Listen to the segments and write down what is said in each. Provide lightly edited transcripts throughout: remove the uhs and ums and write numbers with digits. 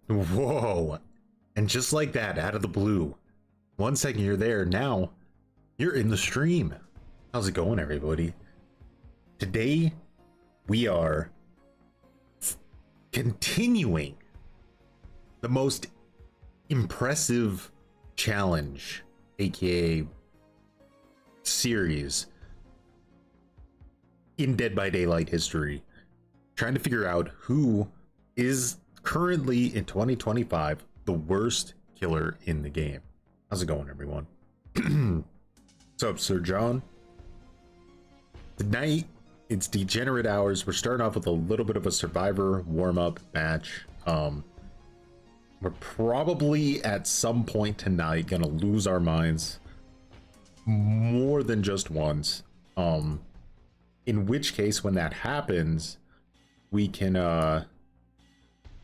Whoa. And just like that, out of the blue, 1 second you're there, now you're in the stream. How's it going, everybody? Today we are continuing the most impressive challenge, aka series, in Dead by Daylight history, trying to figure out who is currently in 2025 the worst killer in the game. How's it going, everyone? What's up, Sir John? Tonight it's Degenerate hours. We're starting off with a little bit of a survivor warm-up match. We're probably at some point tonight gonna lose our minds more than just once, in which case, when that happens, we can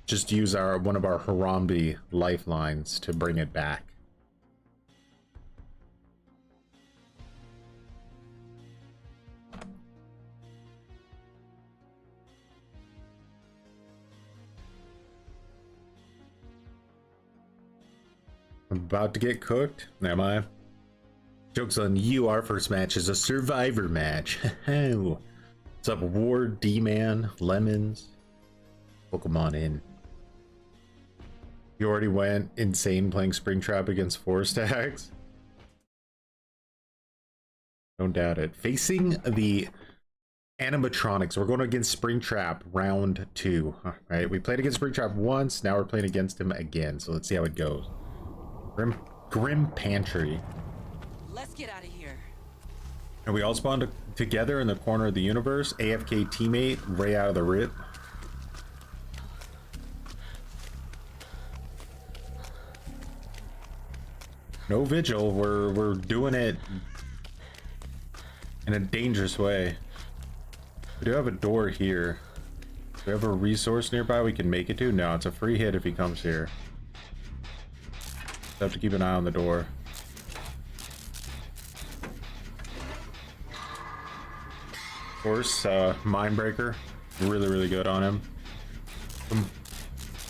just use one of our Harambe lifelines to bring it back. I'm about to get cooked. Am I? Joke's on you. Our first match is a survivor match. What's up, Ward, D-Man, Lemons? Pokemon in. You already went insane playing Springtrap against 4 stacks? Don't doubt it. Facing the animatronics, we're going against Springtrap round 2. All right, we played against Springtrap once, now we're playing against him again, so let's see how it goes. Grim Pantry. Let's get out of here. And we all spawned together in the corner of the universe. AFK teammate, Ray out of the rip. No vigil. We're doing it in a dangerous way. We do have a door here. Do we have a resource nearby we can make it to? No, it's a free hit if he comes here. Have to keep an eye on the door. Of course, Mindbreaker, really good on him.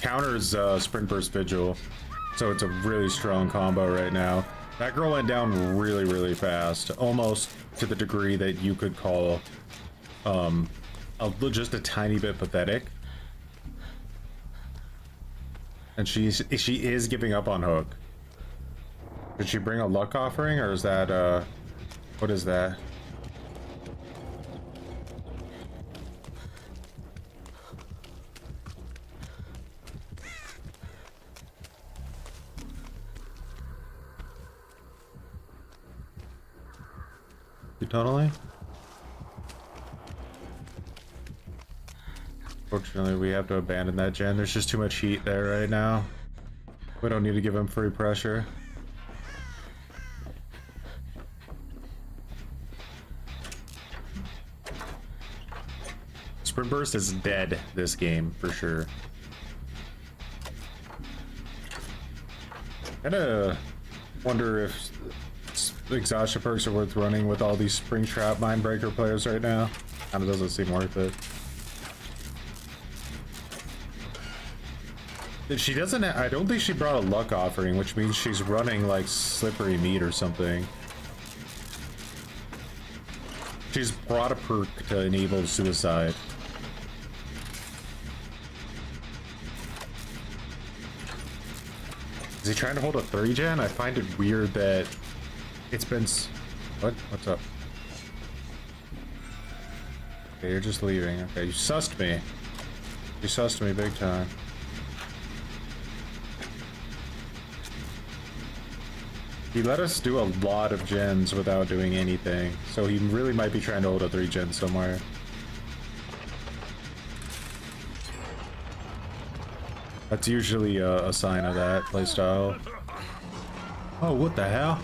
Counters Sprint Burst Vigil, so it's a really strong combo right now. That girl went down really fast, almost to the degree that you could call just a tiny bit pathetic. And she is giving up on Hook. Did she bring a luck offering, or is that what is that? You tunneling? Fortunately, we have to abandon that gen. There's just too much heat there right now. We don't need to give him free pressure. Sprint Burst is dead this game for sure. Kinda wonder if exhaustion perks are worth running with all these Springtrap Mindbreaker players right now. Kinda doesn't seem worth it. She doesn't. I don't think she brought a luck offering, which means she's running like slippery meat or something. She's brought a perk to enable suicide. Is he trying to hold a 3-gen? I find it weird that it's been... What's up? Okay, you're just leaving. Okay, you sussed me. You sussed me big time. He let us do a lot of gens without doing anything, so he really might be trying to hold a 3-gen somewhere. That's usually a sign of that playstyle. Oh, what the hell?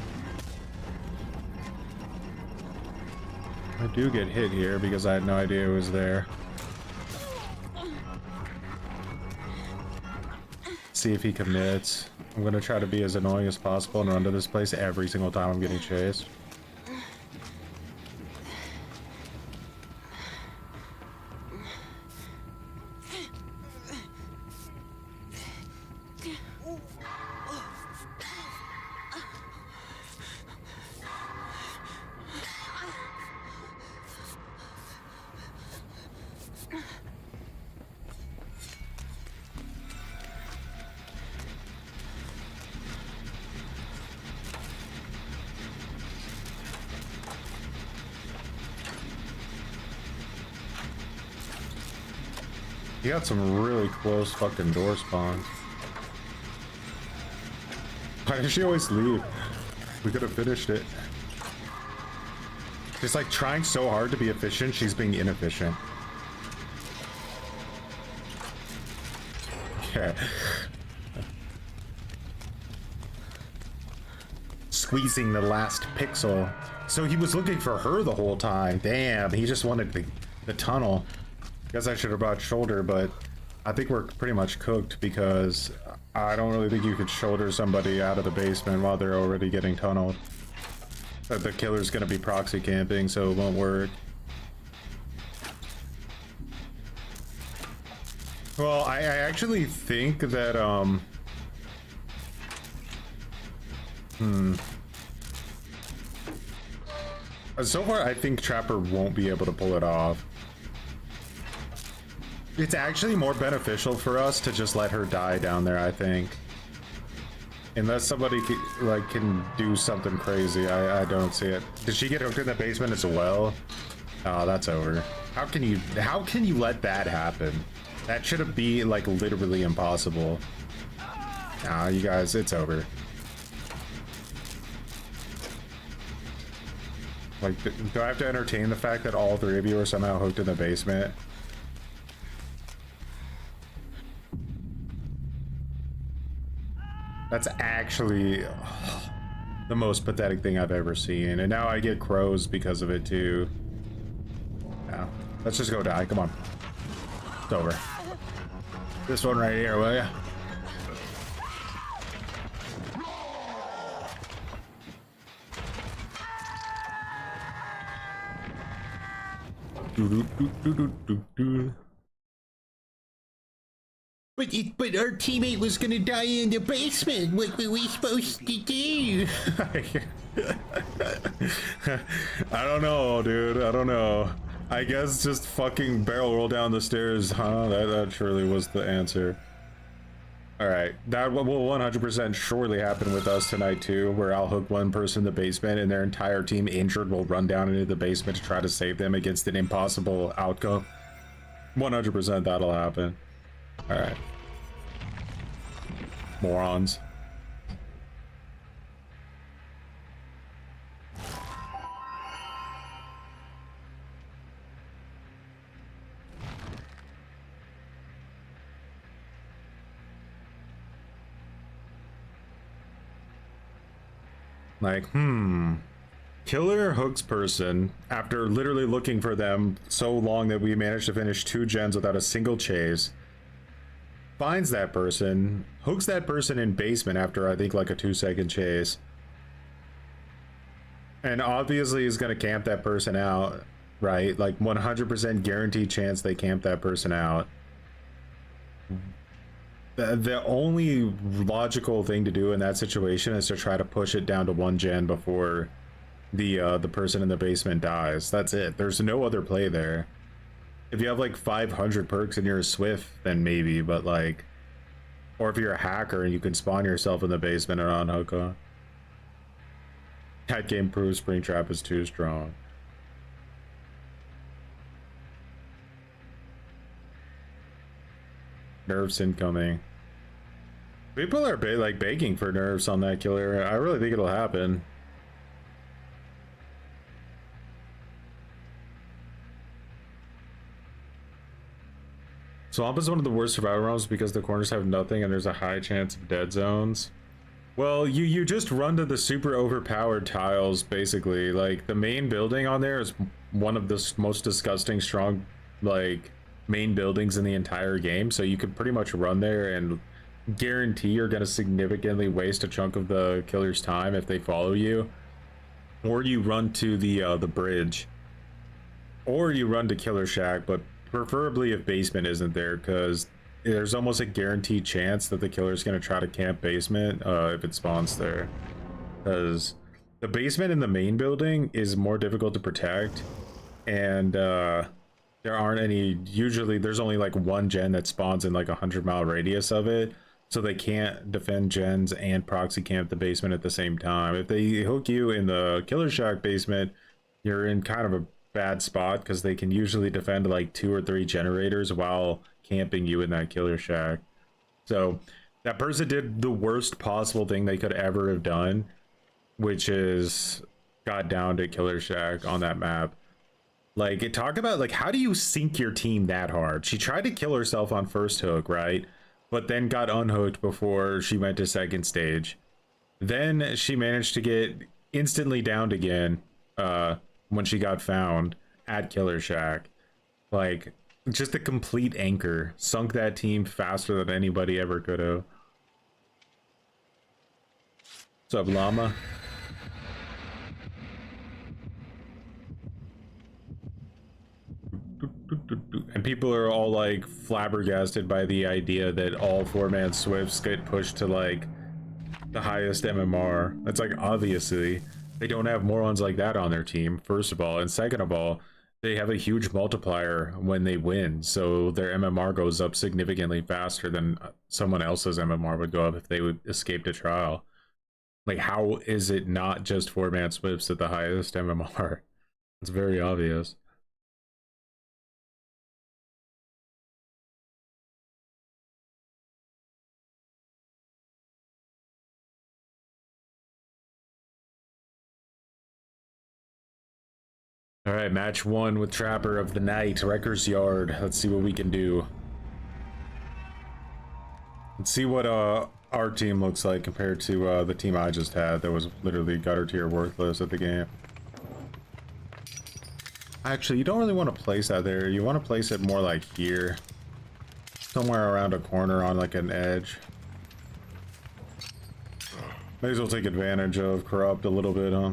I do get hit here because I had no idea it was there. See if he commits. I'm gonna try to be as annoying as possible and run to this place every single time I'm getting chased. You got some really close fucking door spawns. Why does she always leave? We could have finished it. She's like trying so hard to be efficient, she's being inefficient. Yeah. Squeezing the last pixel. So he was looking for her the whole time. Damn, he just wanted the tunnel. Guess I should have brought shoulder, but I think we're pretty much cooked because I don't really think you could shoulder somebody out of the basement while they're already getting tunneled. The killer's gonna be proxy camping, so it won't work. Well, I actually think that, so far, I think Trapper won't be able to pull it off. It's actually more beneficial for us to just let her die down there, I think. Unless somebody can do something crazy, I don't see it. Did she get hooked in the basement as well? Oh, that's over. How can you let that happen? That should be like literally impossible. Nah, you guys, it's over. Like, do I have to entertain the fact that all three of you are somehow hooked in the basement? That's actually the most pathetic thing I've ever seen. And now I get crows because of it too. Yeah, let's just go die. Come on. It's over. This one right here, will ya? But our teammate was gonna die in the basement. What were we supposed to do? I don't know, dude. I don't know. I guess just fucking barrel roll down the stairs, huh? That surely was the answer. Alright, that will 100% surely happen with us tonight too, where I'll hook one person in the basement and their entire team injured will run down into the basement to try to save them against an impossible outcome. 100% that'll happen. Alright. Morons. Like, killer hooks person after literally looking for them so long that we managed to finish 2 gens without a single chase. Finds that person, hooks that person in basement after I think like a 2-second chase. And obviously is gonna camp that person out, right? Like 100% guaranteed chance they camp that person out. The only logical thing to do in that situation is to try to push it down to 1 gen before the person in the basement dies. That's it. There's no other play there. If you have like 500 perks and you're a Swift, then maybe, but like, or if you're a hacker and you can spawn yourself in the basement and unhook on. That game proves Springtrap is too strong. Nerfs incoming. People are like begging for nerfs on that killer. I really think it'll happen. Swamp is one of the worst survival realms because the corners have nothing and there's a high chance of dead zones. Well, you just run to the super overpowered tiles, basically. Like, the main building on there is one of the most disgusting, strong, like, main buildings in the entire game. So you could pretty much run there and guarantee you're going to significantly waste a chunk of the killer's time if they follow you. Or you run to the bridge. Or you run to Killer Shack, but preferably if basement isn't there, because there's almost a guaranteed chance that the killer's going to try to camp basement if it spawns there. Because the basement in the main building is more difficult to protect, and there aren't any, usually there's only like 1 gen that spawns in like a 100-mile radius of it, so they can't defend gens and proxy camp the basement at the same time. If they hook you in the Killer Shack basement, you're in kind of a bad spot because they can usually defend like 2 or 3 generators while camping you in that killer shack. So that person did the worst possible thing they could ever have done, which is got down to killer shack on that map. Like, talk about, like, how do you sink your team that hard? She tried to kill herself on first hook, right? But then got unhooked before she went to second stage. Then she managed to get instantly downed again when she got found at killer shack. Like, just a complete anchor. Sunk that team faster than anybody ever could have. What's up, llama? And people are all like flabbergasted by the idea that all 4-man Swifts get pushed to like the highest MMR. It's like, obviously they don't have morons like that on their team, first of all, and second of all, they have a huge multiplier when they win, so their MMR goes up significantly faster than someone else's MMR would go up if they would escape a trial. Like, how is it not just 4-man Swifts at the highest MMR? It's very obvious. All right, match 1 with Trapper of the night, Wrecker's Yard. Let's see what we can do. Let's see what our team looks like compared to the team I just had that was literally gutter tier worthless at the game. Actually, you don't really want to place that there. You want to place it more like here. Somewhere around a corner on like an edge. May as well take advantage of Corrupt a little bit, huh?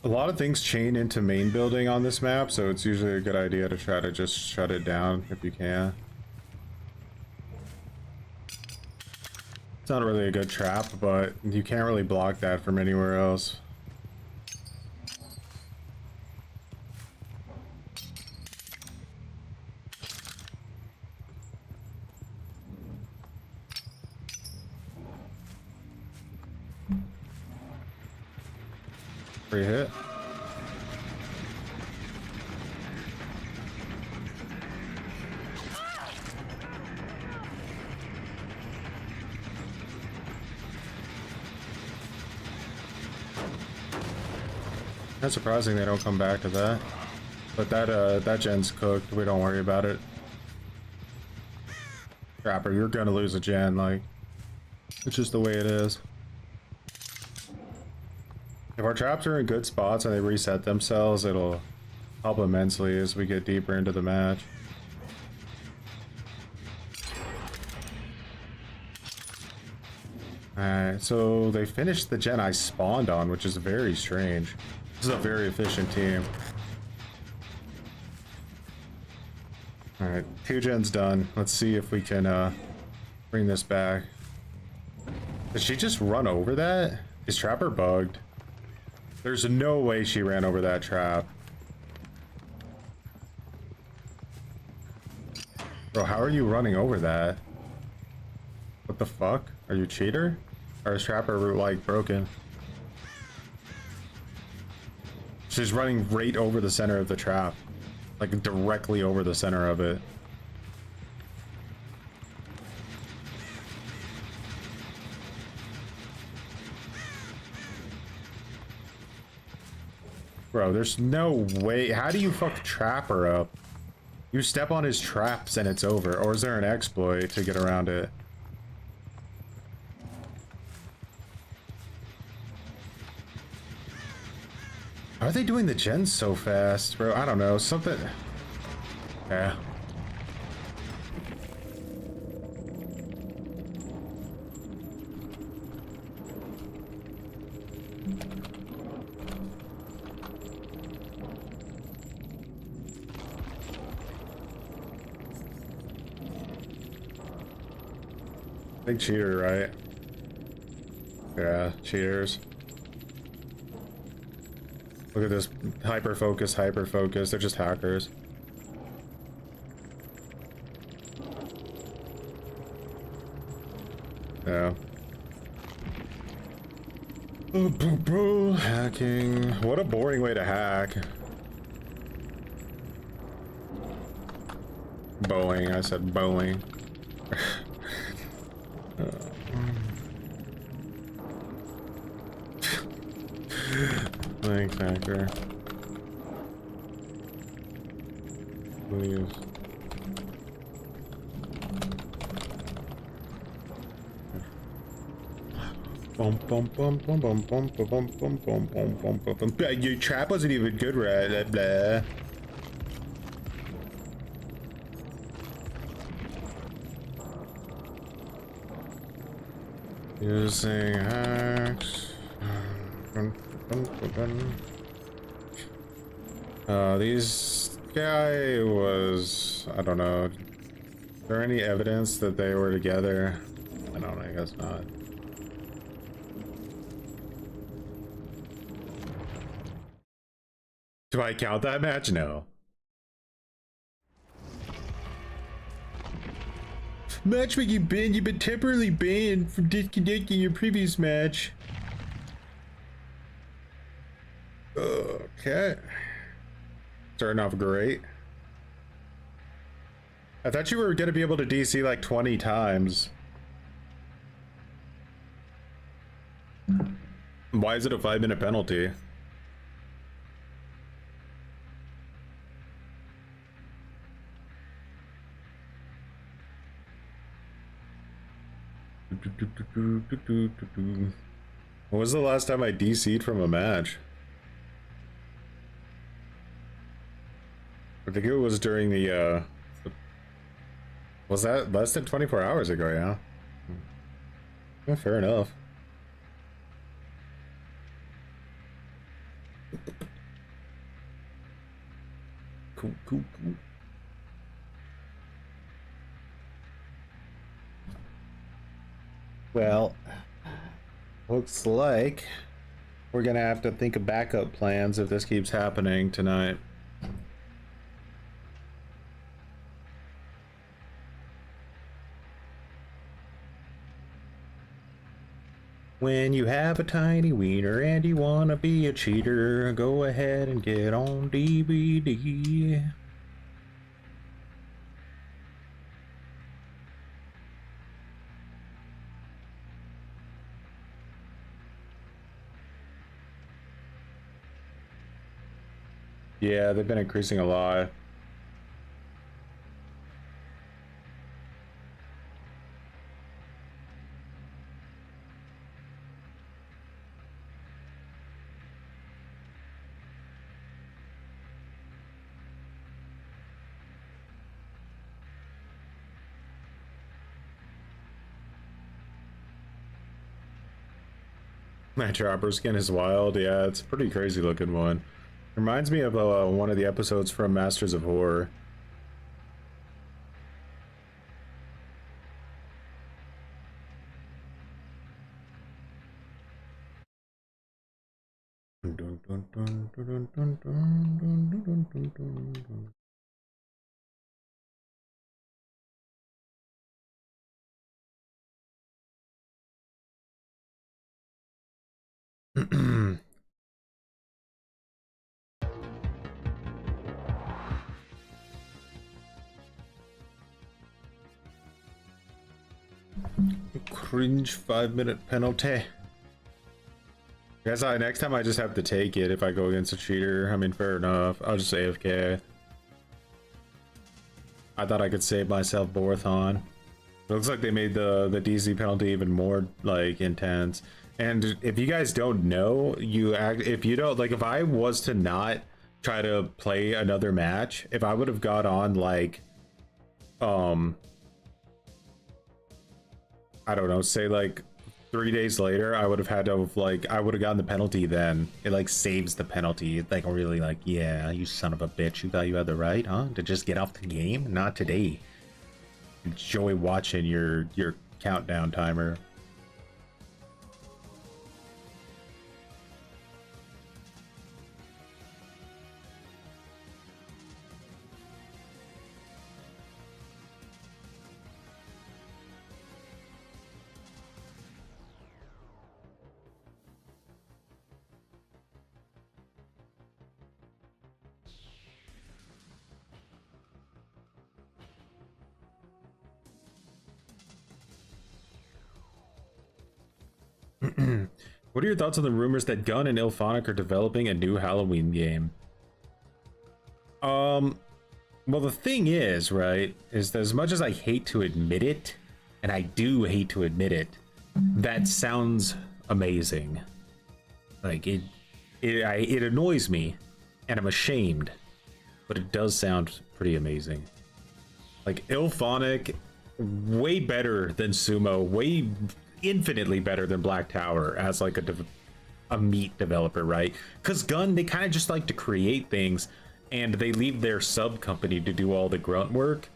A lot of things chain into main building on this map, so it's usually a good idea to try to just shut it down if you can. It's not really a good trap, but you can't really block that from anywhere else. Free hit. That's surprising they don't come back to that. But that gen's cooked. We don't worry about it. Trapper, you're gonna lose a gen, like, it's just the way it is. If our traps are in good spots and they reset themselves, it'll help immensely as we get deeper into the match. Alright, so they finished the gen I spawned on, which is very strange. This is a very efficient team. Alright, 2 gens done. Let's see if we can bring this back. Did she just run over that? Is Trapper bugged? There's no way she ran over that trap. Bro, how are you running over that? What the fuck? Are you a cheater? Or is Trapper, like, broken? She's running right over the center of the trap. Like, directly over the center of it. Bro, there's no way. How do you fuck Trapper up? You step on his traps and it's over. Or is there an exploit to get around it? How are they doing the gens so fast, bro? I don't know. Something... Yeah. Big cheater, right? Yeah, cheaters. Look at this hyper focus. They're just hackers. Yeah. Hacking. What a boring way to hack. Boeing. I said Boeing. Thanks, hacker. Please. Bum bum bum bum bum bum bum bum bum bum bum bum bum. Your trap wasn't even good, right? Blah, blah. Using hacks. These guy was, I don't know. Is there any evidence that they were together? I don't know, I guess not. Do I count that match? No. Matchmaking ban, you've been temporarily banned from disconnecting your previous match. Okay. Starting off great. I thought you were gonna be able to DC like 20 times. Why is it a 5-minute penalty? When was the last time I DC'd from a match? I think it was during the, was that less than 24 hours ago, yeah? Yeah, fair enough. Cool, cool, cool. Well, looks like we're gonna have to think of backup plans if this keeps happening tonight. When you have a tiny wiener and you wanna be a cheater, go ahead and get on DVD. Yeah, they've been increasing a lot. That dropper skin is wild. Yeah, it's a pretty crazy looking one. Reminds me of one of the episodes from Masters of Horror. Cringe 5-minute penalty. Guess next time I just have to take it if I go against a cheater. I mean, fair enough. I'll just AFK. I thought I could save myself Borthon. It looks like they made the DC penalty even more like intense. And if you guys don't know, if you don't like, if I was to not try to play another match, if I would have got on like I don't know, say like 3 days later, I would have had to like, I would have gotten the penalty then. It like saves the penalty. It's like really like, yeah, you son of a bitch, you thought you had the right, huh? To just get off the game? Not today. Enjoy watching your countdown timer. What are your thoughts on the rumors that Gun and Ilphonic are developing a new Halloween game? Well, the thing is, right, is that as much as I hate to admit it, and I do hate to admit it, that sounds amazing. Like it annoys me, and I'm ashamed, but it does sound pretty amazing. Like Ilphonic, way better than Sumo, way infinitely better than Black Tower as like a meat developer, right? Because Gun, they kind of just like to create things, and they leave their sub company to do all the grunt work.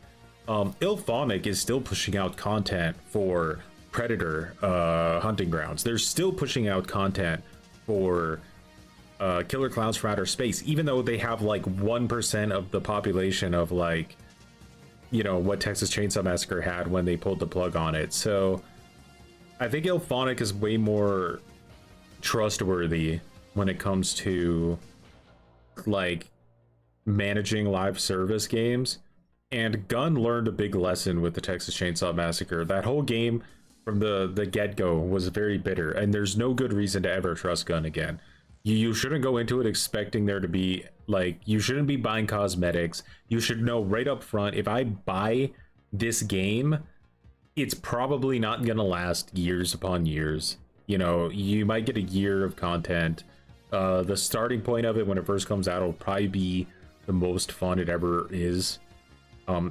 Ilphonic is still pushing out content for Predator Hunting Grounds. They're still pushing out content for Killer Clowns from Outer Space, even though they have like 1% of the population of like, you know, what Texas Chainsaw Massacre had when they pulled the plug on it. So I think Ilphonic is way more trustworthy when it comes to like managing live service games. And Gun learned a big lesson with the Texas Chainsaw Massacre. That whole game from the get-go was very bitter, and there's no good reason to ever trust Gun again. You shouldn't go into it expecting there to be, like, you shouldn't be buying cosmetics. You should know right up front, if I buy this game, it's probably not gonna last years upon years. You know, you might get a year of content. The starting point of it when it first comes out will probably be the most fun it ever is.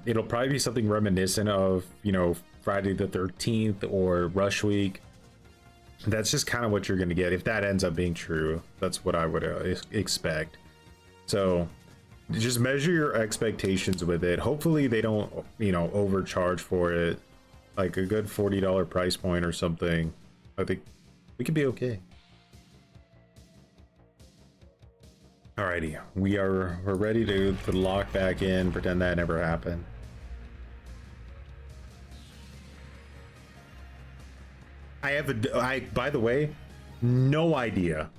It'll probably be something reminiscent of, you know, Friday the 13th or Rush Week. That's just kind of what you're going to get. If that ends up being true, that's what I would expect. So just measure your expectations with it. Hopefully they don't, you know, overcharge for it. Like a good $40 price point or something. I think we could be okay. Alrighty, we're ready to lock back in, pretend that never happened. I by the way, no idea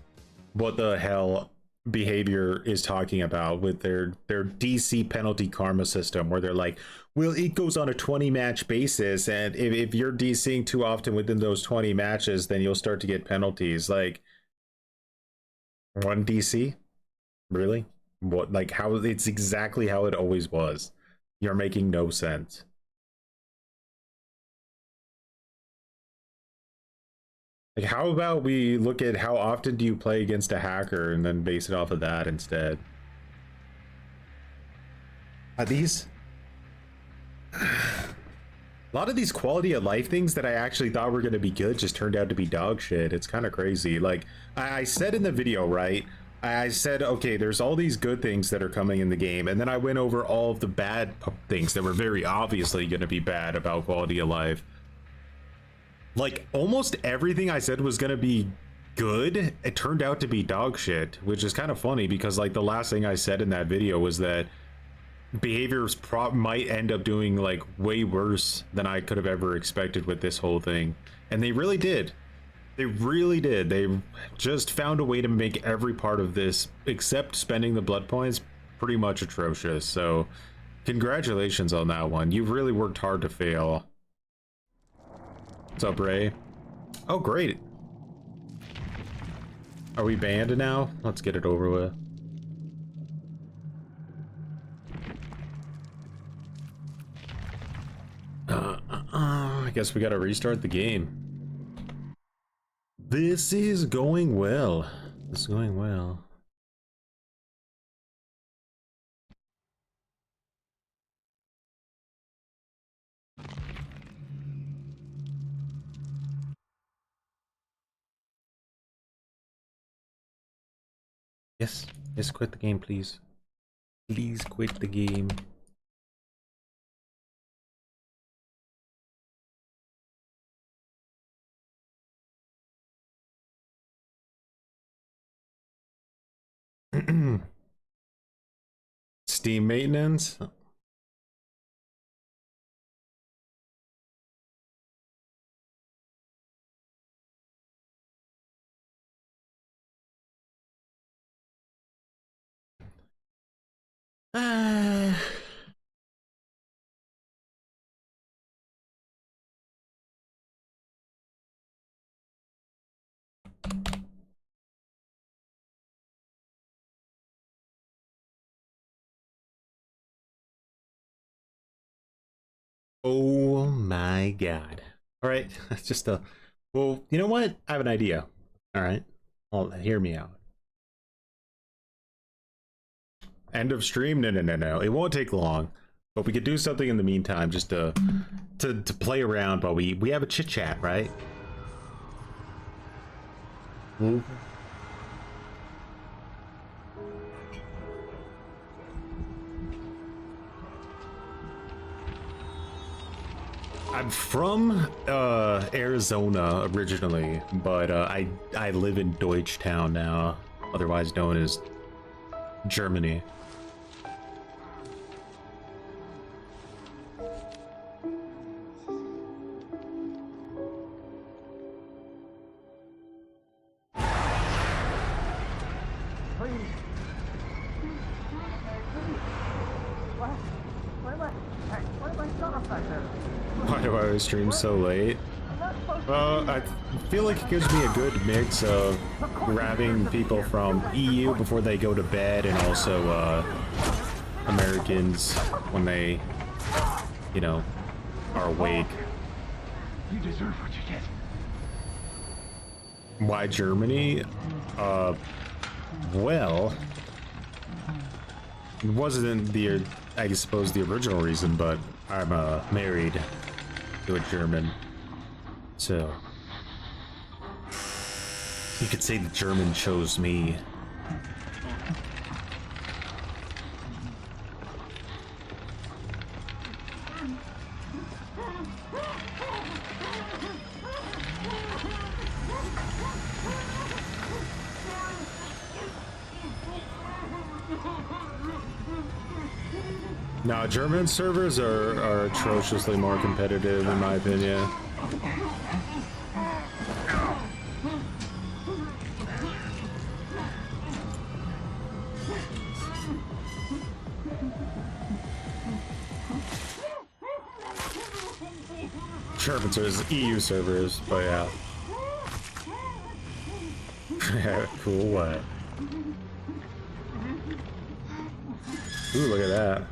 what the hell Behavior is talking about with their DC penalty karma system, where they're like, well, it goes on a 20 match basis, and if you're DCing too often within those 20 matches, then you'll start to get penalties. Like, one DC? Really? What, like, how? It's exactly how it always was. You're making no sense. Like, how about we look at how often do you play against a hacker and then base it off of that instead? Are these a lot of these quality of life things that I actually thought were going to be good just turned out to be dog shit. It's kind of crazy. Like I said in the video, right? I said, okay, there's all these good things that are coming in the game, and then I went over all of the bad things that were very obviously going to be bad about quality of life. Like, almost everything I said was going to be good, it turned out to be dog shit, which is kind of funny because, like, the last thing I said in that video was that Behaviors might end up doing, like, way worse than I could have ever expected with this whole thing. And they really did. They really did. They just found a way to make every part of this, except spending the blood points, pretty much atrocious. So, congratulations on that one. You've really worked hard to fail. What's up, Ray? Oh, great. Are we banned now? Let's get it over with. I guess we gotta restart the game. This is going well. This is going well. Yes, yes, quit the game, please. Please quit the game. Steam maintenance? Oh my god. All right, that's just a. Well, you know what? I have an idea. All right, well, hear me out. End of stream? No, no, no, no. It won't take long, but we could do something in the meantime, just to play around while we have a chit chat, right? Hmm? I'm from Arizona originally, but I live in Deutschtown now, otherwise known as Germany. Why do I always stream so late? I feel like it gives me a good mix of grabbing people from EU before they go to bed, and also Americans when they, you know, are awake. You deserve what you get. Why Germany? Well, it wasn't the, I suppose, the original reason, but I'm married to a German, so you could say the German chose me. No, German servers are atrociously more competitive, in my opinion. German servers, EU servers, but yeah. Cool, what? Ooh, look at that.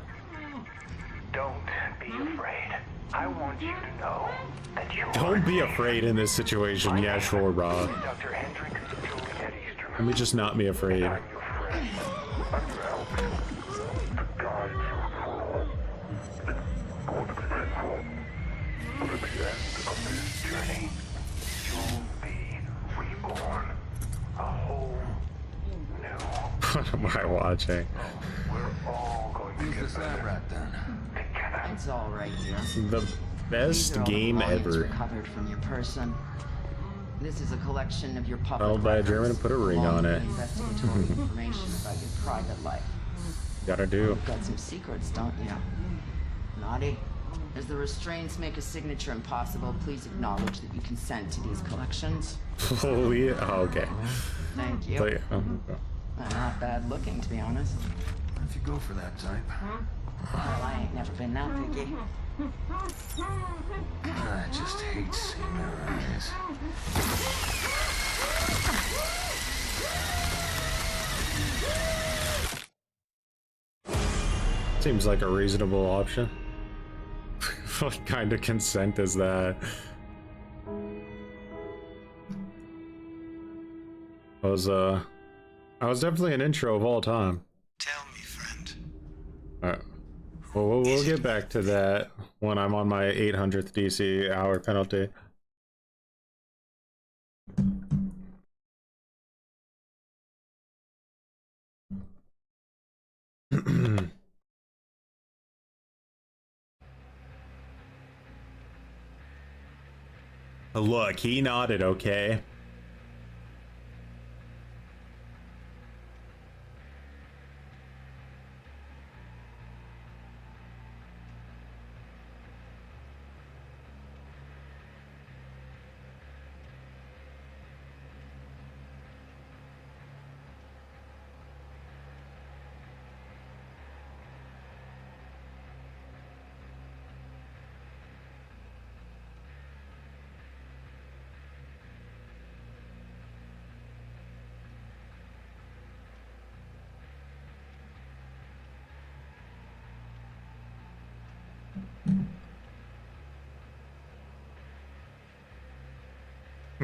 Don't be afraid. I want you to know that you Don't be afraid in this situation. Yeah, sure, Rob. Dr. Hendricks Juliet Easterman. Let me just not be afraid. I'm your friend. I'm your help. The gods rule. It's going to be painful. But at the end of this journey, you'll be reborn. A whole new. What am I watching? We're all going to get better Rat then. together. It's all right here. The These best are all the game belongings ever. recovered from your person. This is a collection of your public Held by a records, German and put a ring along on with it. Investigatory information about your private life. Gotta do. You've got some secrets, don't you? Naughty. As the restraints make a signature impossible, please acknowledge that you consent to these collections. Holy, oh, okay. Thank you. So, yeah. I'm not bad looking, to be honest. If you go for that type. Well, I ain't never been that picky. I just hate seeing their eyes. Seems like a reasonable option. What kind of consent is that? I was definitely an intro of all time. Tell me, friend. Alright. Well, we'll get back to that when I'm on my 800th DC hour penalty. Look, he nodded, okay?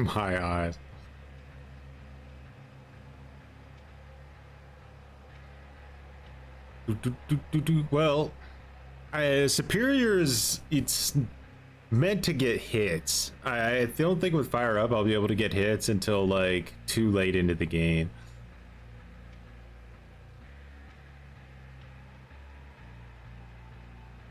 My eyes. Well, Superior is, it's meant to get hits. I don't think with Fire Up I'll be able to get hits until like too late into the game.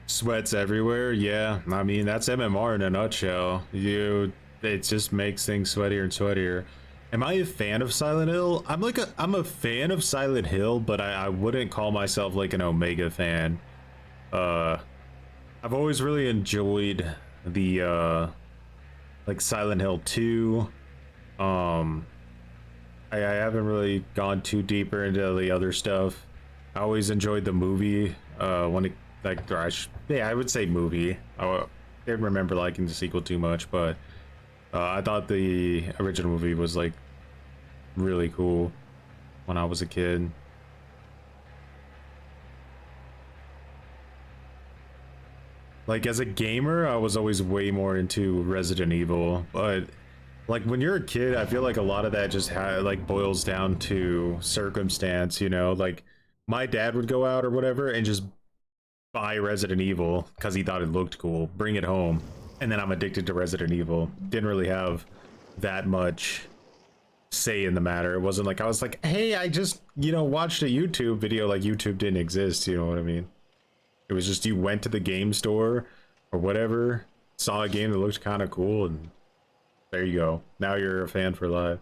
Sweats everywhere. Yeah, I mean that's MMR in a nutshell. It just makes things sweatier and sweatier. Am I a fan of Silent Hill? I'm a fan of Silent Hill, but I wouldn't call myself like an Omega fan. I've always really enjoyed the like Silent Hill 2. I haven't really gone too deeper into the other stuff. I always enjoyed the movie when it like I would say movie. I didn't remember liking the sequel too much, but I thought the original movie was like really cool when I was a kid. Like as a gamer, I was always way more into Resident Evil, but like when you're a kid, I feel like a lot of that just like boils down to circumstance, you know, like my dad would go out or whatever and just buy Resident Evil because he thought it looked cool, bring it home, and then I'm addicted to Resident Evil. Didn't really have that much say in the matter. It wasn't like I was like, hey, I just, you know, watched a YouTube video. Like YouTube didn't exist, you know what I mean? It was just you went to the game store or whatever, saw a game that looked kind of cool, and there you go. Now you're a fan for life.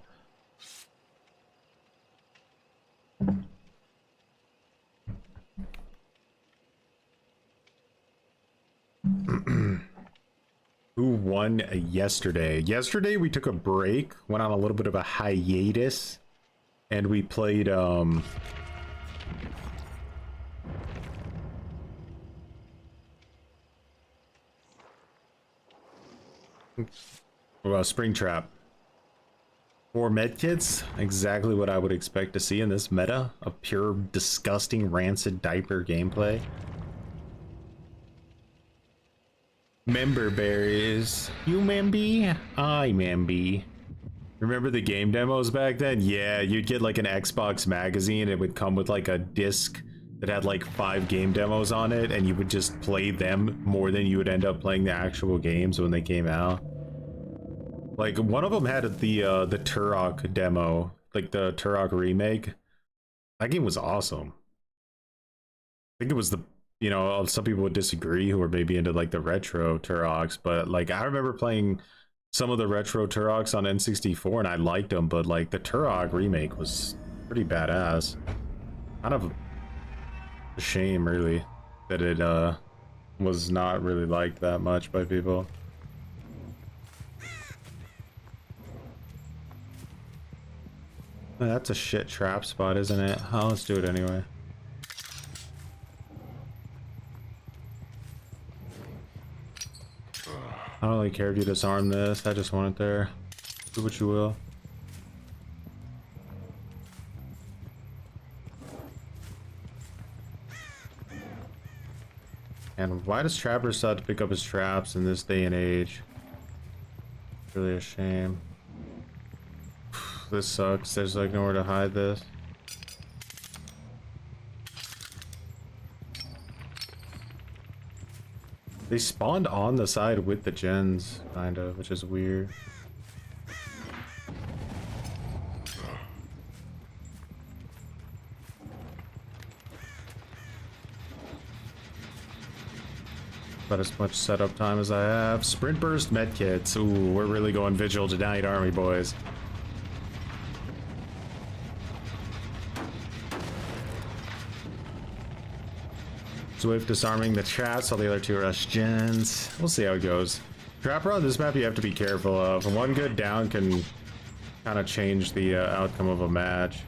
Who won yesterday? Yesterday we took a break, went on a little bit of a hiatus, and we played Springtrap. 4 medkits, exactly what I would expect to see in this meta of pure disgusting rancid diaper gameplay. Member berries. You memby? I memby. Remember the game demos back then? Yeah, you'd get like an Xbox magazine. It would come with like a disc that had like 5 game demos on it, and you would just play them more than you would end up playing the actual games when they came out. Like one of them had the Turok demo, like the Turok remake. That game was awesome. I think it was the, you know, some people would disagree who were maybe into like the retro Turoks, but like I remember playing some of the retro Turoks on N64 and I liked them, but like the Turok remake was pretty badass. Kind of a shame really that it was not really liked that much by people. That's a shit trap spot, isn't it? Oh, let's do it anyway. I don't really care if you disarm this. I just want it there. Do what you will. And why does Trapper still have to pick up his traps in this day and age? It's really a shame. This sucks. There's like nowhere to hide this. They spawned on the side with the gens, kind of, which is weird. About as much setup time as I have. Sprint burst medkits. Ooh, we're really going vigil tonight, aren't we, boys? Swift disarming the traps, all the other 2 rush gens. We'll see how it goes. Trapper on this map you have to be careful of. One good down can kind of change the outcome of a match.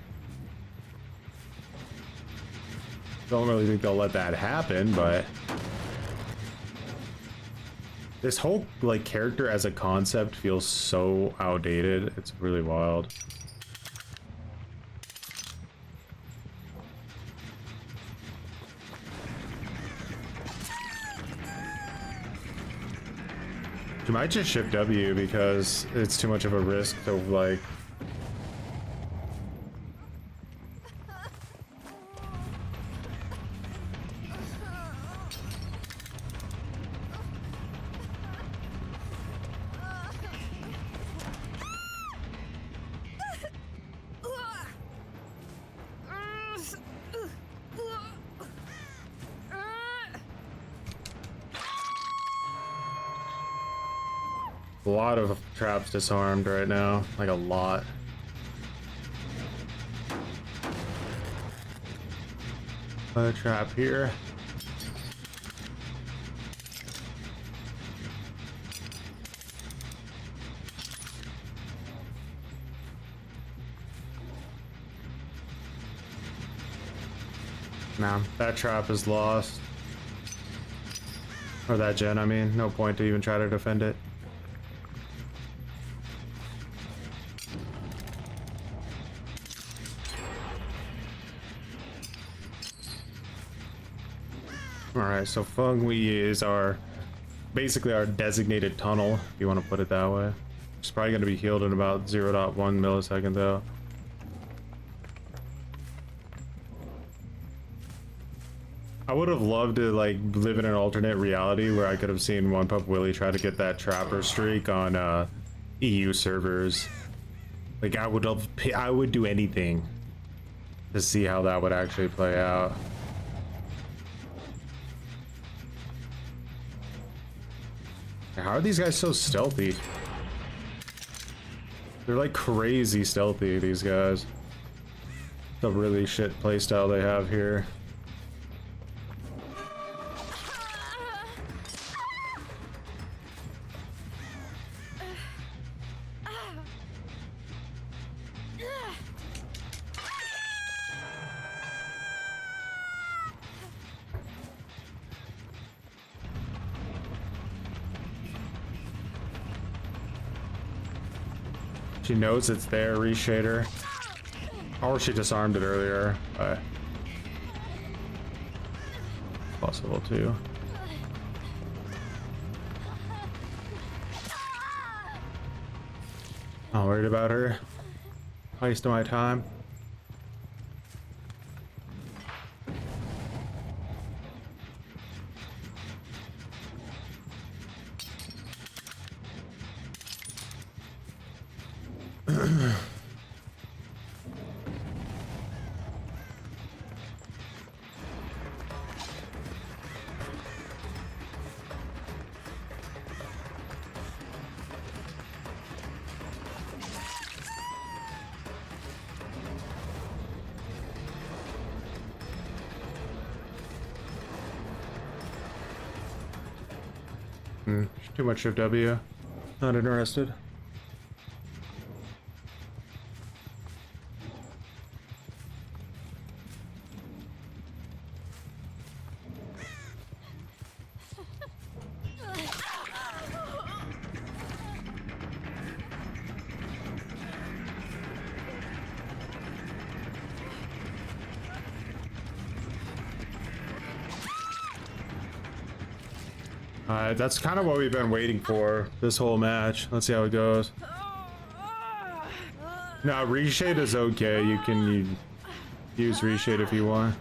Don't really think they'll let that happen, but this whole like character as a concept feels so outdated. It's really wild. You might just shift W because it's too much of a risk to like. A lot of traps disarmed right now, like a lot. A trap here. Nah, that trap is lost. Or that gen, I mean, no point to even try to defend it. Alright, so Feng Wei is our basically our designated tunnel, if you want to put it that way. It's probably going to be healed in about 0.1 millisecond though. I would have loved to like live in an alternate reality where I could have seen One Pup Willie try to get that trapper streak on EU servers. Like I would do anything to see how that would actually play out. How are these guys so stealthy? They're like crazy stealthy, these guys. The really shit playstyle they have here. She knows it's there, reshader. Or she disarmed it earlier, but possible too. Not worried about her. Wasting my time. Too much of W. Not interested. That's kind of what we've been waiting for this whole match. Let's see how it goes. No, reshade is okay. You can use reshade if you want.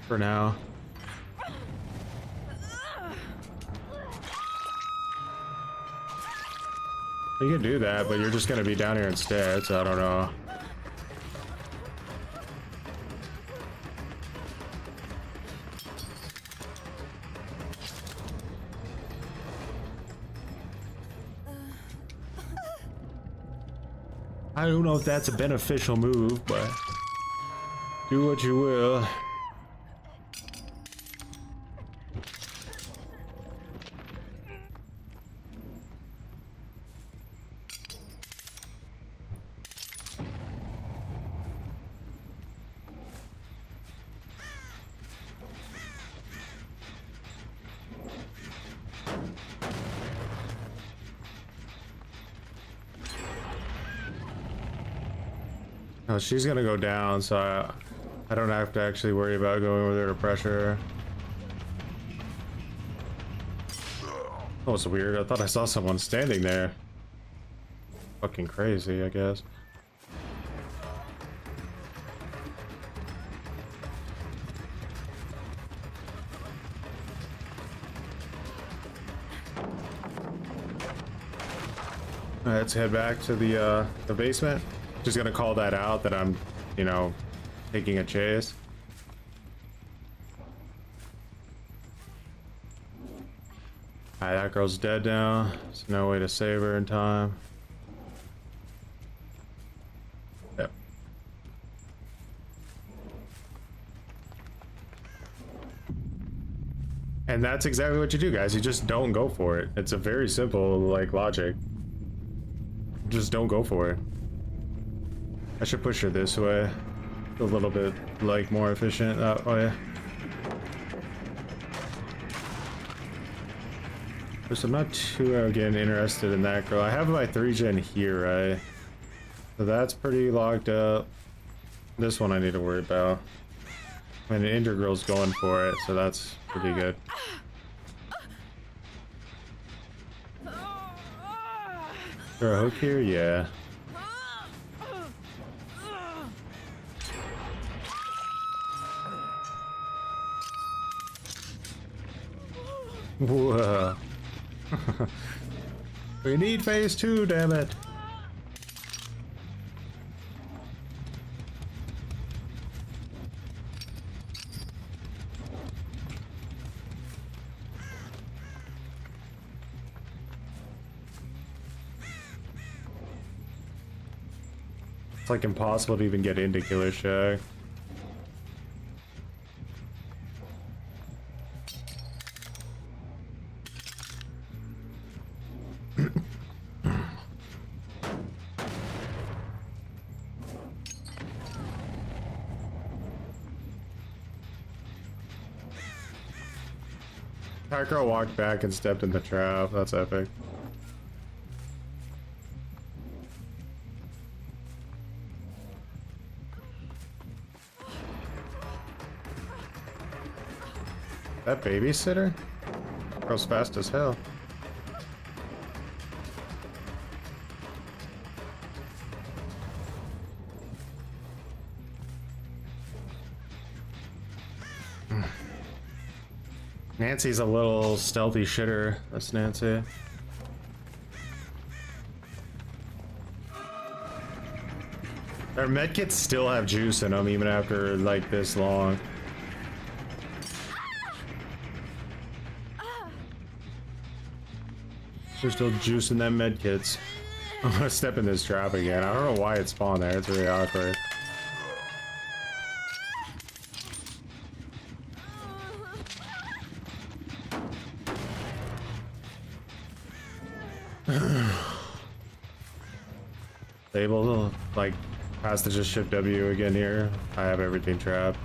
For now. You can do that, but you're just gonna be down here instead, so I don't know. I don't know if that's a beneficial move, but do what you will. Oh, she's gonna go down, so I don't have to actually worry about going with her to pressure. That was weird. I thought I saw someone standing there. Fucking crazy, I guess. Alright, let's head back to the basement. Just gonna call that out that I'm, you know, taking a chase. Alright, that girl's dead now. There's no way to save her in time. Yep. And that's exactly what you do, guys. You just don't go for it. It's a very simple, like, logic. Just don't go for it. I should push her this way. A little bit, like, more efficient that way. Because I'm not too, again, interested in that girl. I have my 3-gen here, right? So that's pretty locked up. This one I need to worry about. And the Ender girl's going for it, so that's pretty good. Is there a hook here? Yeah. Whoa. We need phase 2, damn it. It's like impossible to even get into Killer Shack. That girl walked back and stepped in the trap. That's epic. That babysitter? Girl's fast as hell. Nancy's a little stealthy shitter. That's Nancy. Their medkits still have juice in them even after like this long. There's still juice in them medkits. I'm gonna step in this trap again. I don't know why it spawned there. It's really awkward. Able to like has to just shift W again here. I have everything trapped.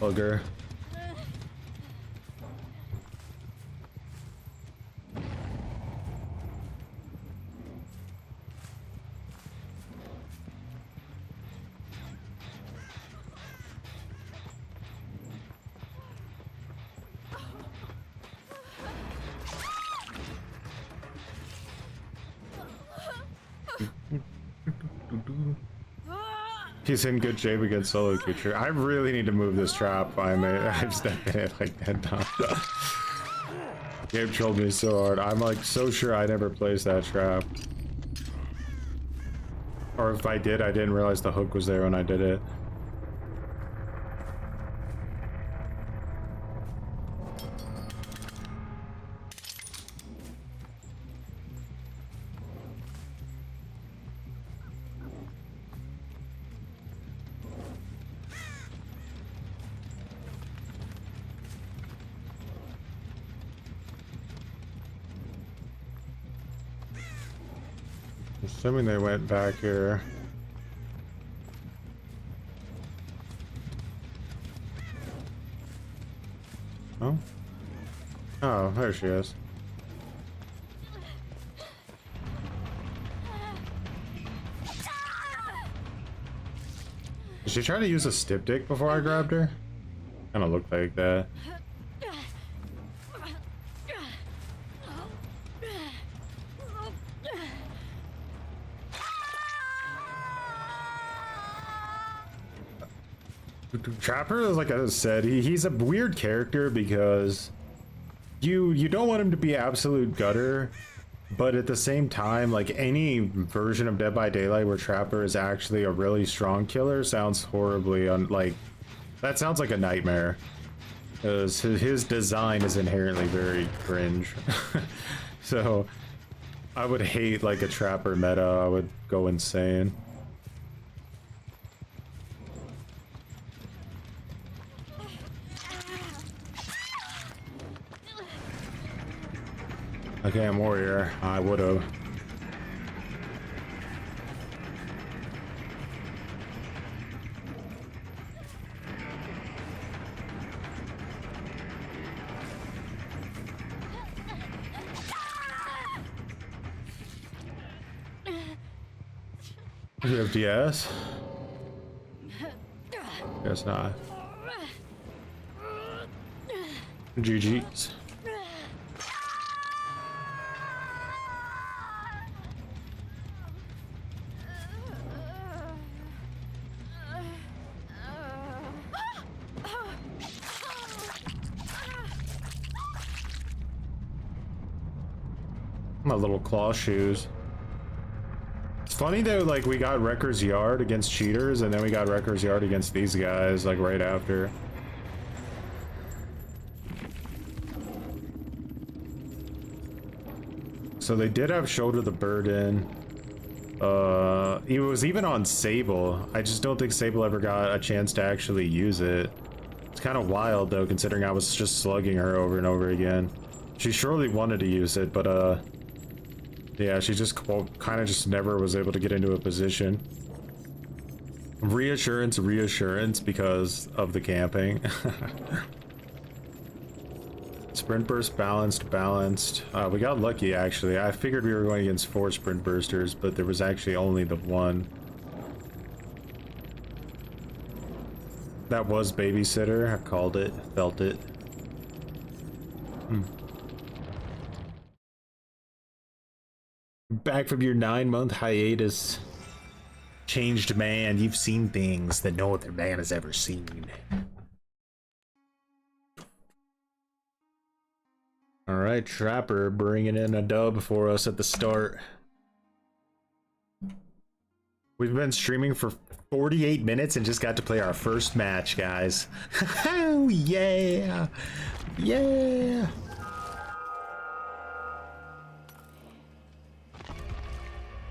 Bugger. He's in good shape against solo creature. I really need to move this trap. I've stepped in it like 10 times. Gabe trolled me so hard. I'm like so sure I never placed that trap. Or if I did, I didn't realize the hook was there when I did it. Assuming they went back here. Oh? Oh, there she is. Did she try to use a styptic before I grabbed her? Kind of looked like that. Trapper, like I said, he's a weird character because you don't want him to be absolute gutter, but at the same time, like any version of Dead by Daylight where Trapper is actually a really strong killer sounds horribly that sounds like a nightmare, because his design is inherently very cringe. So I would hate like a Trapper meta. I would go insane. Okay, I'm warrior. I would've. You have DS? Guess not. GG's. My little claw shoes. It's funny though, like we got Wrecker's Yard against cheaters, and then we got Wrecker's Yard against these guys, like right after. So they did have Shoulder the Burden. It was even on Sable. I just don't think Sable ever got a chance to actually use it. It's kind of wild though, considering I was just slugging her over and over again. She surely wanted to use it, but yeah, she just kind of just never was able to get into a position. Reassurance because of the camping. Sprint burst, balanced. We got lucky actually. I figured we were going against 4 sprint bursters, but there was actually only the one. That was babysitter. I called it, felt it. Back from your 9-month hiatus. Changed man, you've seen things that no other man has ever seen. Alright, Trapper bringing in a dub for us at the start. We've been streaming for 48 minutes and just got to play our first match, guys. Oh, yeah! Yeah!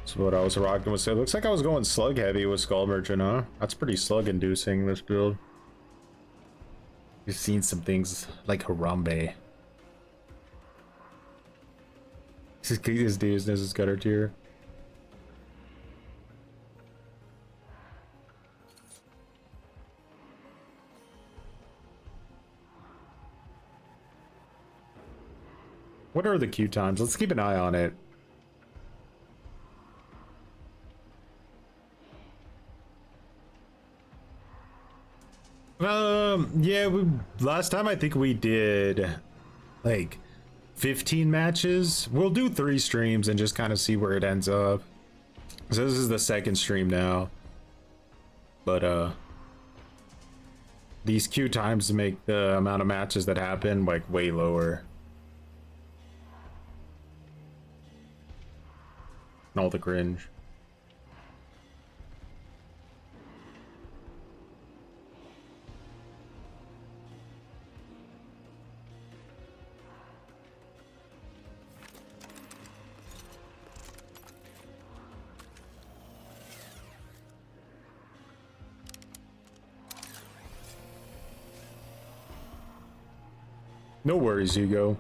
That's what I was rocking with. It looks like I was going slug heavy with Skull Merchant, huh? That's pretty slug inducing, this build. You've seen some things like Harambe. This dude's is gutter tier. What are the queue times? Let's keep an eye on it. Yeah, last time I think we did like 15 matches. We'll do 3 streams and just kind of see where it ends up. So this is the 2nd stream now. But these queue times make the amount of matches that happen like way lower. And all the cringe. No worries, Hugo.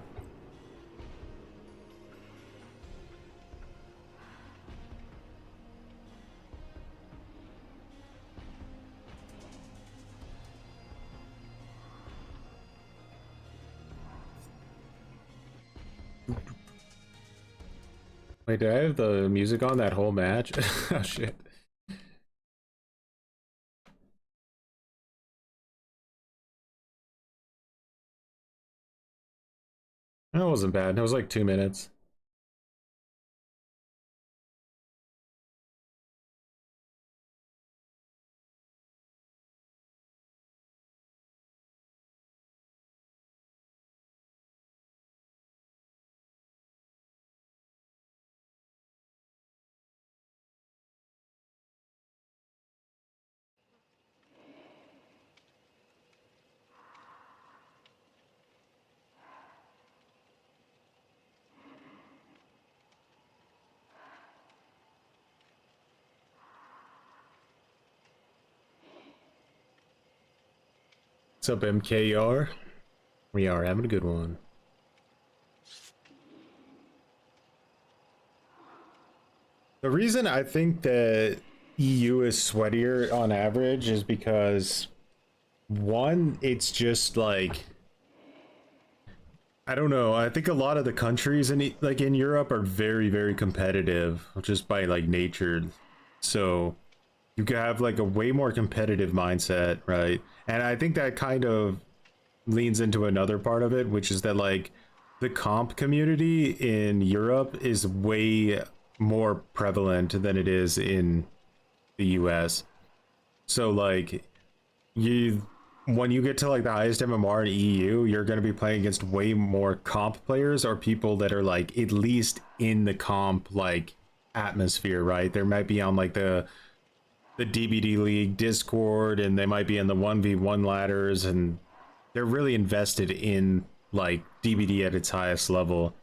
Wait, did I have the music on that whole match? Oh shit. That wasn't bad. It was like 2 minutes. What's up, MKR? We are having a good one. The reason I think that EU is sweatier on average is because, one, it's just like, I don't know, I think a lot of the countries in like in Europe are very, very competitive just by like nature. So you can have like a way more competitive mindset, right? And I think that kind of leans into another part of it, which is that like the comp community in Europe is way more prevalent than it is in the US. So like when you get to like the highest MMR in EU, you're going to be playing against way more comp players or people that are like at least in the comp like atmosphere, right? There might be on like the DBD League Discord, and they might be in the 1v1 ladders, and they're really invested in like DBD at its highest level.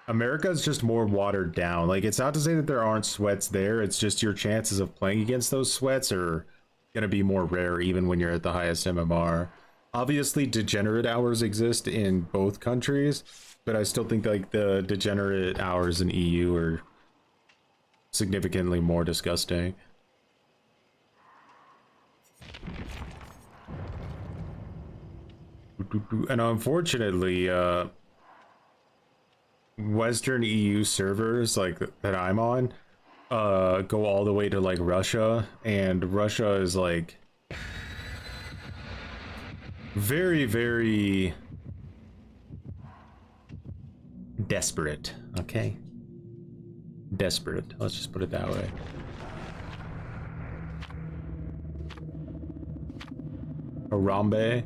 America is just more watered down. Like, it's not to say that there aren't sweats there, it's just your chances of playing against those sweats are gonna be more rare even when you're at the highest MMR. Obviously degenerate hours exist in both countries, but I still think like the degenerate hours in EU are significantly more disgusting. And unfortunately, Western EU servers like that I'm on go all the way to like Russia, and Russia is like very, very desperate. Okay, desperate, let's just put it that way. Harambe.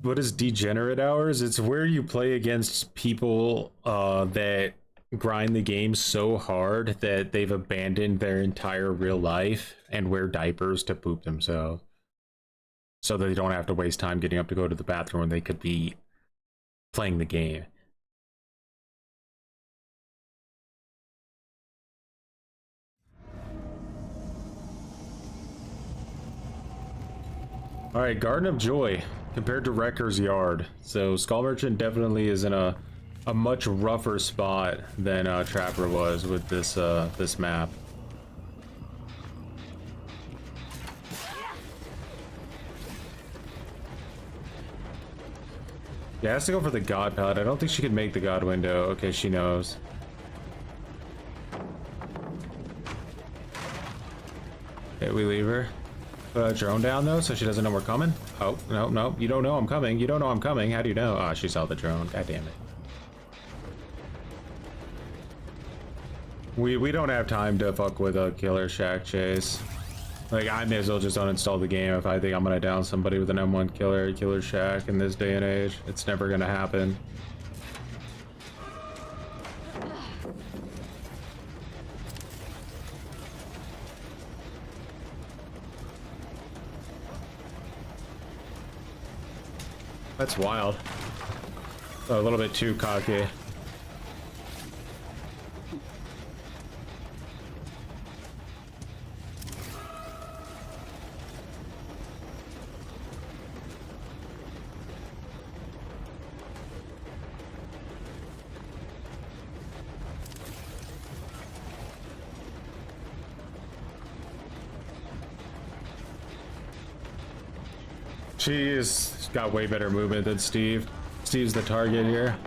What is degenerate hours? It's where you play against people that grind the game so hard that they've abandoned their entire real life and wear diapers to poop themselves, so that they don't have to waste time getting up to go to the bathroom when they could be playing the game. All right, Garden of Joy compared to Wrecker's Yard. So Skull Merchant definitely is in a much rougher spot than Trapper was with this this map. Yeah, has to go for the God Palette. I don't think she could make the God Window. Okay, she knows. Okay, we leave her. Put a drone down though, so she doesn't know we're coming. Oh, no, no, you don't know I'm coming. You don't know I'm coming. How do you know? Ah, she saw the drone. God damn it. We don't have time to fuck with a killer shack chase. Like, I may as well just uninstall the game if I think I'm gonna down somebody with an M1 killer shack in this day and age. It's never gonna happen. That's wild. Oh, a little bit too cocky. She's got way better movement than Steve. Steve's the target here.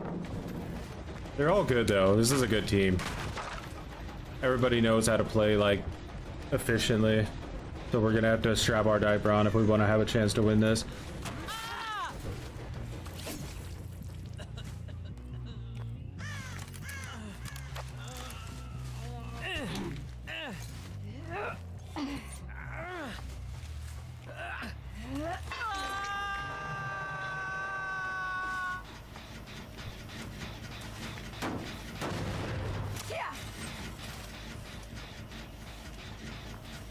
They're all good though. This is a good team. Everybody knows how to play like efficiently. So we're gonna have to strap our diaper on if we want to have a chance to win this.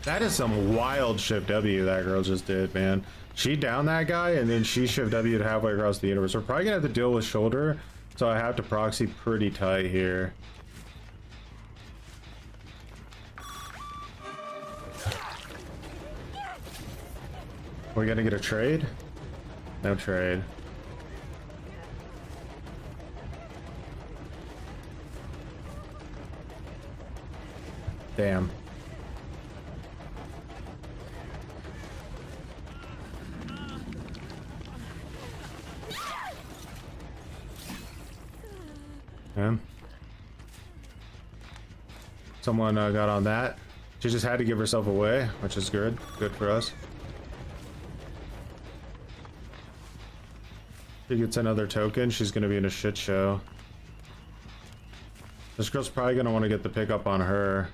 That is some wild shift W that girl just did, man. She downed that guy and then she shift W'd halfway across the universe. We're probably gonna have to deal with shoulder, so I have to proxy pretty tight here. We're gonna get a trade? No trade. Damn. Yeah. Someone got on that. She just had to give herself away, which is good. Good for us. She gets another token, she's gonna be in a shit show. This girl's probably gonna want to get the pickup on her.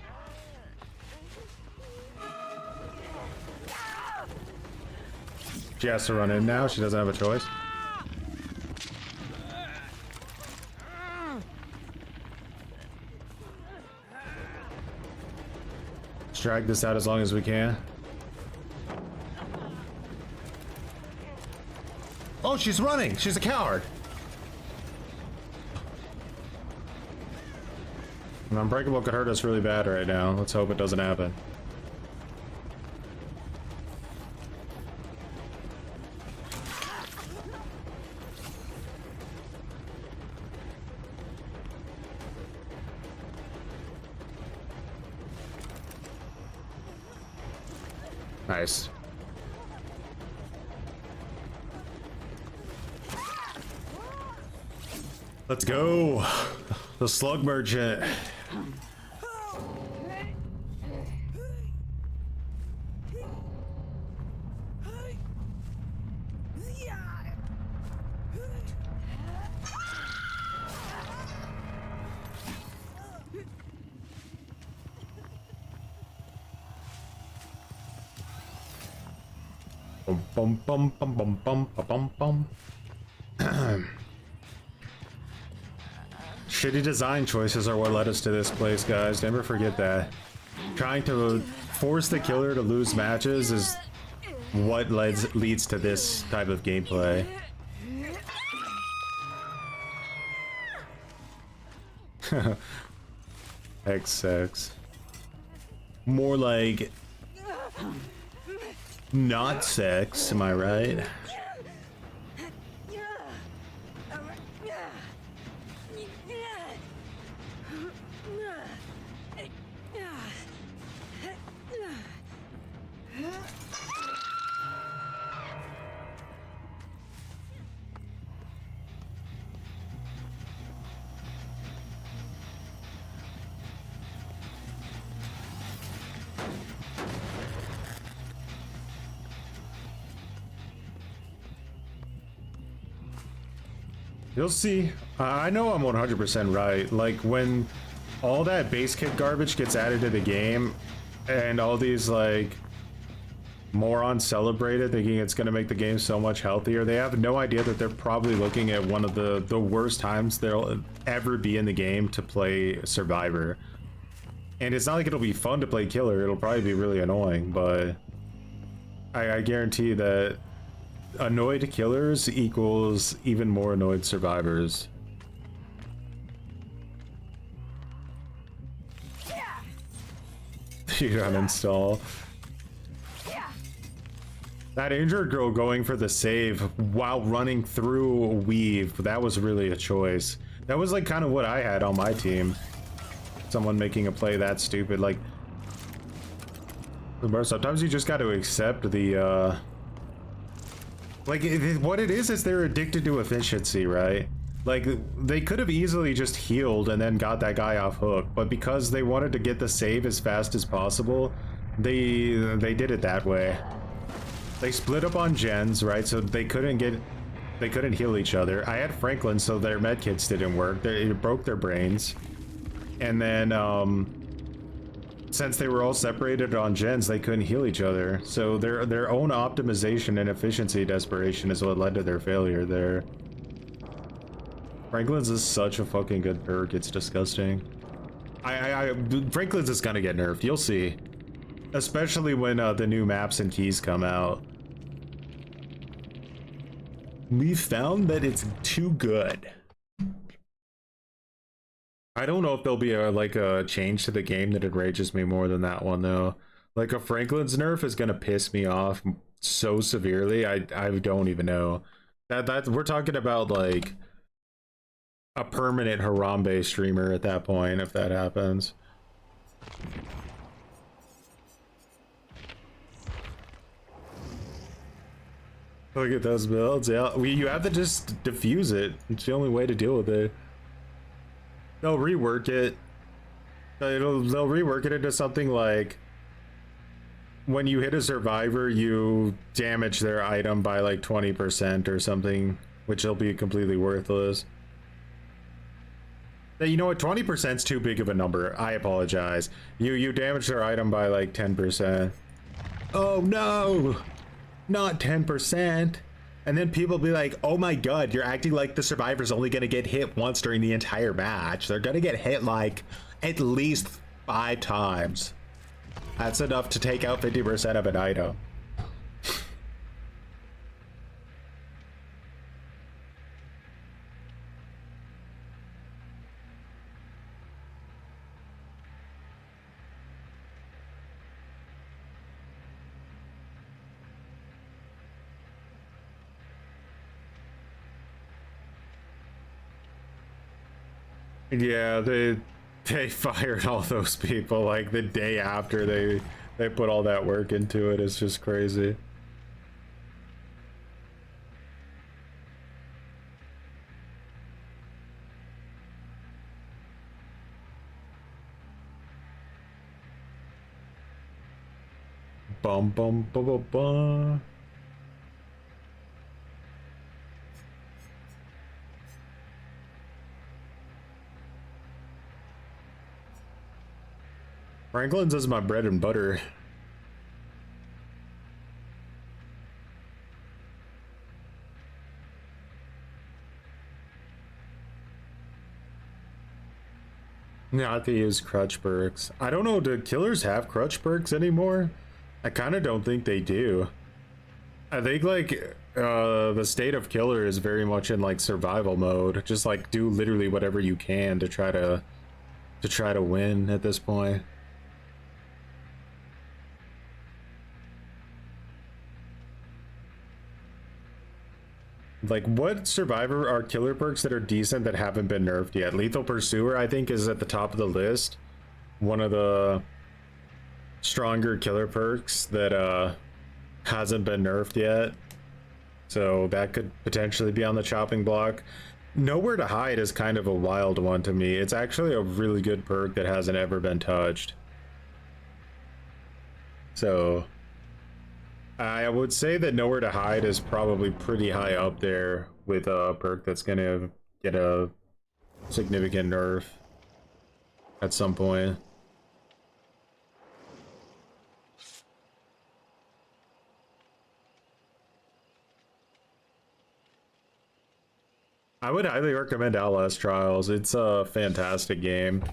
She has to run in now, she doesn't have a choice. Let's drag this out as long as we can. Oh, she's running! She's a coward! An Unbreakable could hurt us really bad right now. Let's hope it doesn't happen. Nice. Let's go. The slug merchant. Bum bum bum bum bum bum bum bum. Shitty design choices are what led us to this place, guys. Never forget that. Trying to force the killer to lose matches is what leads to this type of gameplay. XX. More like not sex, am I right? You'll see. I know I'm 100% right. Like, when all that base kit garbage gets added to the game, and all these, like, morons celebrate it, thinking it's going to make the game so much healthier, they have no idea that they're probably looking at one of the worst times there'll ever be in the game to play Survivor. And it's not like it'll be fun to play Killer, it'll probably be really annoying, but I guarantee that annoyed killers equals even more annoyed survivors. You uninstall. That injured girl going for the save while running through Weave, that was really a choice. That was like kind of what I had on my team. Someone making a play that stupid, like, sometimes you just got to accept the like, what it is they're addicted to efficiency, right? Like, they could have easily just healed and then got that guy off hook, but because they wanted to get the save as fast as possible, they did it that way. They split up on gens, right? So they couldn't heal each other. I had Franklin, so their medkits didn't work. It broke their brains. And then, since they were all separated on gens, they couldn't heal each other. So their own optimization and efficiency desperation is what led to their failure there. Franklin's is such a fucking good perk, it's disgusting. Franklin's is gonna get nerfed, you'll see. Especially when the new maps and keys come out. We found that it's too good. I don't know if there'll be a change to the game that enrages me more than that one though. Like a Franklin's nerf is gonna piss me off so severely. I don't even know. That we're talking about like a permanent Harambe streamer at that point if that happens. Look at those builds. Yeah, you have to just diffuse it. It's the only way to deal with it. They'll rework it. They'll rework it into something like when you hit a survivor, you damage their item by like 20% or something, which will be completely worthless. You know what? 20% is too big of a number. I apologize. You damage their item by like 10%. Oh no! Not 10%. And then people be like, oh my god, you're acting like the survivor's only gonna get hit once during the entire match. They're gonna get hit like at least 5 times. That's enough to take out 50% of an item. Yeah, they fired all those people like the day after they put all that work into it. It's just crazy. Bum bum bum bum bum. Franklin's is my bread and butter. Not to use crutch perks. I don't know, do killers have crutch perks anymore? I kind of don't think they do. I think like the state of killer is very much in like survival mode. Just like do literally whatever you can to try to win at this point. Like, what survivor are killer perks that are decent that haven't been nerfed yet? Lethal Pursuer, I think, is at the top of the list. One of the stronger killer perks that hasn't been nerfed yet. So that could potentially be on the chopping block. Nowhere to Hide is kind of a wild one to me. It's actually a really good perk that hasn't ever been touched. So I would say that Nowhere to Hide is probably pretty high up there with a perk that's gonna get a significant nerf at some point. I would highly recommend Outlast Trials. It's a fantastic game.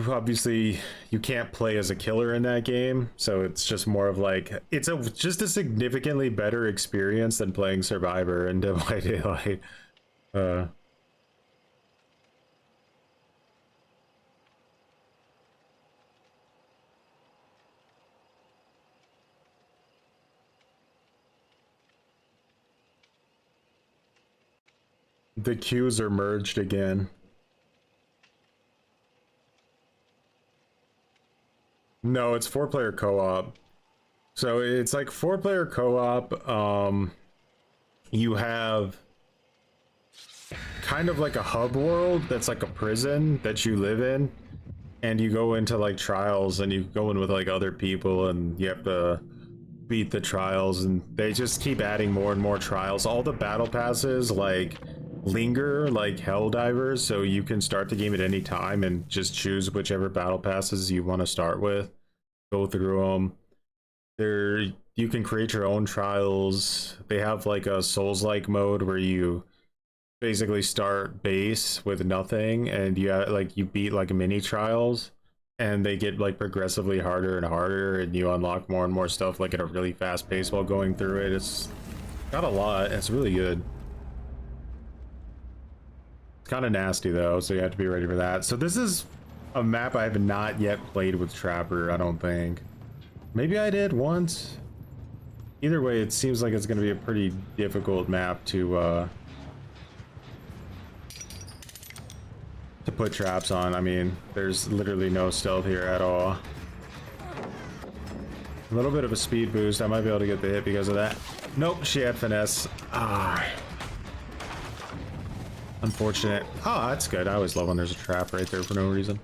Obviously you can't play as a killer in that game, so it's just more of like it's just a significantly better experience than playing Survivor in Dead by Daylight. The queues are merged again. No, it's 4-player co-op. So it's like 4-player co-op. You have kind of like a hub world that's like a prison that you live in, and you go into like trials and you go in with like other people and you have to beat the trials, and they just keep adding more and more trials. All the battle passes like linger like Helldivers, so you can start the game at any time and just choose whichever battle passes you want to start with, go through them. You can create your own trials. They have like a Souls-like mode where you basically start base with nothing and you beat like mini trials, and they get like progressively harder and harder, and you unlock more and more stuff like at a really fast pace while going through it. It's got a lot. It's really good. It's kind of nasty though, so you have to be ready for that. So this is a map I have not yet played with Trapper, I don't think. Maybe I did once. Either way, it seems like it's going to be a pretty difficult map to put traps on. I mean, there's literally no stealth here at all. A little bit of a speed boost. I might be able to get the hit because of that. Nope, she had finesse. Ah. Unfortunate. Oh, that's good. I always love when there's a trap right there for no reason.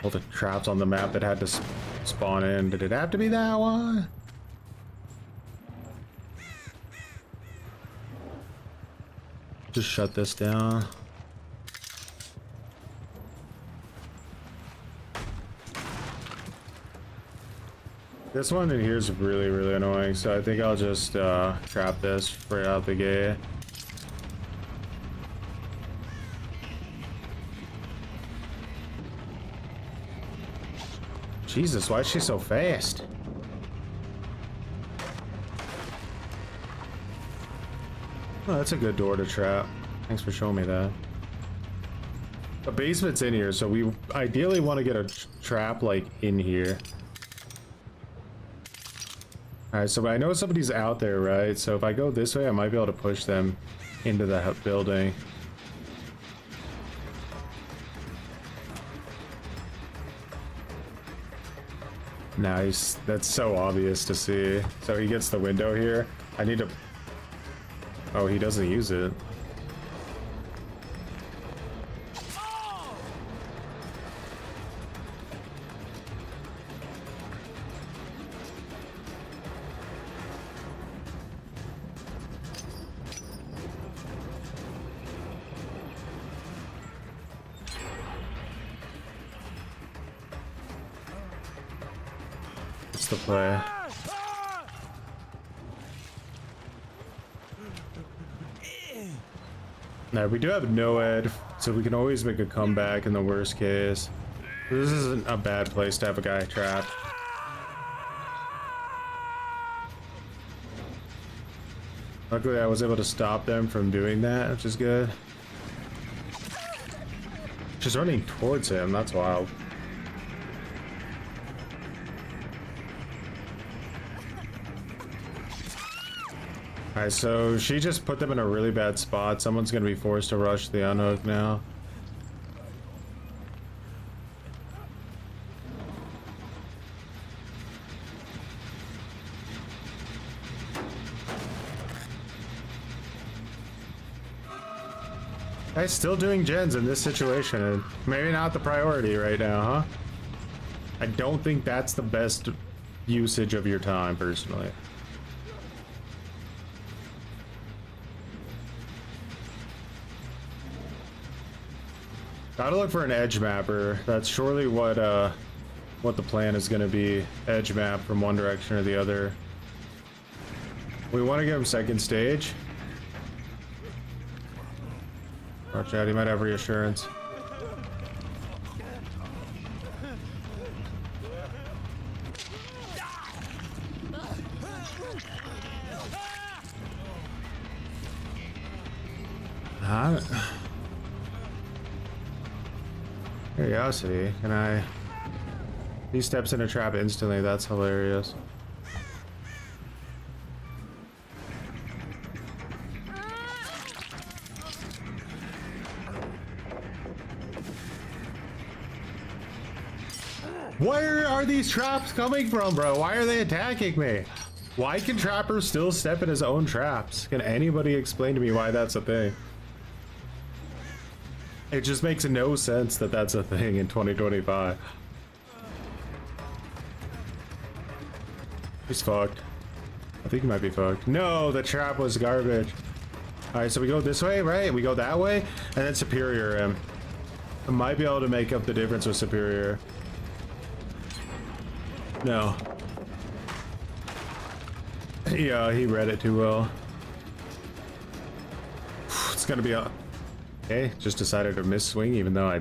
All the traps on the map that had to spawn in. Did it have to be that one? Just shut this down. This one in here is really, really annoying, so I think I'll just trap this right out the gate. Jesus, why is she so fast? Oh, that's a good door to trap. Thanks for showing me that. The basement's in here, so we ideally want to get a trap like in here. Alright, so I know somebody's out there, right? So if I go this way, I might be able to push them into the building. Nice. That's so obvious to see. So he gets the window here. I need to... Oh, he doesn't use it. What's the play? Now we do have no ed, so we can always make a comeback in the worst case. This isn't a bad place to have a guy trapped. Luckily I was able to stop them from doing that, which is good. She's running towards him, that's wild. Alright, so she just put them in a really bad spot. Someone's gonna be forced to rush the unhook now. Guy's still doing gens in this situation, and maybe not the priority right now, huh? I don't think that's the best usage of your time, personally. Gotta look for an edge mapper. That's surely what the plan is gonna be. Edge map from one direction or the other. We want to give him second stage. Watch out, he might have reassurance. Curiosity, can I... He steps in a trap instantly, that's hilarious. Where are these traps coming from, bro? Why are they attacking me? Why can trappers still step in his own traps? Can anybody explain to me why that's a thing? It just makes no sense that that's a thing in 2025. He's fucked. I think he might be fucked. No, the trap was garbage. Alright, so we go this way, right? We go that way, and then Superior him. I might be able to make up the difference with Superior. No. Yeah, he read it too well. It's gonna be a... Okay, just decided to miss swing even though I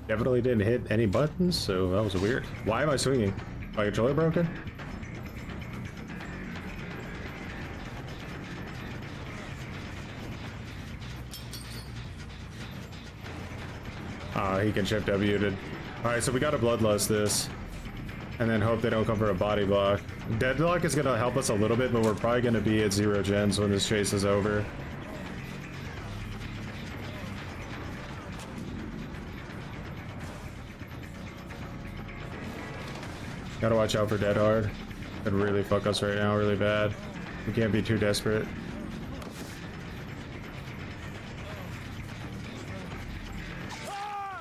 Definitely didn't hit any buttons, so that was weird. Why am I swinging? My controller broken? He can shift W to... Alright, so we gotta bloodlust this. And then hope they don't come for a body block. Deadlock is gonna help us a little bit, but we're probably gonna be at 0 gens when this chase is over. Gotta watch out for Dead Hard. Could really fuck us right now, really bad. We can't be too desperate.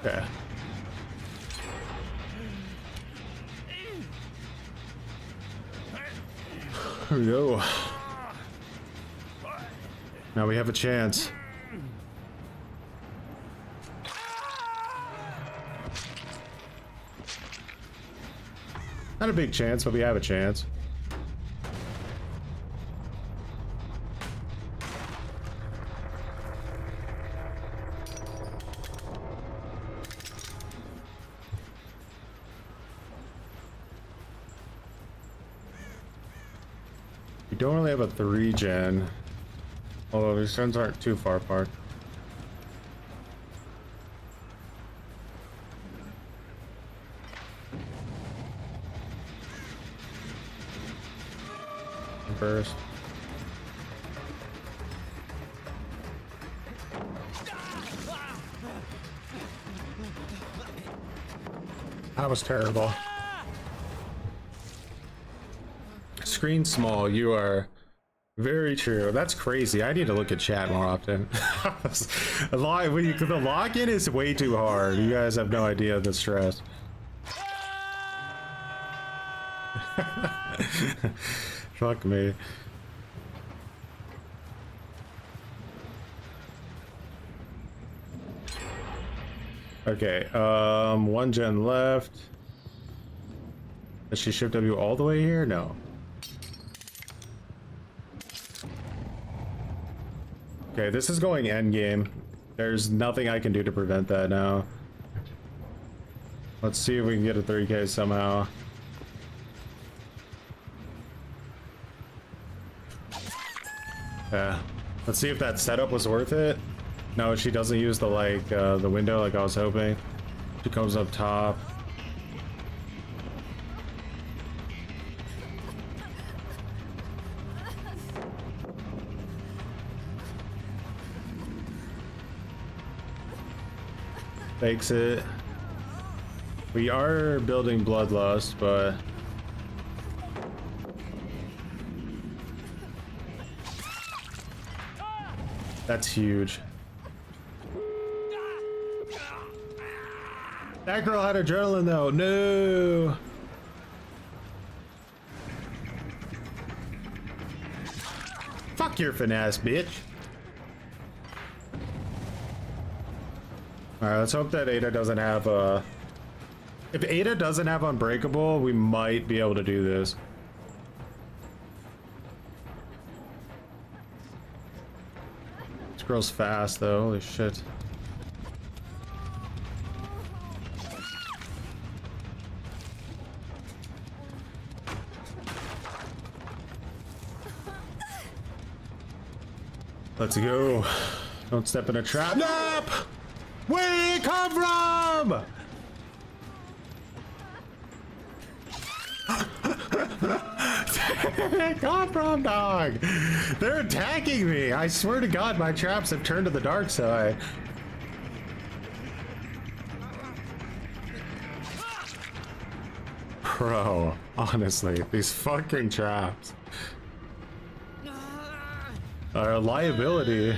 Yeah. Here we go. Now we have a chance. Not a big chance, but we have a chance. We don't really have a 3-gen, although these gens aren't too far apart. First. That was terrible. Screen small, you are very true. That's crazy. I need to look at chat more often. The login is way too hard. You guys have no idea the stress. Fuck me. Okay, 1 gen left. Does she shift W all the way here? No. Okay, this is going endgame. There's nothing I can do to prevent that now. Let's see if we can get a 3K somehow. Yeah. Let's see if that setup was worth it. No, she doesn't use the the window like I was hoping. She comes up top. Fakes it. We are building Bloodlust, but that's huge. That girl had adrenaline though. No. Fuck your finesse, bitch. Alright, let's hope that Ada doesn't have if Ada doesn't have Unbreakable, we might be able to do this. This girl's fast though, holy shit. Let's go. Don't step in a trap. Nope! Where did it come from? Where did it come from, dog? They're attacking me. I swear to God, my traps have turned to the dark side. Bro, honestly, these fucking traps are a liability.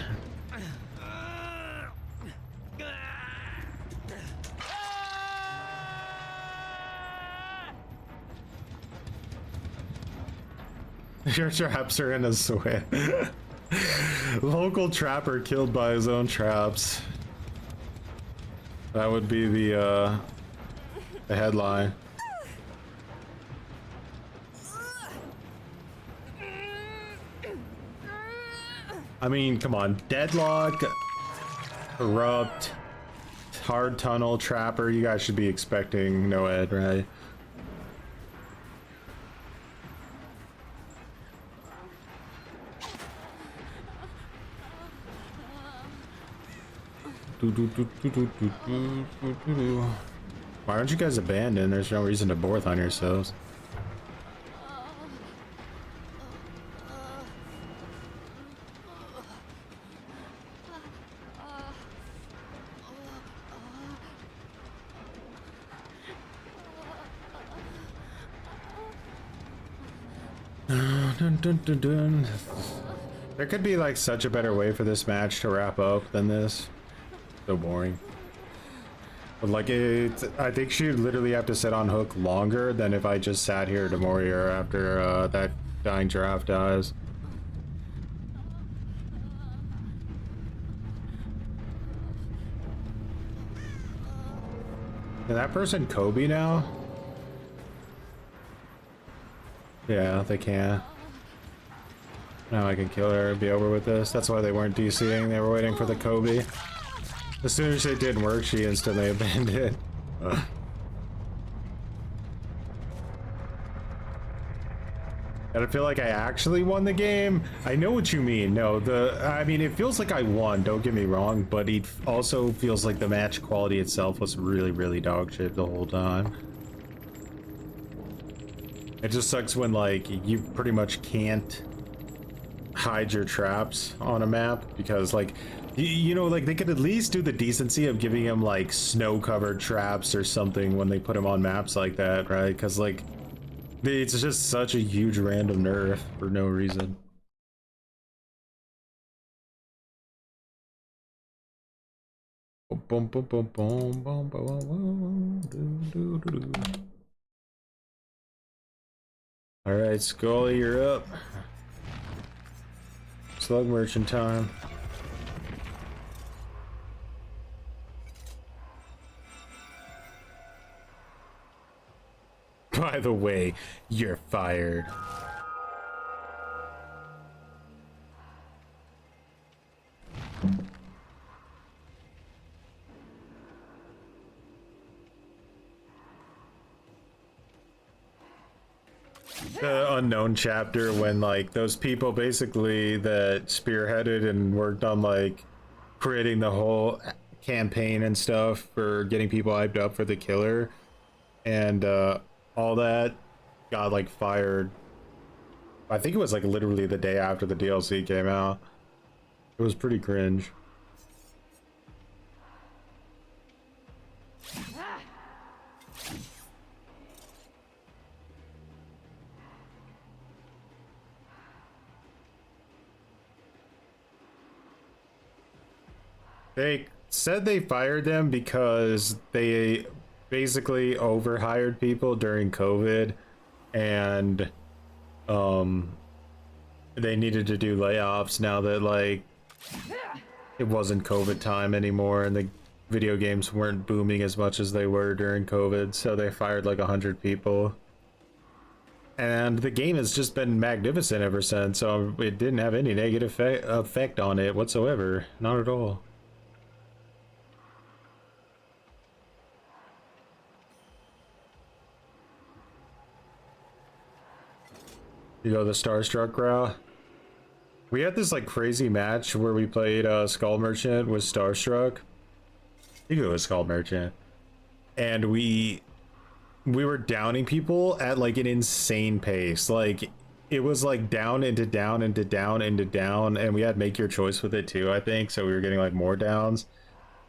Your traps are in a sweat. Local trapper killed by his own traps. That would be the headline. I mean, come on. Deadlock, Corrupt, Hard tunnel, trapper, you guys should be expecting no ed, right? Why don't you guys abandon? There's no reason to both on yourselves. Dun, dun, dun, dun. There could be like such a better way for this match to wrap up than this. So boring. But like I think she'd literally have to sit on hook longer than if I just sat here to Moria after that dying giraffe dies. Can that person Kobe now? Yeah, they can. Now I can kill her and be over with this. That's why they weren't DCing. They were waiting for the Kobe. As soon as it didn't work, she instantly abandoned. And I feel like I actually won the game. I know what you mean. No, I mean, it feels like I won, don't get me wrong, but it also feels like the match quality itself was really, really dog shit the whole time. It just sucks when, like, you pretty much can't hide your traps on a map because, like, you know, like, they could at least do the decency of giving him, like, snow-covered traps or something when they put him on maps like that, right? Because, like, it's just such a huge random nerf for no reason. Boom, boom, boom, boom, boom, boom, boom, boom, boom. All right, Scully, you're up. Slug merchant time. By the way, you're fired. The unknown chapter when, like, those people basically that spearheaded and worked on, like, creating the whole campaign and stuff for getting people hyped up for the killer and all that got, like, fired. I think it was, like, literally the day after the DLC came out. It was pretty cringe. They said they fired them because they basically overhired people during COVID and they needed to do layoffs now that, like, it wasn't COVID time anymore and the video games weren't booming as much as they were during COVID, so they fired like 100 people. And the game has just been magnificent ever since, so it didn't have any negative effect on it whatsoever. Not at all. You go the Starstruck route. We had this, like, crazy match where we played Skull Merchant with Starstruck. You go with Skull Merchant. And we were downing people at, like, an insane pace. Like, it was, like, down into down into down into down, and we had make your choice with it too, I think, so we were getting, like, more downs.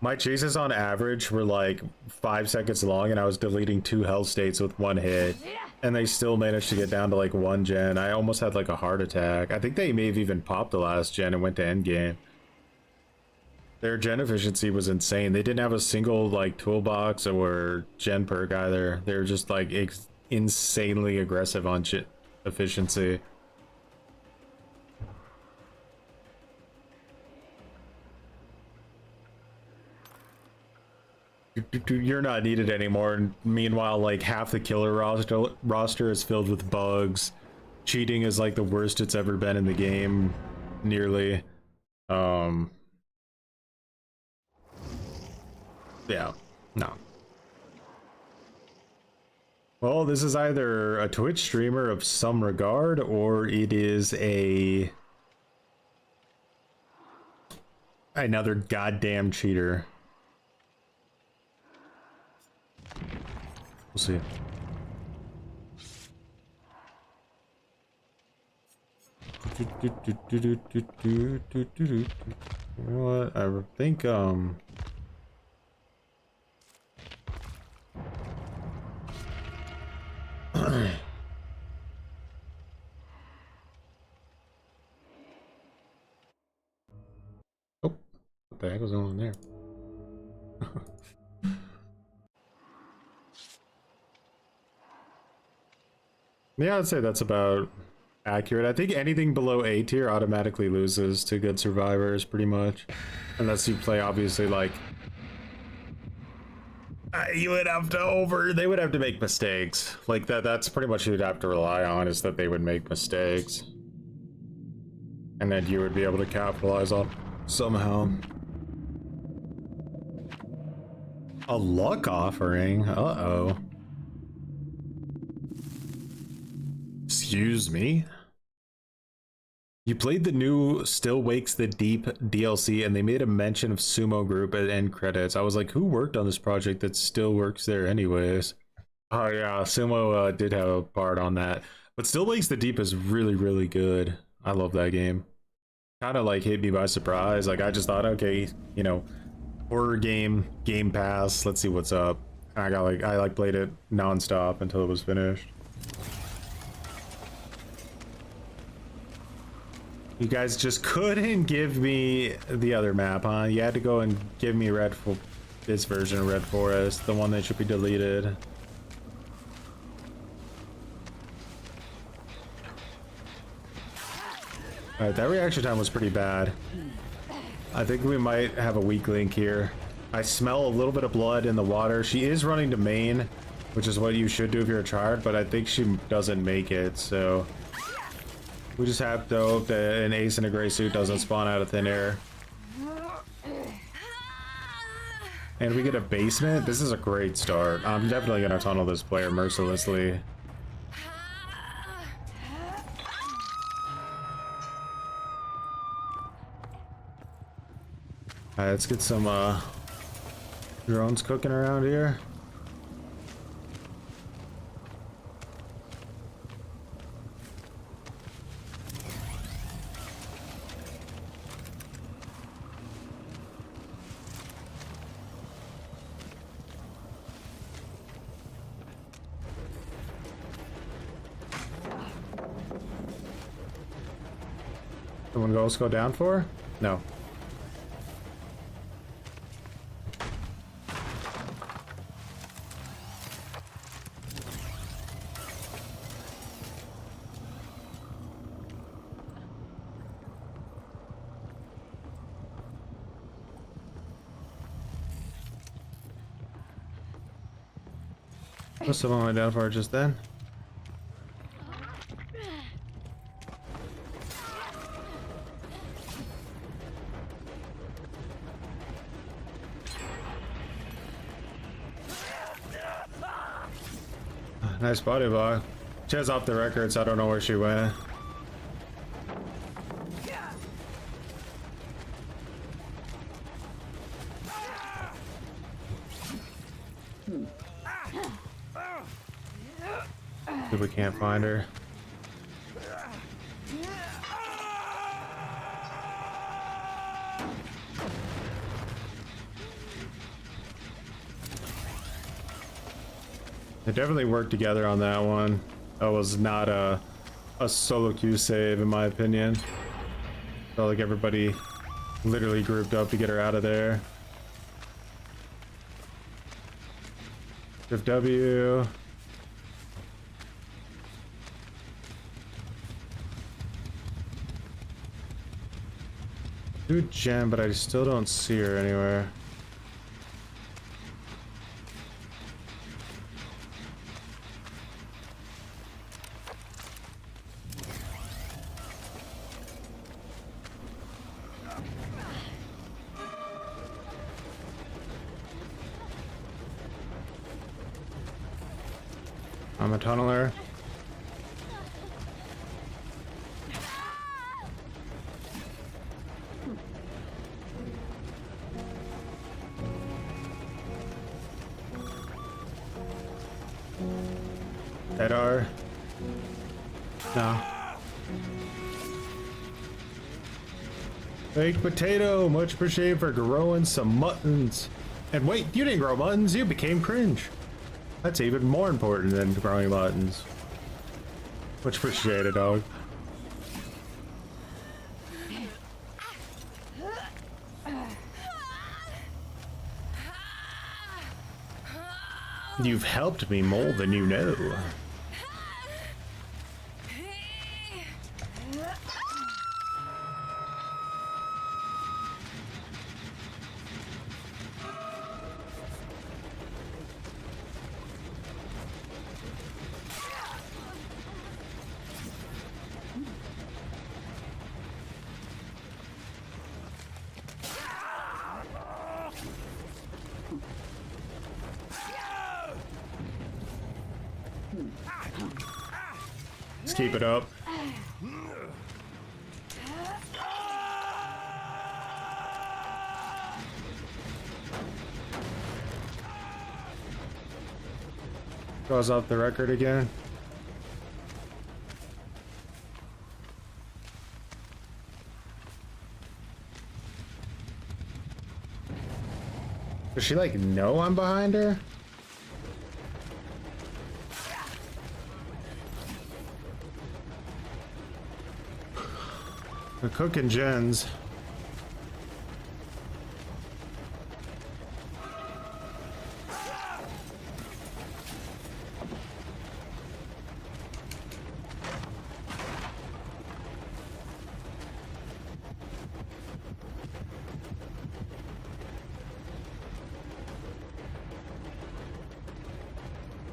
My chases on average were, like, 5 seconds long, and I was deleting 2 health states with 1 hit. And they still managed to get down to, like, 1 gen. I almost had, like, a heart attack. I think they may have even popped the last gen and went to endgame. Their gen efficiency was insane. They didn't have a single, like, toolbox or gen perk either. They were just, like, insanely aggressive on efficiency. You're not needed anymore, and meanwhile, like, half the killer roster is filled with bugs. Cheating is, like, the worst it's ever been in the game, nearly. Yeah, no. Well, this is either a Twitch streamer of some regard, or it is another goddamn cheater. We'll see. You know what? I think oh, what the heck was going on there? Yeah, I'd say that's about accurate. I think anything below A tier automatically loses to good survivors, pretty much. Unless you play, obviously, like... you would have to they would have to make mistakes. Like, that's pretty much you'd have to rely on, is that they would make mistakes. And then you would be able to capitalize on somehow. A luck offering? Uh-oh. Excuse me? You played the new Still Wakes the Deep DLC and they made a mention of Sumo Group at end credits. I was like, who worked on this project that still works there anyways? Oh yeah, Sumo did have a part on that. But Still Wakes the Deep is really, really good. I love that game. Kind of like hit me by surprise. Like I just thought, okay, you know, horror game, Game Pass, let's see what's up. I played it non-stop until it was finished. You guys just couldn't give me the other map, huh? You had to go and give me this version of Red Forest, the one that should be deleted. Alright, that reaction time was pretty bad. I think we might have a weak link here. I smell a little bit of blood in the water. She is running to main, which is what you should do if you're a tryhard, but I think she doesn't make it, so... We just have to hope that an ace in a gray suit doesn't spawn out of thin air. And we get a basement. This is a great start. I'm definitely gonna tunnel this player mercilessly. Alright, let's get some drones cooking around here. Someone else go down for? No. Someone went down for it just then. Nice body block. She has off the record, so I don't know where she went. We can't find her. They definitely worked together on that one. That was not a solo queue save, in my opinion. Felt like everybody literally grouped up to get her out of there. Shift W. Do gem, but I still don't see her anywhere. I'm a tunneler. That are no. Baked potato, much appreciated for growing some muttons. And wait, you didn't grow muttons, you became cringe. That's even more important than growing muttons. Much appreciated, dog. You've helped me more than you know. Let's keep it up. Goes off the record again. Does she like know I'm behind her? We're cooking gens.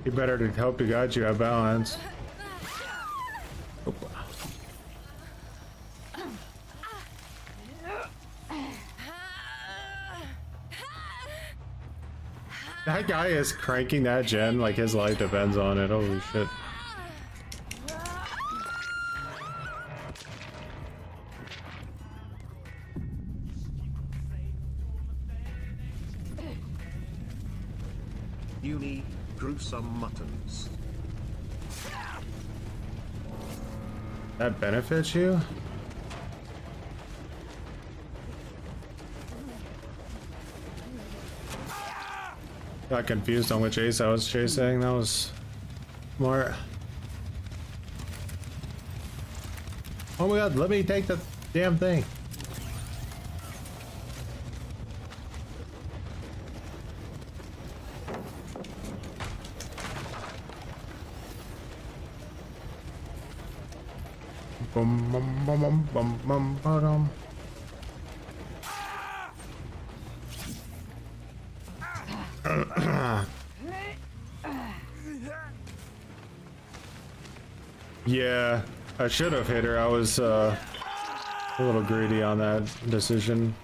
You better to help you guide you have balance. Oop. That guy is cranking that gen like his life depends on it. Holy shit. You need gruesome muttons. That benefits you? Got confused on which ace I was chasing. That was smart. Oh my god, let me take the damn thing. Bum bum bum bum bum bum bum. Yeah, I should have hit her. I was a little greedy on that decision.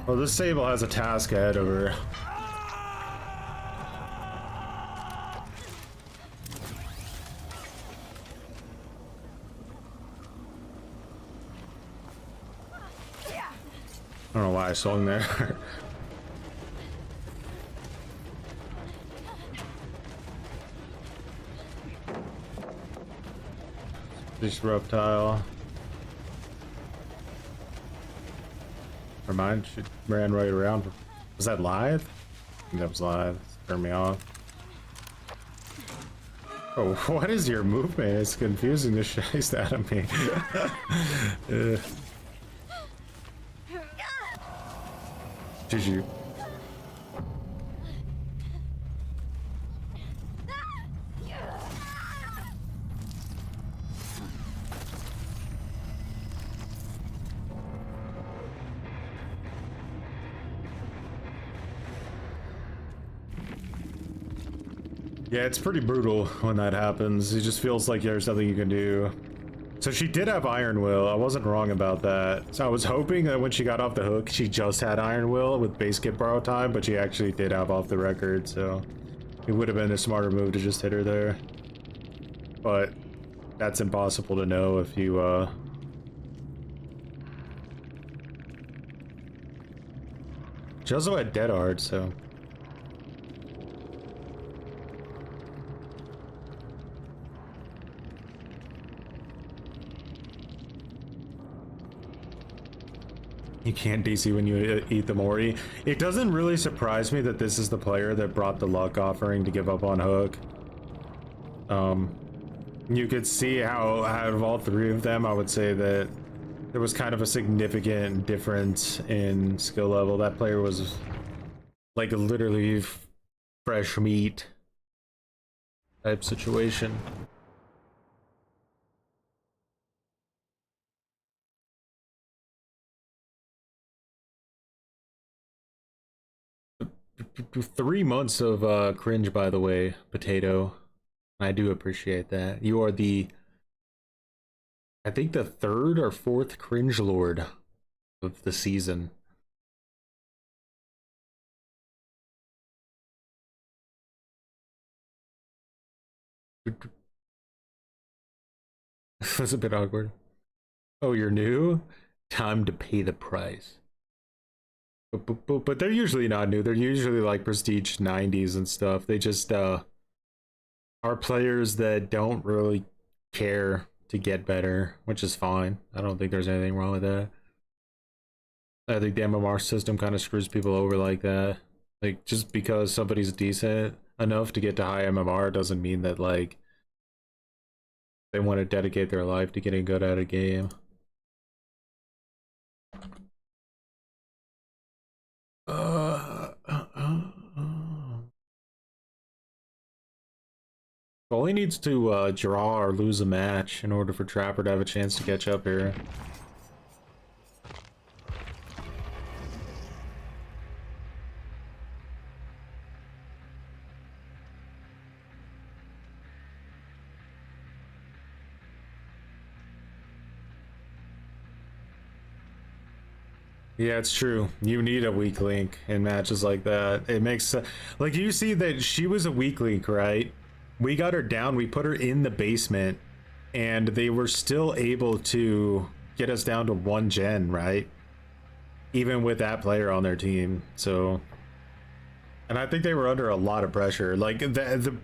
Well, this table has a task ahead of her. I don't know why I swung there. This reptile. Never mind, she ran right around. Was that live? I think that was live. Turned me off. Oh, what is your movement? It's confusing the shit out of me. GG. Yeah, it's pretty brutal when that happens. It just feels like there's nothing you can do. So she did have Iron Will. I wasn't wrong about that. So I was hoping that when she got off the hook, she just had Iron Will with base kit borrow time, but she actually did have off the record, so it would have been a smarter move to just hit her there. But that's impossible to know if you, She also had Dead Hard, so... You can't DC when you eat the Mori. It doesn't really surprise me that this is the player that brought the luck offering to give up on hook. You could see how out of all three of them, I would say that there was kind of a significant difference in skill level. That player was like literally fresh meat type situation. Three months of cringe, by the way, Potato. I do appreciate that. You are the, I think, the third or fourth cringe lord of the season. That's a bit awkward. Oh, you're new? Time to pay the price. But they're usually not new. They're usually like prestige 90s and stuff. They just are players that don't really care to get better, which is fine. I don't think there's anything wrong with that. I think the MMR system kind of screws people over like that. Like, just because somebody's decent enough to get to high MMR doesn't mean that, like, they want to dedicate their life to getting good at a game. Only needs to draw or lose a match in order for Trapper to have a chance to catch up here. Yeah, it's true. You need a weak link in matches like that. It makes like, you see that she was a weak link, right? We got her down, we put her in the basement, and they were still able to get us down to 1 gen, right? Even with that player on their team. So, and I think they were under a lot of pressure. Like, the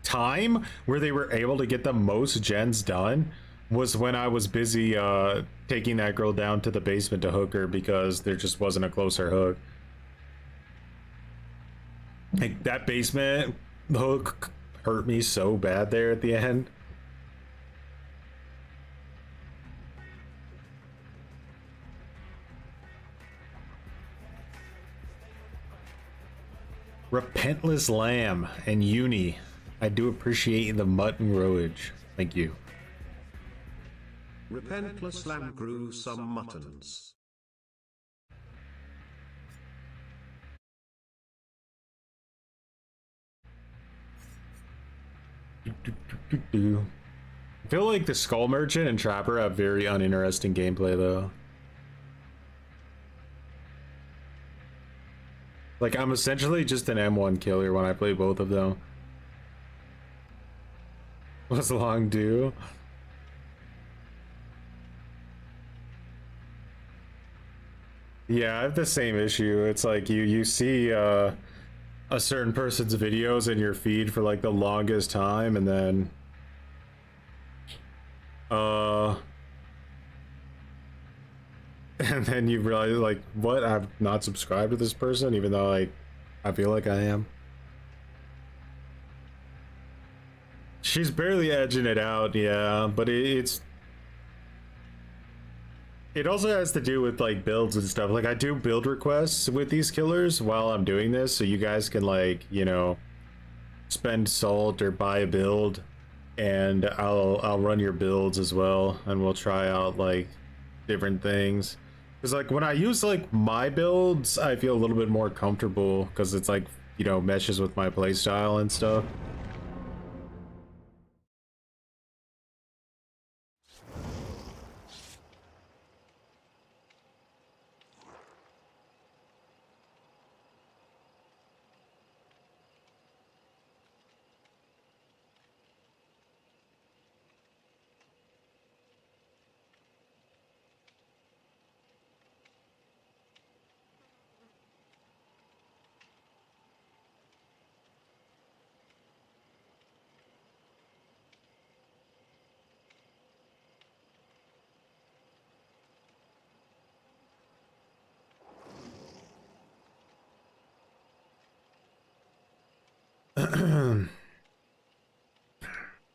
time where they were able to get the most gens done was when I was busy taking that girl down to the basement to hook her, because there just wasn't a closer hook. Like, that basement hook hurt me so bad there at the end. Repentless Lamb and Uni, I do appreciate the mutton roage. Thank you. Repentless lamb grew some muttons. I feel like the Skull Merchant and Trapper have very uninteresting gameplay, though. Like, I'm essentially just an M1 killer when I play both of them. What's long do? Yeah, I have the same issue. It's like you see a certain person's videos in your feed for like the longest time, and then and then you realize, like, what? I'm not subscribed to this person, even though, like, I feel like I am. She's barely edging it out, yeah, but it also has to do with, like, builds and stuff. Like, I do build requests with these killers while I'm doing this, so you guys can, like, you know, spend salt or buy a build, and I'll run your builds as well, and we'll try out, like, different things. Because, like, when I use, like, my builds, I feel a little bit more comfortable, because it's, like, you know, meshes with my playstyle and stuff.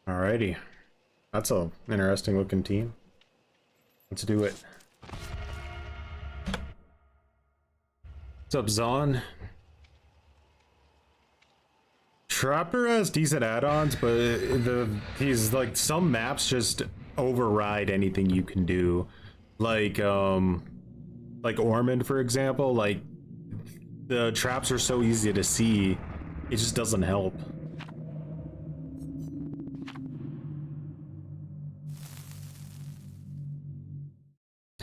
Alrighty. That's a interesting looking team. Let's do it. What's up, Zon? Trapper has decent add-ons, but he's like, some maps just override anything you can do. Like Ormond, for example, like the traps are so easy to see, it just doesn't help.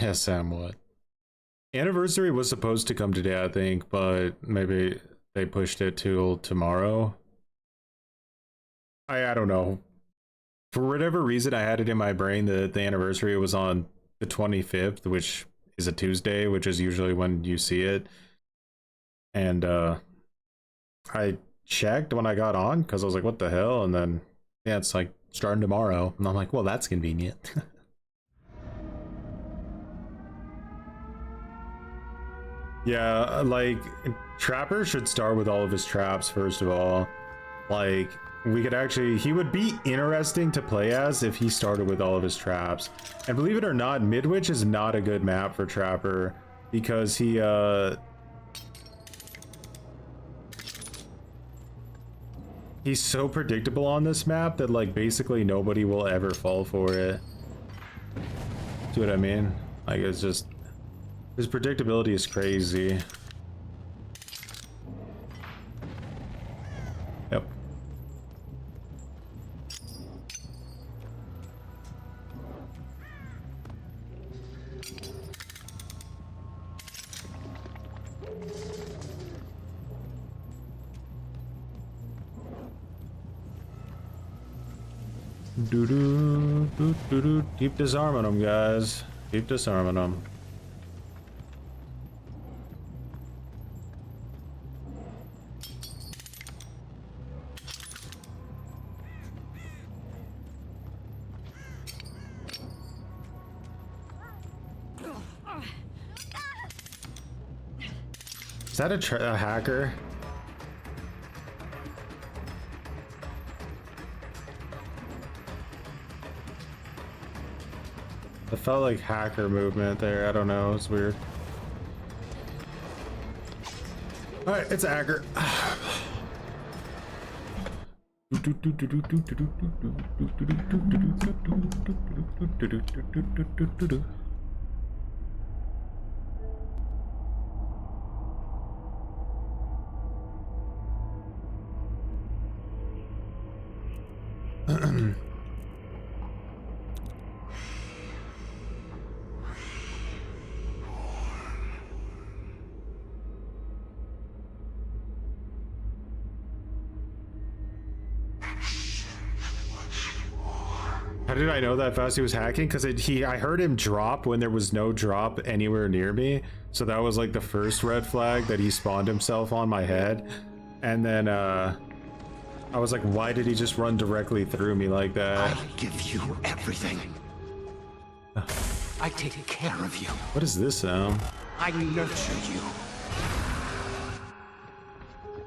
Yeah, Sam, what? Anniversary was supposed to come today, I think, but maybe they pushed it till tomorrow. I don't know. For whatever reason, I had it in my brain that the anniversary was on the 25th, which is a Tuesday, which is usually when you see it. And I checked when I got on because I was like, what the hell? And then, yeah, it's like starting tomorrow. And I'm like, well, that's convenient. Yeah, like, Trapper should start with all of his traps, first of all. Like, we could actually, he would be interesting to play as if he started with all of his traps. And believe it or not, Midwich is not a good map for Trapper because he's so predictable on this map that, like, basically nobody will ever fall for it. See what I mean? Like, it's just, his predictability is crazy. Yep. Keep disarming them, guys. Keep disarming them. Is that a hacker? It felt like hacker movement there. I don't know. It's weird. All right, it's a hacker. How did I know that fast he was hacking? Because I heard him drop when there was no drop anywhere near me. So that was like the first red flag that he spawned himself on my head. And then I was like, why did he just run directly through me like that? I give you everything. I take care of you. What is this sound? I nurture you.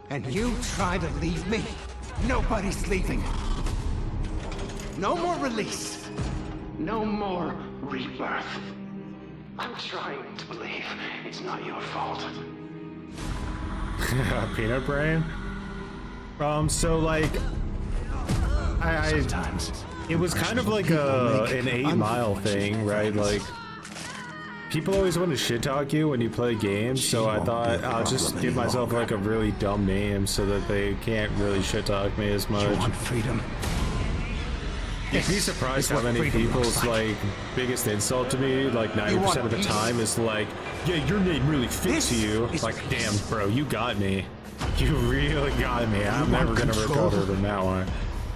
And you try to leave me? Nobody's leaving. No more release. No more rebirth. I'm trying to believe it's not your fault. Peanut brain? So like Sometimes it was kind of like an 8 Mile thing, right? Like people always want to shit talk you when you play games, so I thought I'll just give myself like a really dumb name so that they can't really shit talk me as much. You want freedom? You'd be surprised how many people's like biggest insult to me, like 90% of the time, is like, yeah, your name really fits you. Like, damn, bro, you got me. You really got me. I'm never gonna recover from that one.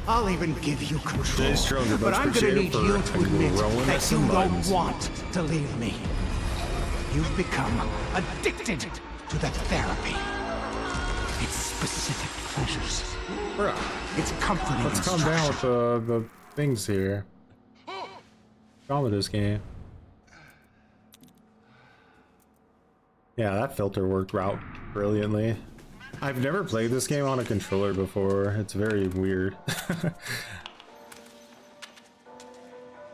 I'll even give you control. Stronger, but I'm gonna need you to admit that you don't buttons. want to leave me. You've become addicted to that therapy. It's specific pleasures. Bruh, It's comforting. let's calm down with the things here. Wrong with this game. Yeah, that filter worked out brilliantly. I've never played this game on a controller before. It's very weird.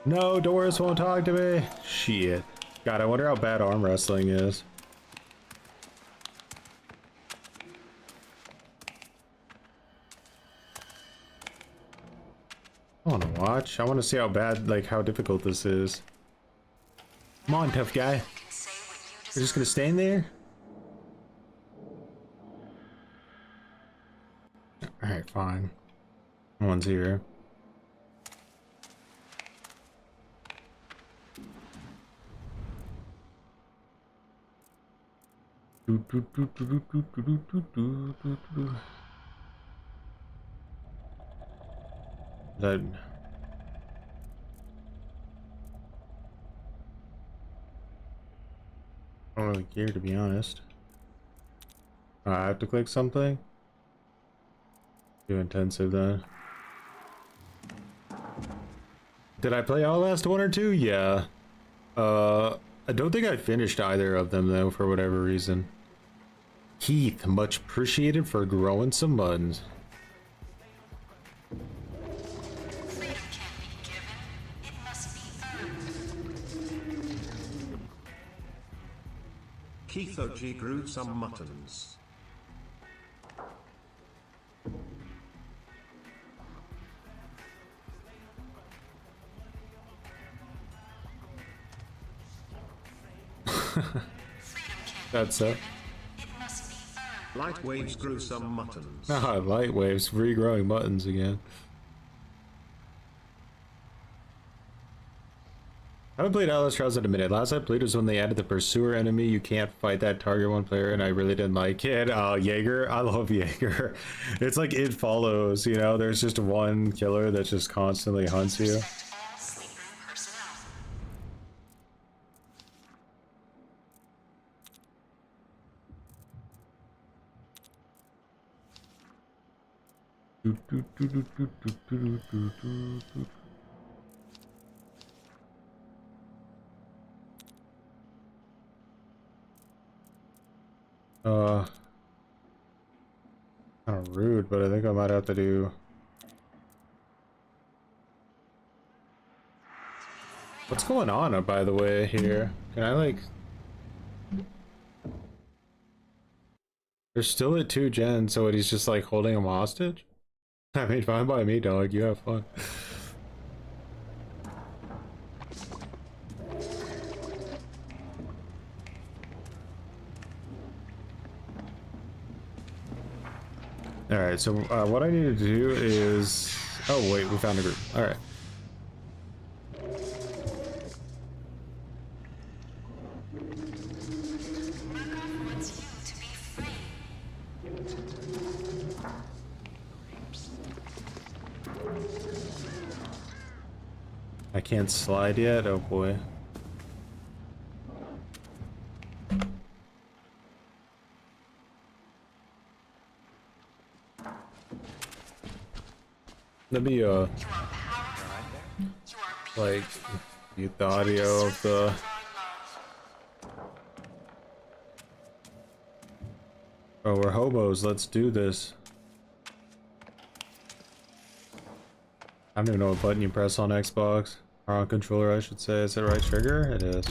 No, Doris won't talk to me. Shit. God, I wonder how bad arm wrestling is. I want to watch. I want to see how bad, like, how difficult this is. Come on, tough guy. You're just gonna stand there? Alright, fine. No one's here. That... I don't really care, to be honest. I have to click something? Too intensive then. Did I play Outlast 1 or 2? Yeah. I don't think I finished either of them though, for whatever reason. Keith, much appreciated for growing some muttons. Freedom can't be given, it must be earned. Keith OG grew some muttons. That's it. Light waves grew some muttons. Ah, light waves, regrowing muttons again. I haven't played Atlas Trials in a minute. Last I played was when they added the pursuer enemy. You can't fight that target one player, and I really didn't like it. Jaeger, I love Jaeger. It's like It Follows, you know? There's just one killer that just constantly hunts you. Kind of rude, but I think I might have to do... What's going on, by the way, here? Can I, like... They're still at 2 gens, so he's just, like, holding him hostage? I mean, fine by me, dog. You have fun. Alright, so what I need to do is... Oh, wait, we found a group. Alright. I can't slide yet? Oh boy. Let me like mute the audio of the Oh, we're hobos, let's do this. I don't even know what button you press on Xbox. Or on controller, I should say. Is it right trigger? It is.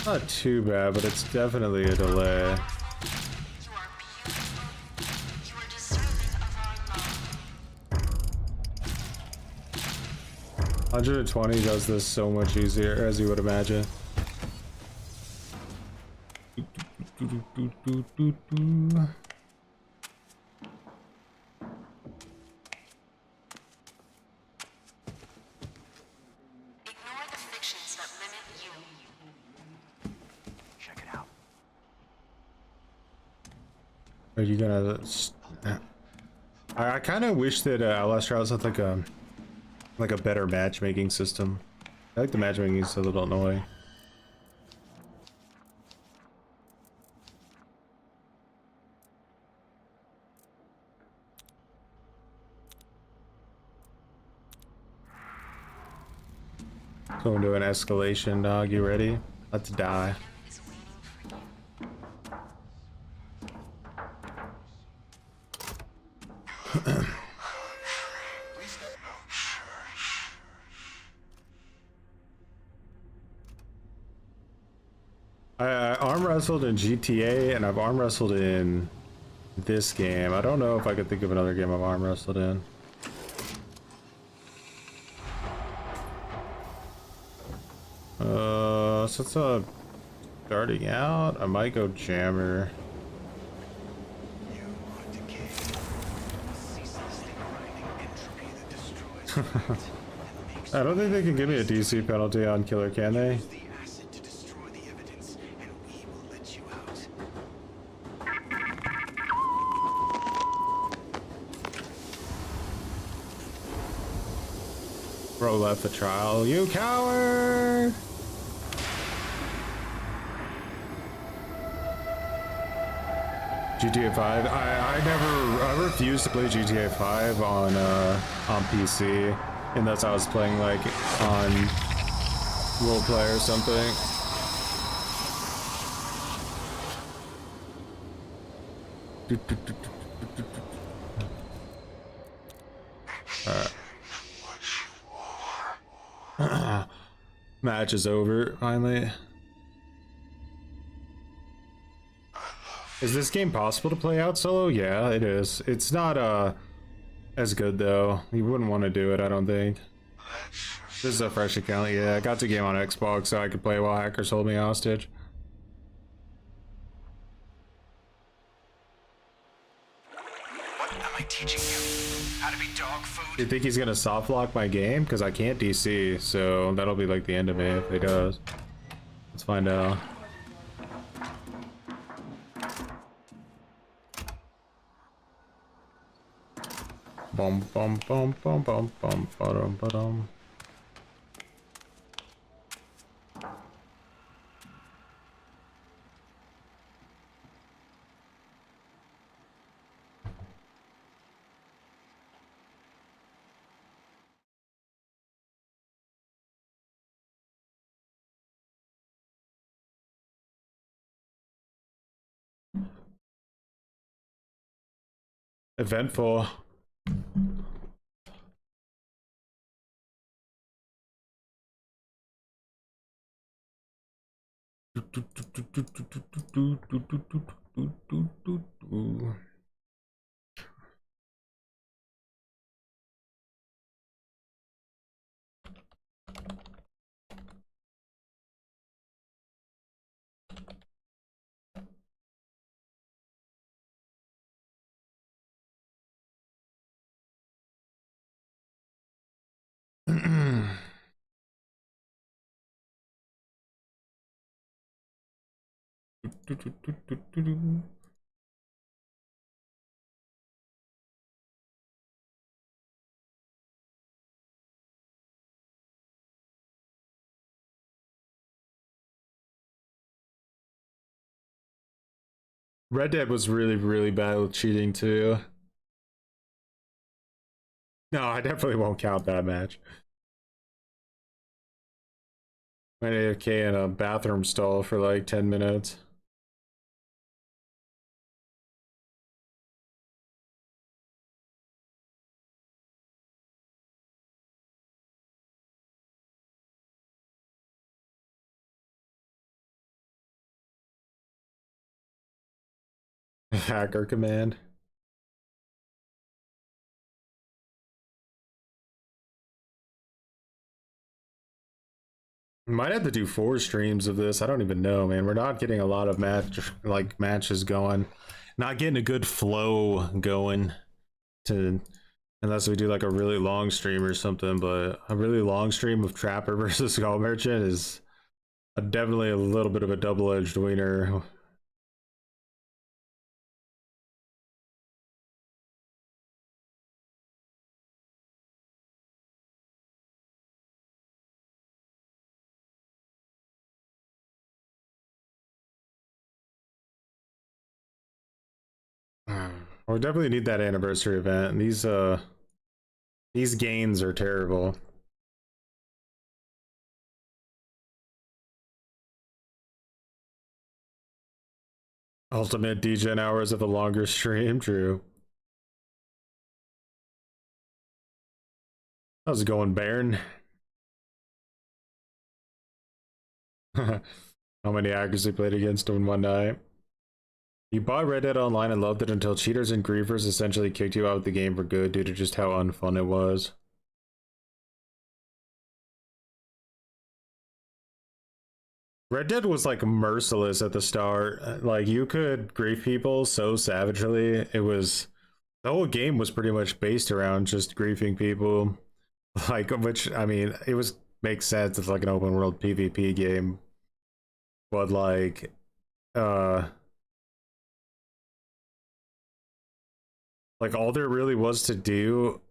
Not too bad, but it's definitely a delay. 120 does this so much easier, as you would imagine. Are you gonna... I kind of wish that Outlast Trials had like a better matchmaking system. I like the matchmaking is a little annoying. Going to an escalation, dog. You ready? Let's die. arm wrestled in GTA and I've arm wrestled in this game. I don't know if I could think of another game I've arm wrestled in. Since I'm starting out, I might go jammer. I don't think they can give me a DC penalty on killer, can they? Bro left the trial, you coward! GTA 5. I refused to play GTA 5 on PC, unless I was playing like on roleplay or something. Match is over finally. Is this game possible to play out solo? Yeah, it is. It's not as good though. You wouldn't want to do it, I don't think. This is a fresh account. Yeah, I got the game on Xbox so I could play while hackers hold me hostage. What am I teaching you? How to be dog food? You think he's gonna soft lock my game? Because I can't DC, so that'll be like the end of me if he does. Let's find out. Bum bum bum bum bum bum ba-dum ba-dum. Eventful. Red Dead was really bad with cheating too. No, I definitely won't count that match. I went AFK in a bathroom stall for like 10 minutes. Hacker command. Might have to do 4 streams of this. I don't even know, man. We're not getting a lot of matches going. Not getting a good flow going to, unless we do like a really long stream or something. But a really long stream of Trapper versus Skull Merchant is definitely a little bit of a double-edged wiener. We definitely need that anniversary event. These gains are terrible. Ultimate degen hours of a longer stream, true. How's it going, Baron? How many hackers we played against in one night? You bought Red Dead Online and loved it until cheaters and griefers essentially kicked you out of the game for good due to just how unfun it was. Red Dead was like merciless at the start. Like you could grief people so savagely. It was, the whole game was pretty much based around just griefing people. Like, which, I mean, it was, makes sense. It's like an open world PvP game. But like, like all there really was to do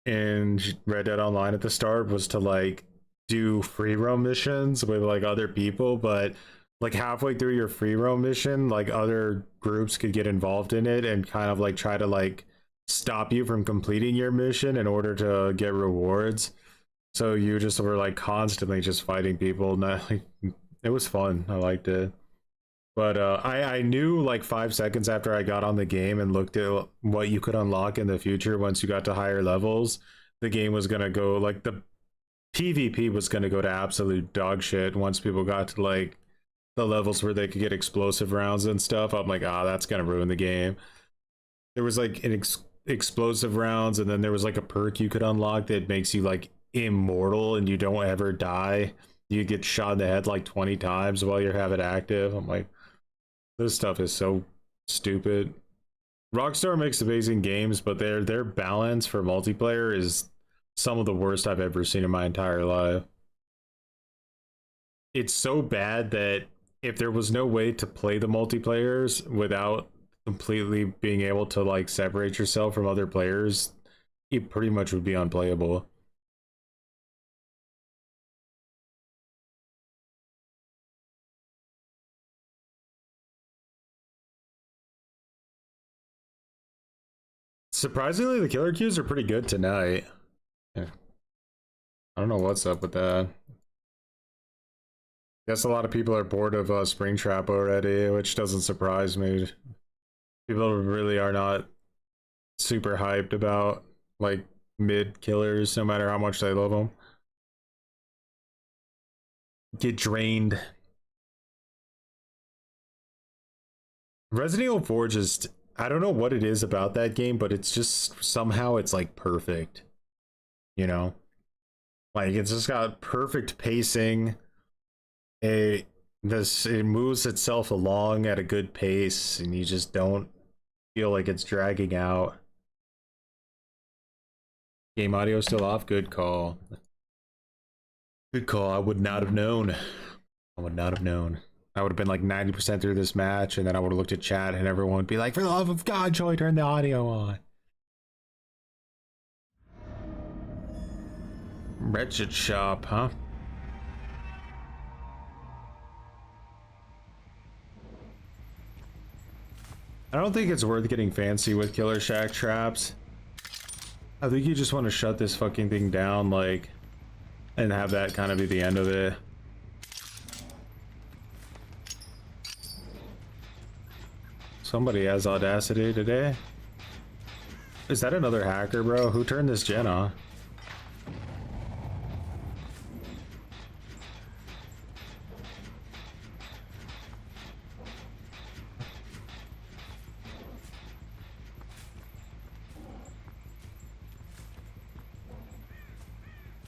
in Red Dead Online at the start was to like do free roam missions with like other people, but like halfway through your free roam mission, like other groups could get involved in it and kind of like try to like stop you from completing your mission in order to get rewards. So you just were like constantly just fighting people. Like, it was fun. I liked it. But I knew like 5 seconds after I got on the game and looked at what you could unlock in the future once you got to higher levels, the game was gonna go, like the PvP was gonna go to absolute dog shit once people got to like the levels where they could get explosive rounds and stuff. I'm like, ah, that's gonna ruin the game. There was like an explosive rounds, and then there was like a perk you could unlock that makes you like immortal and you don't ever die. You get shot in the head like 20 times while you have it active. I'm like, this stuff is so stupid. Rockstar makes amazing games, but their balance for multiplayer is some of the worst I've ever seen in my entire life. It's so bad that if there was no way to play the multiplayers without completely being able to like separate yourself from other players, it pretty much would be unplayable. Surprisingly, the killer queues are pretty good tonight. Yeah. I don't know what's up with that. Guess a lot of people are bored of Springtrap already, which doesn't surprise me. People really are not super hyped about like mid killers, no matter how much they love them. Get drained. Resident Evil 4 just, I don't know what it is about that game, but it's just somehow it's like perfect, you know, like it's just got perfect pacing. It moves itself along at a good pace, and you just don't feel like it's dragging out. Game audio still off. Good call. Good call. I would not have known. I would not have known. I would have been like 90% through this match, and then I would have looked at chat and everyone would be like, for the love of God, Joey, turn the audio on. Wretched shop, huh? I don't think it's worth getting fancy with Killer Shack traps. I think you just want to shut this fucking thing down, like, and have that kind of be the end of it. Somebody has audacity today. Is that another hacker, bro? Who turned this gen on?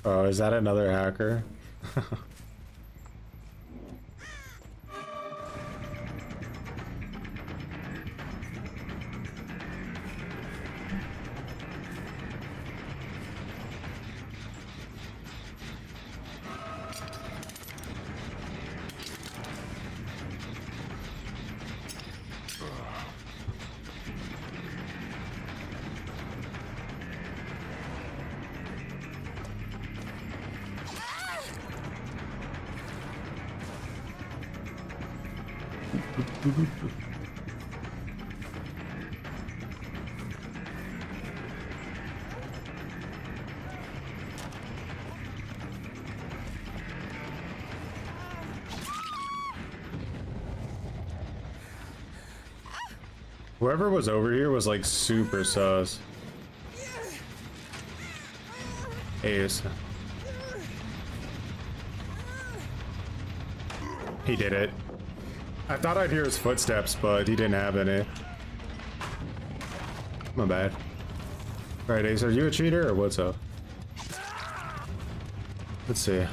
Oh, is that another hacker? Whoever was over here was like super sus. Ace. He did it. I thought I'd hear his footsteps, but he didn't have any. My bad. Right, Ace, are you a cheater or what's up? Let's see.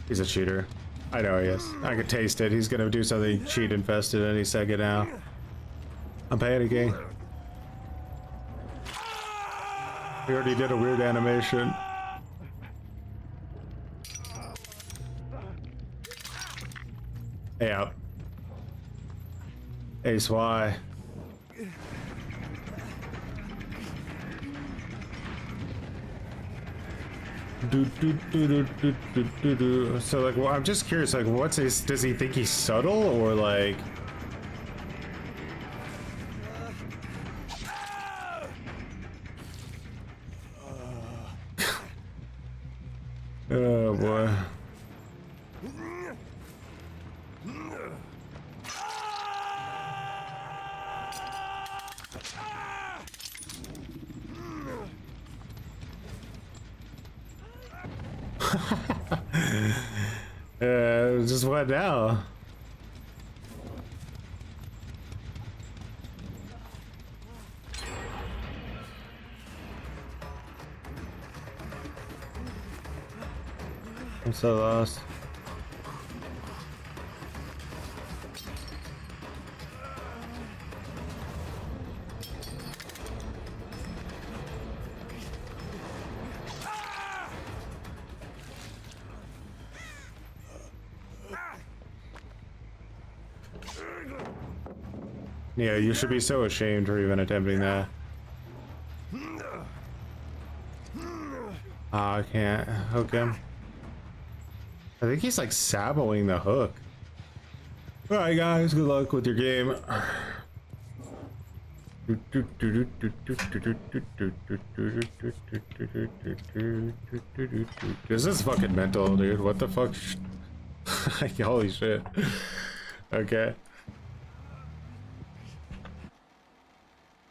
He's a cheater. I know he is. I could taste it. He's gonna do something cheat infested any second now. I'm panicking. He already did a weird animation. Hey up. Ace Y. So like, well, I'm just curious, like, what's his, does he think he's subtle or like? Oh boy. Just what now? I'm so lost. Yeah, you should be so ashamed for even attempting that. I can't hook him. I think he's like saboing the hook. Alright guys, good luck with your game. This is fucking mental, dude. What the fuck? Holy shit. Okay.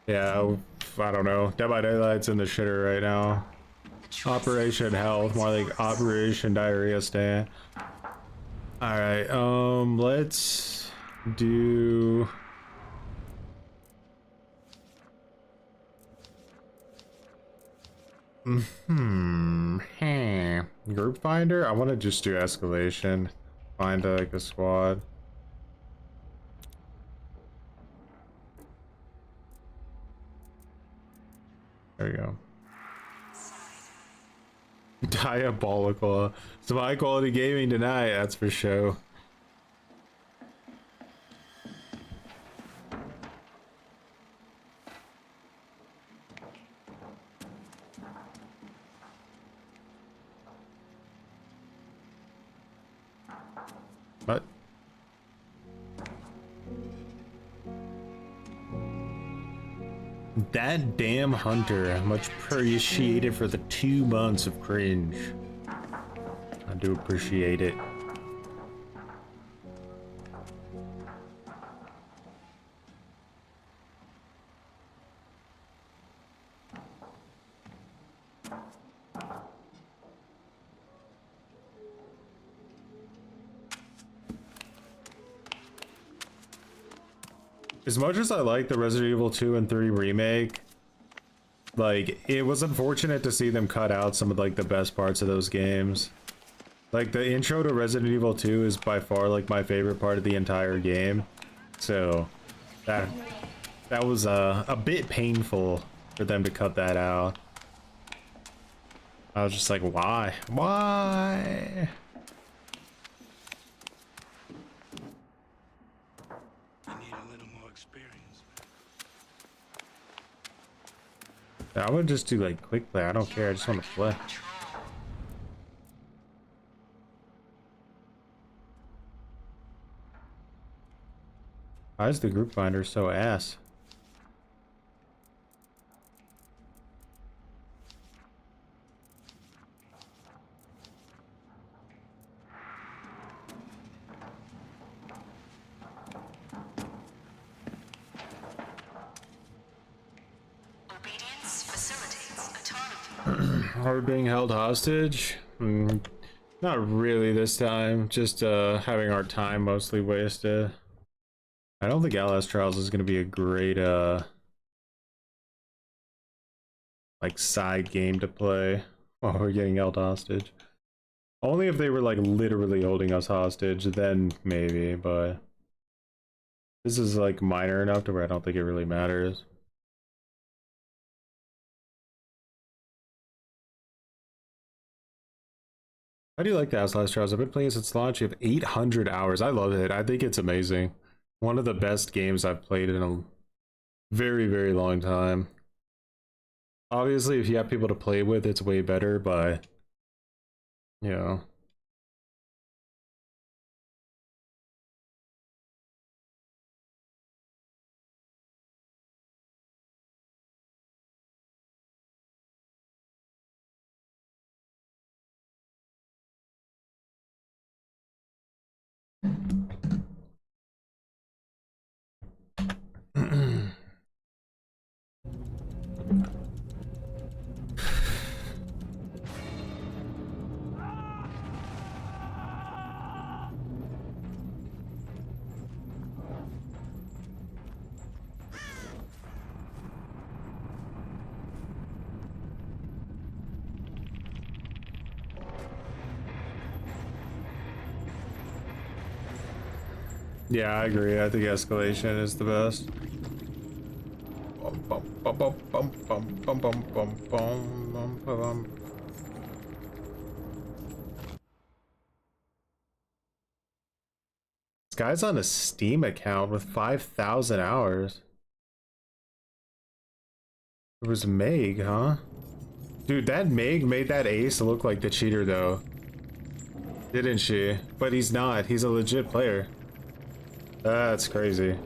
Yeah, I don't know. Dead by Daylight's in the shitter right now. Operation Health, more like Operation Diarrhea Stand. Alright, let's do... Group Finder? I want to just do escalation. Find like a squad. There you go. Diabolical. Some high quality gaming tonight, that's for sure. What? That damn hunter, much appreciated for the 2 months of cringe. I do appreciate it. As much as I like the Resident Evil 2 and 3 remake, like, it was unfortunate to see them cut out some of like the best parts of those games. Like, the intro to Resident Evil 2 is by far like my favorite part of the entire game. So that was a bit painful for them to cut that out. I was just like, why? Why? I would just do like quick play. I don't care. I just want to play. Why is the group finder so ass? Are we being held hostage? Not really this time. Just having our time mostly wasted. I don't think LS Trials is going to be a great like side game to play while we're getting held hostage. Only if they were like literally holding us hostage, then maybe, but this is like minor enough to where I don't think it really matters. How do you like the Outlast Trials? I've been playing since launch. You have 800 hours. I love it. I think it's amazing. One of the best games I've played in a very, very long time. Obviously, if you have people to play with, it's way better, but you know. Yeah, I agree. I think escalation is the best. This guy's on a Steam account with 5,000 hours. It was Meg, huh? Dude, that Meg made that ace look like the cheater, though. Didn't she? But he's not. He's a legit player. That's crazy.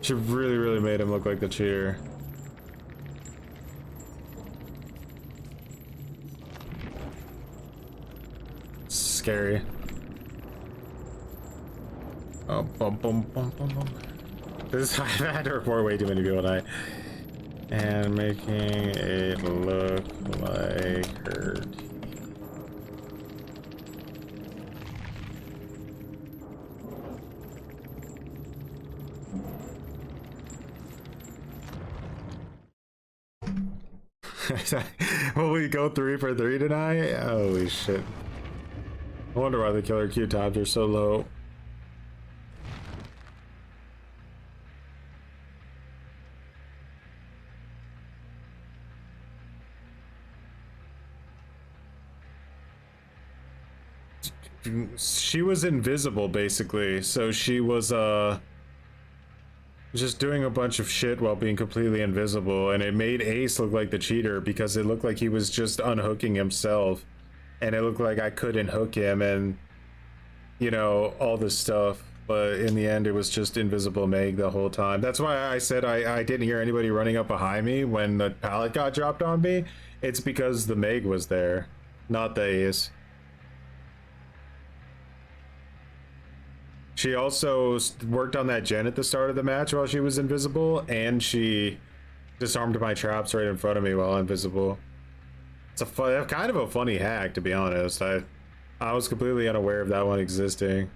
She really, really made him look like the cheater. Scary. Oh, bum, bum, bum, bum, bum. This I've had to report way too many people tonight. And making it look like her. Will we go 3 for 3 tonight? Holy shit. I wonder why the killer Q times are so low. She was invisible basically, so she was just doing a bunch of shit while being completely invisible, and it made Ace look like the cheater because it looked like he was just unhooking himself, and it looked like I couldn't hook him, and you know, all this stuff. But in the end, it was just invisible Meg the whole time. That's why I said I didn't hear anybody running up behind me when the pallet got dropped on me. It's because the Meg was there, not the Ace. She also worked on that gen at the start of the match while she was invisible, and she disarmed my traps right in front of me while invisible. It's a kind of a funny hack, to be honest. I was completely unaware of that one existing.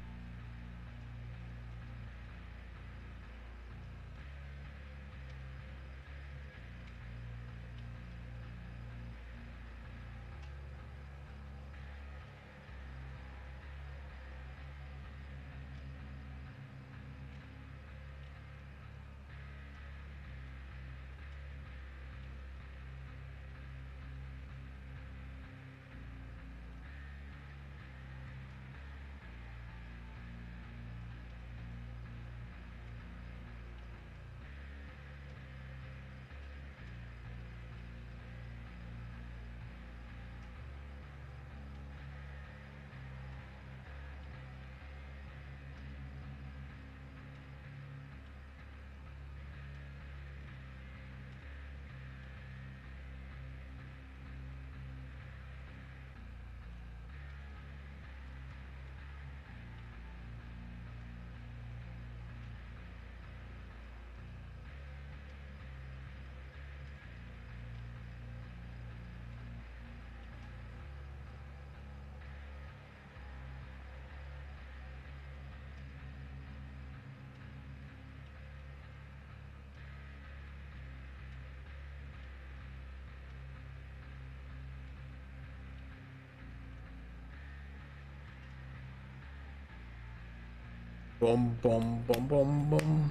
Boom, boom, boom, boom, boom.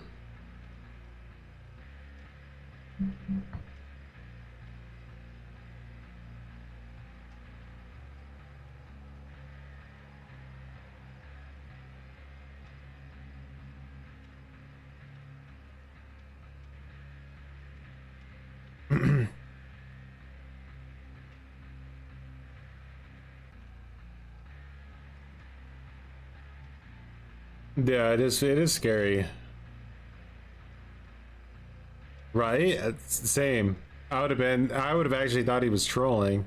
Yeah, it is scary. Right? It's the same. I would have actually thought he was trolling.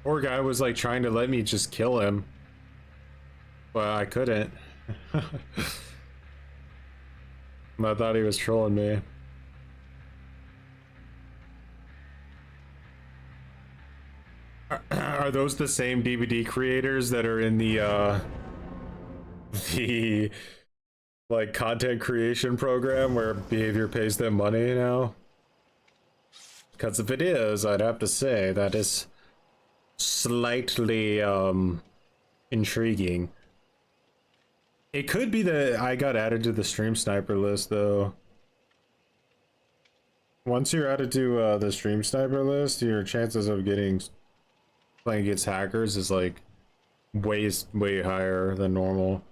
Poor guy was like trying to let me just kill him, but I couldn't. I thought he was trolling me. Are those the same DVD creators that are in the like content creation program where behavior pays them money now? Because if it is, I'd have to say that is slightly intriguing. It could be that I got added to the stream sniper list though. Once you're added to the stream sniper list, your chances of playing against hackers is like way higher than normal.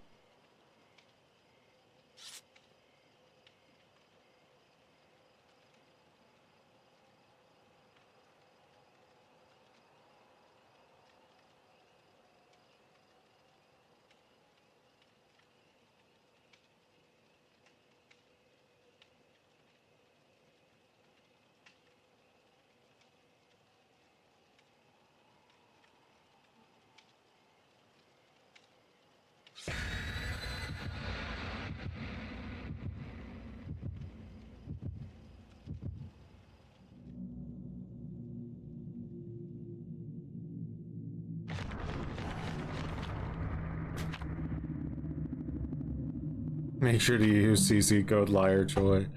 Make sure to use CC code LiarJoy.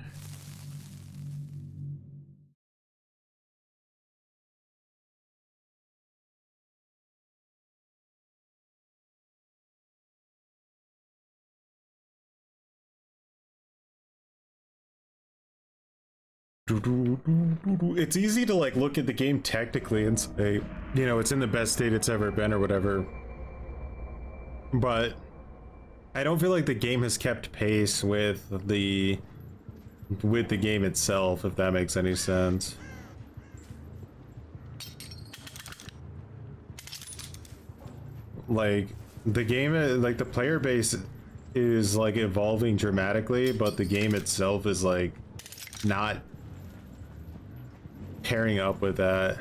It's easy to like look at the game technically and say, you know, it's in the best state it's ever been or whatever. But I don't feel like the game has kept pace with the game itself, if that makes any sense. Like the game, like the player base is like evolving dramatically, but the game itself is like not pairing up with that.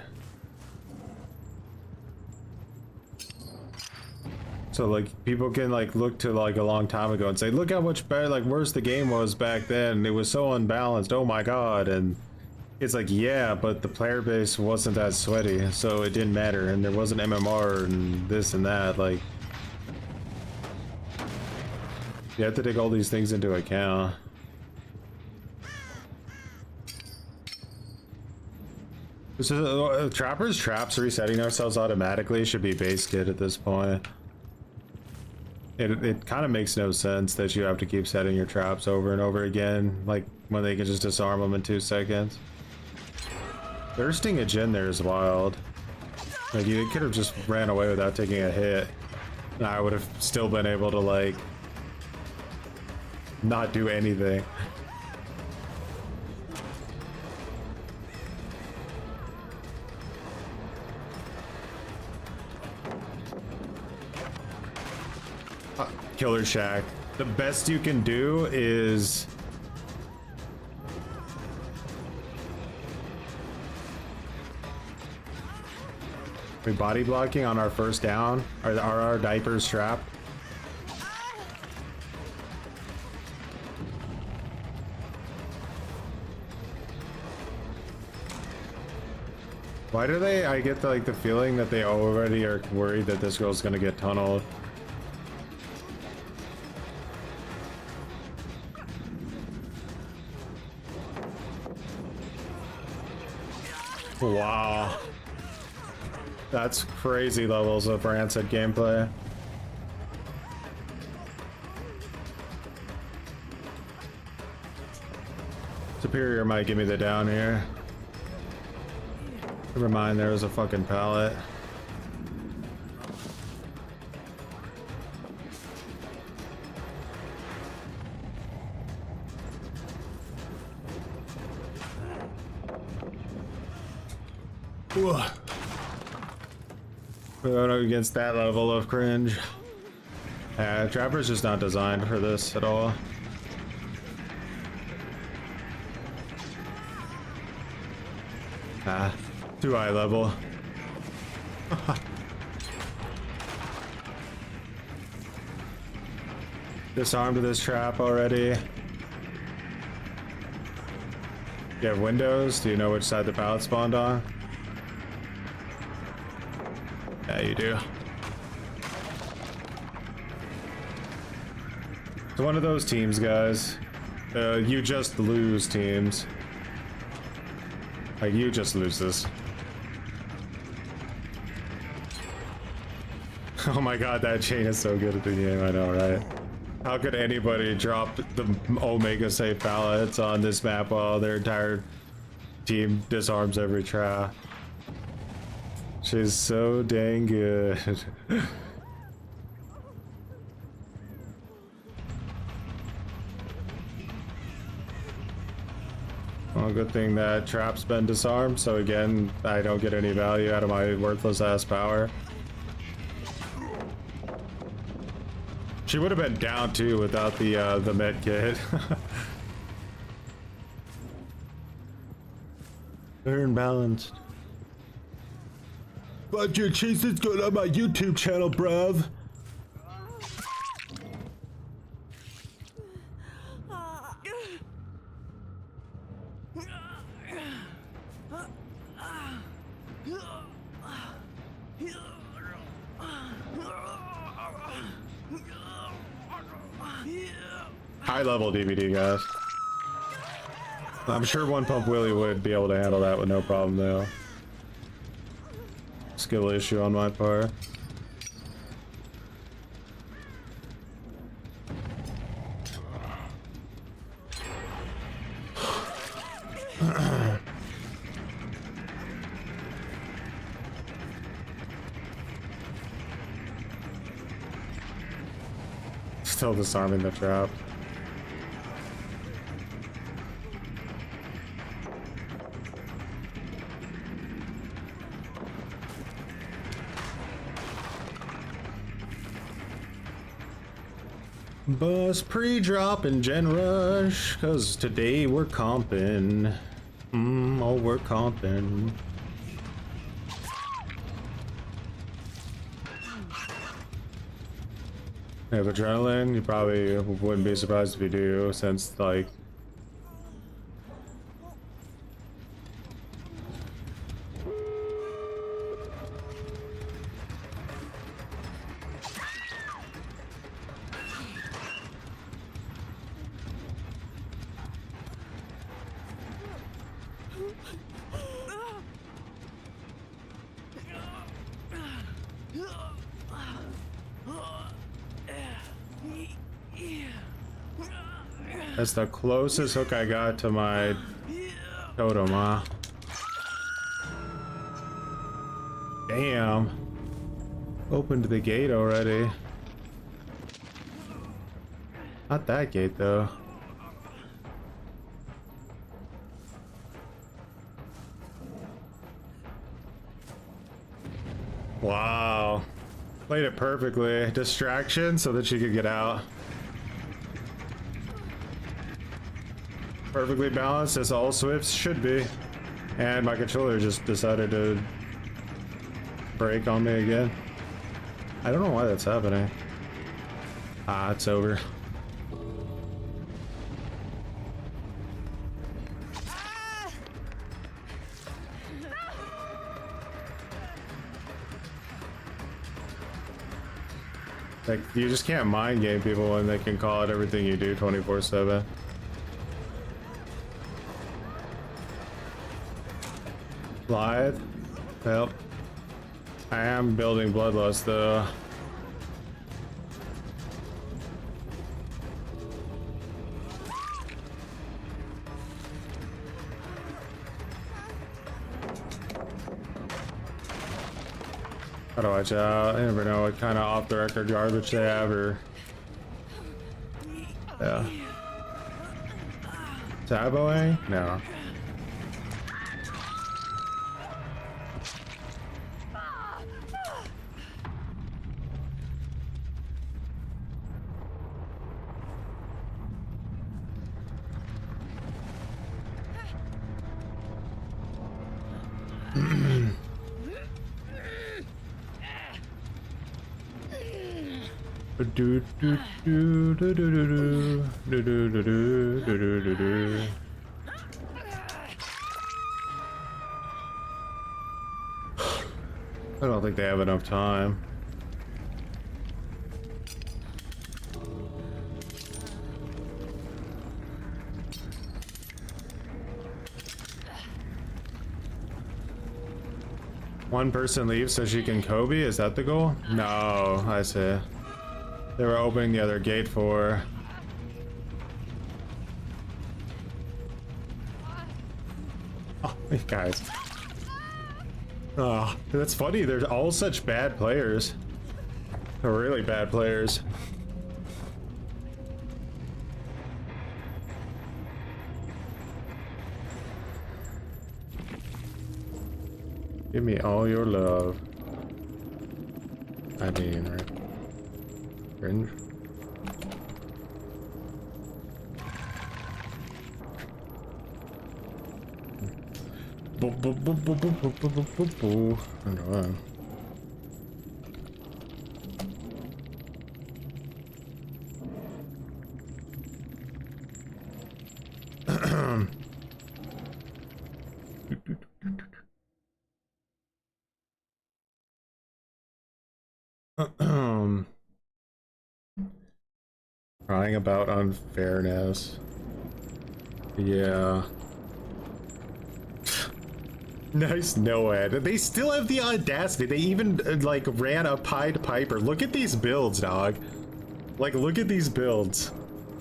So like people can like look to like a long time ago and say, look how much better, like worse the game was back then. It was so unbalanced. Oh my god. And it's like, yeah, but the player base wasn't that sweaty, so it didn't matter. And there wasn't MMR and this and that. Like, you have to take all these things into account. So Trapper's traps resetting ourselves automatically should be base kit at this point. It kind of makes no sense that you have to keep setting your traps over and over again, like when they can just disarm them in 2 seconds. Bursting a gen there is wild. Like you could have just ran away without taking a hit. And I would have still been able to like not do anything. Killer Shack. The best you can do is we body blocking on our first down. Are our diapers trapped? Why do they? I get the feeling that they already are worried that this girl's gonna get tunneled. Wow. That's crazy levels of rancid gameplay. Superior might give me the down here. Never mind, there was a fucking pallet. Going against that level of cringe. Trapper's just not designed for this at all. Too high level. Disarmed this trap already. You have windows? Do you know which side the pallet spawned on? Yeah, you do. It's one of those teams, guys. You just lose teams. Like, you just lose this. Oh my god, that chain is so good at the game, I know, right? How could anybody drop the Omega safe pallets on this map while their entire team disarms every trap? She's so dang good. Well, good thing that trap's been disarmed, so again, I don't get any value out of my worthless ass power. She would have been down too without the med kit. Turn balanced. But your cheese is good on my YouTube channel, bruv. High level DVD, guys. I'm sure One Pump Willie would be able to handle that with no problem, though. Skill issue on my part. Still disarming the trap. Bus pre-drop and gen rush, cause today we're comping. Oh, we're comping. You have adrenaline? You probably wouldn't be surprised if you do, since like that's the closest hook I got to my totem, huh? Damn. Opened the gate already. Not that gate, though. Wow. Played it perfectly. Distraction so that she could get out. Perfectly balanced as all Swifts should be. And my controller just decided to break on me again. I don't know why that's happening. Ah, it's over. Like, you just can't mind game people when they can call it everything you do 24/7. Live. Help. I am building Bloodlust though. Gotta watch out. I never know what kind of off the record garbage they have or. Yeah. Tab away? No. Do do do do do do do do do do do do do. I don't think they have enough time. One person leaves so she can Kobe? Is that the goal? No, I see. They were opening the other gate for. Oh, you guys. Oh, that's funny. They're all such bad players. They're really bad players. Give me all your love. I mean, right? Cringe. Crying about unfairness. Yeah. Nice no-ad. They still have the audacity. They even like ran a Pied Piper. Look at these builds, dog. Like, look at these builds.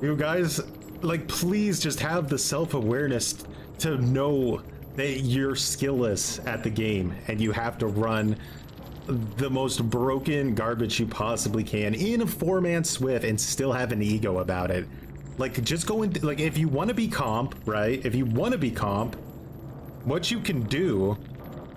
You guys, like, please just have the self-awareness to know that you're skillless at the game and you have to run the most broken garbage you possibly can in a 4-man Swift and still have an ego about it. Like, just go into, like, if you want to be comp, right? If you want to be comp, what you can do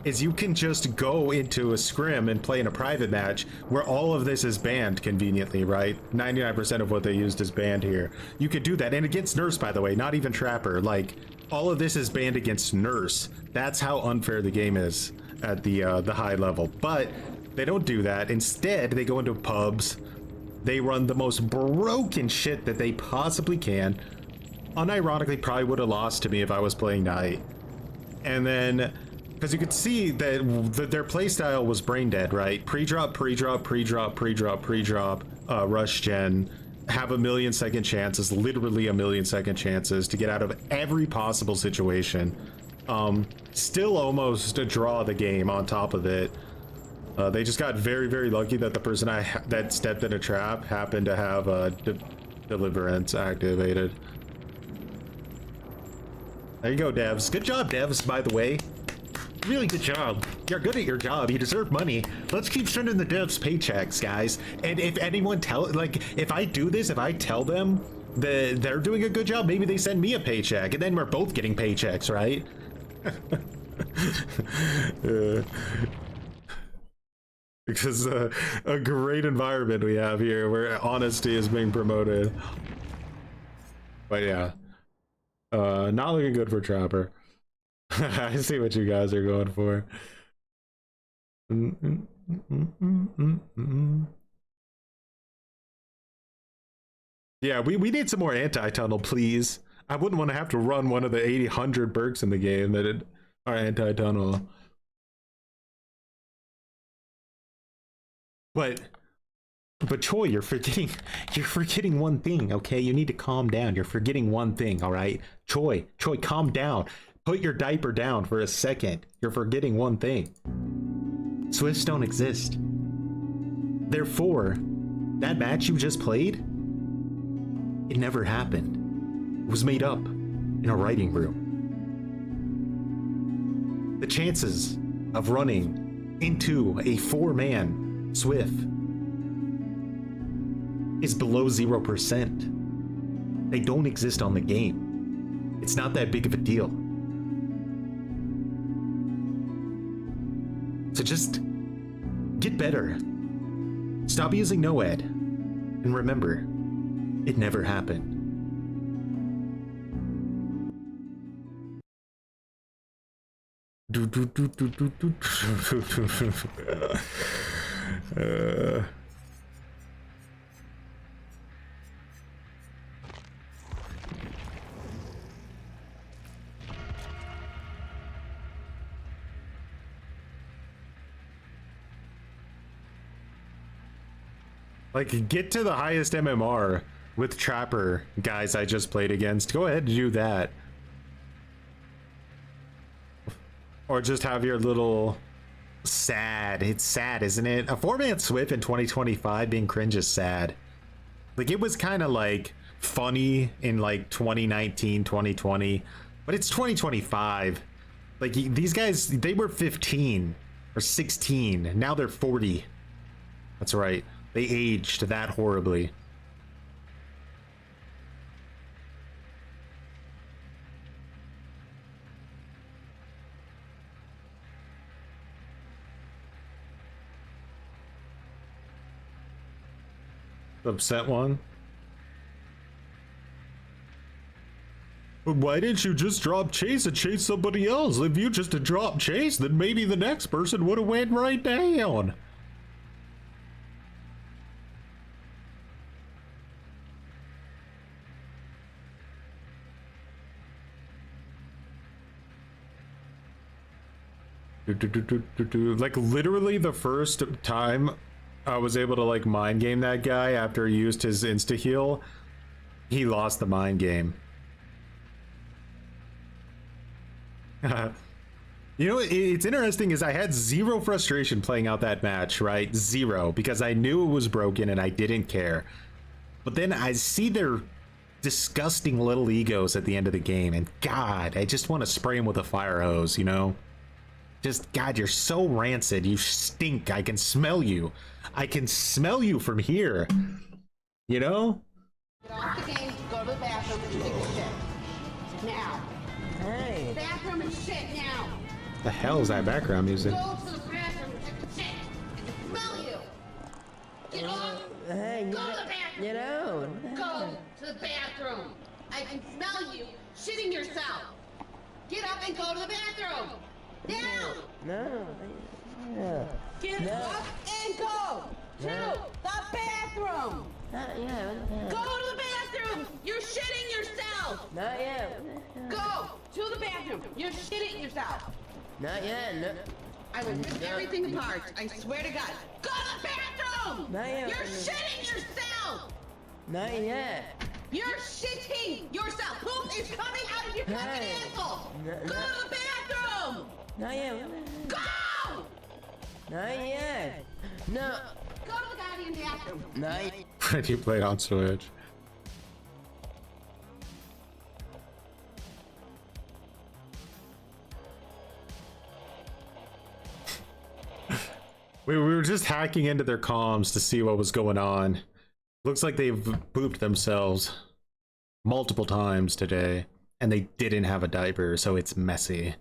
is you can just go into a scrim and play in a private match where all of this is banned conveniently, right? 99% of what they used is banned here. You could do that, and against Nurse, by the way, not even Trapper. Like, all of this is banned against Nurse. That's how unfair the game is at the high level. But they don't do that. Instead, they go into pubs. They run the most broken shit that they possibly can. Unironically, probably would have lost to me if I was playing Knight. And then, because you could see that their playstyle was brain dead, right? Pre-drop, pre-drop, pre-drop, pre-drop, pre-drop, rush gen, have 1,000,000-second chances, literally 1,000,000-second chances to get out of every possible situation. Still almost to draw the game on top of it. They just got very, very lucky that the person that stepped in a trap happened to have Deliverance activated. There you go, devs. Good job, devs, by the way. Really good job. You're good at your job. You deserve money. Let's keep sending the devs paychecks, guys. And if anyone if I do this, if I tell them that they're doing a good job, maybe they send me a paycheck, and then we're both getting paychecks, right? Because a great environment we have here where honesty is being promoted. But yeah. Not looking good for Trapper. I see what you guys are going for. Yeah, we need some more anti-tunnel, please. I wouldn't want to have to run one of the 800 perks in the game that are anti-tunnel. But Choi, you're forgetting one thing, okay? You need to calm down. You're forgetting one thing, all right? Choi, calm down. Put your diaper down for a second. You're forgetting one thing. Swifts don't exist. Therefore, that match you just played, it never happened. It was made up in a writing room. The chances of running into a 4-man Swift is below 0%. They don't exist on the game. It's not that big of a deal. So just get better. Stop using NOED. And remember, it never happened. Like, get to the highest MMR with Trapper guys I just played against. Go ahead and do that. Or just have your little sad. It's sad, isn't it? A 4-man Swift in 2025 being cringe is sad. Like, it was kind of like funny in like 2019, 2020, but it's 2025. Like, these guys, they were 15 or 16. Now they're 40. That's right. They aged that horribly. Upset one. But why didn't you just drop Chase and chase somebody else? If you just had dropped Chase, then maybe the next person would have went right down. Like, literally the first time I was able to like mind game that guy after he used his insta heal, he lost the mind game. You know, it's interesting is I had zero frustration playing out that match, right? Zero, because I knew it was broken and I didn't care. But then I see their disgusting little egos at the end of the game, and God, I just want to spray them with a fire hose, you know? Just, God, you're so rancid. You stink. I can smell you. I can smell you from here. You know? Get off the game, go to the bathroom, and take a shit. Now. Hey. Bathroom and shit now. The hell is that background music? Go to the bathroom and take a shit. I can smell you. Get off. Hey, go to the bathroom. You know. Go to the bathroom. I can smell you shitting yourself. Get up and go to the bathroom. Now! No. Get up and go to the bathroom! Not yet. Go to the bathroom! You're shitting yourself! Not yet. Go to the bathroom! You're shitting yourself! Not yet. No. I will rip everything apart. I swear to God. Go to the bathroom! Not yet. You're shitting yourself! Not yet. You're shitting yourself! Poop is coming out of your fucking asshole! Go to the bathroom! Not yet. Go! Not yet. No. Go to the goddamn bathroom! Not yet. You played on Switch. We were just hacking into their comms to see what was going on. Looks like they've booped themselves multiple times today, and they didn't have a diaper, so it's messy.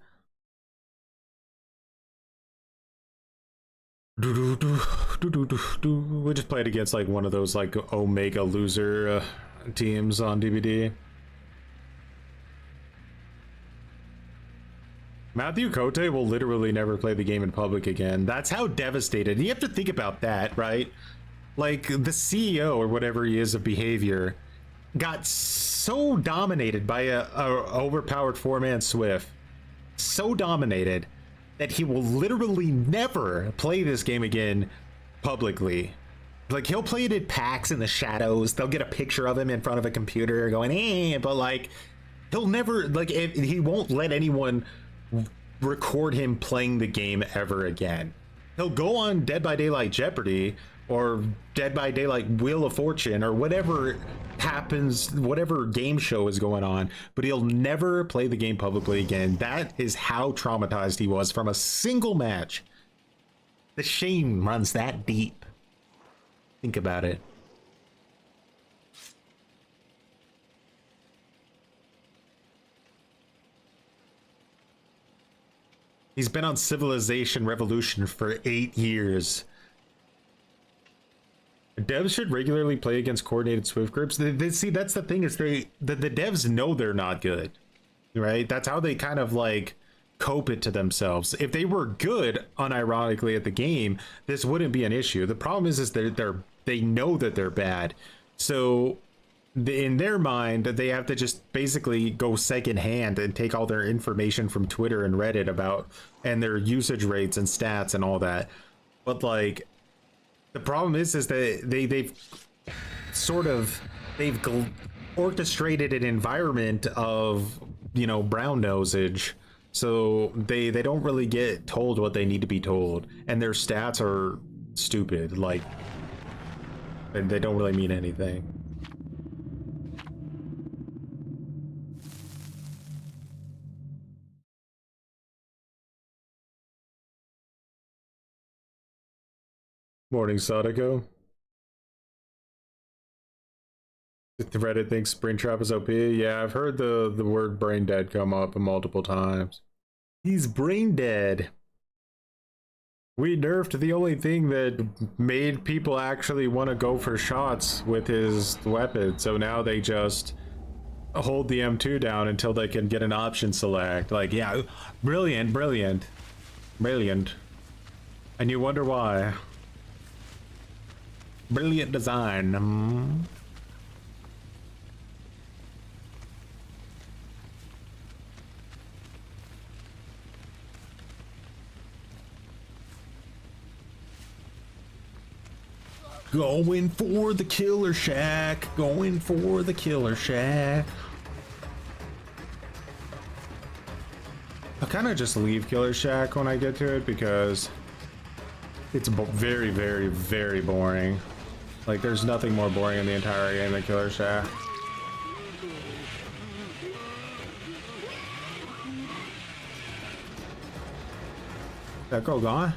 We just played against like one of those like Omega loser teams on DVD. Matthew Cote will literally never play the game in public again. That's how devastated. You have to think about that, right? Like, the CEO or whatever he is of Behavior got so dominated by a overpowered 4-man Swift, so dominated that he will literally never play this game again publicly. Like, he'll play it in packs in the shadows. They'll get a picture of him in front of a computer going, but like, he'll never, like, he won't let anyone record him playing the game ever again. He'll go on Dead by Daylight Jeopardy or Dead by Daylight Wheel of Fortune or whatever happens, whatever game show is going on, but he'll never play the game publicly again. That is how traumatized he was from a single match. The shame runs that deep. Think about it. He's been on Civilization Revolution for 8 years. Devs should regularly play against coordinated Swift groups. See, that's the thing, is the devs know they're not good, right? That's how they kind of like cope it to themselves. If they were good, unironically, at the game, this wouldn't be an issue. The problem is they know that they're bad, so in their mind, they have to just basically go secondhand and take all their information from Twitter and Reddit about and their usage rates and stats and all that. But like, the problem is that they've orchestrated an environment of, you know, brown nosage, so they don't really get told what they need to be told, and their stats are stupid, like, and they don't really mean anything. Morning, Sadako. The Reddit thinks Springtrap is OP. Yeah, I've heard the word brain dead come up multiple times. He's brain dead. We nerfed the only thing that made people actually want to go for shots with his weapon, so now they just hold the M2 down until they can get an option select. Like, yeah, brilliant, brilliant, brilliant. And you wonder why. Brilliant design. Going for the killer shack. Going for the killer shack. I'll kind of just leave killer shack when I get to it because it's very, very, very boring. Like, there's nothing more boring in the entire game than Killer Shack. That girl gone?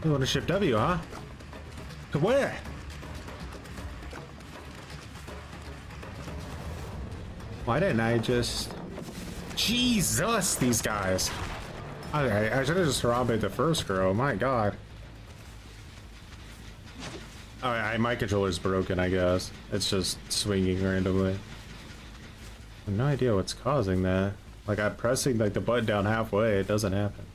You want to ship W, huh? To where? Why didn't I just... Jesus, these guys. Okay, I should have just robbed the first girl. My god. Alright, my controller's broken, I guess. It's just swinging randomly. I have no idea what's causing that. Like, I'm pressing like the button down halfway, it doesn't happen.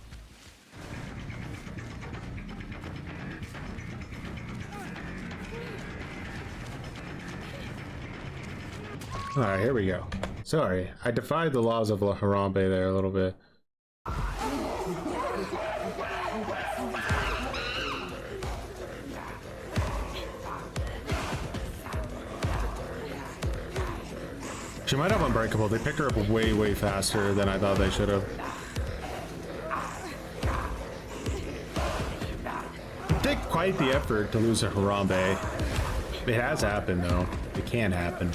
Alright, here we go. Sorry, I defied the laws of La Harambe there a little bit. She might have Unbreakable. They picked her up way, way faster than I thought they should have. It took quite the effort to lose a Harambe. It has happened, though. It can happen.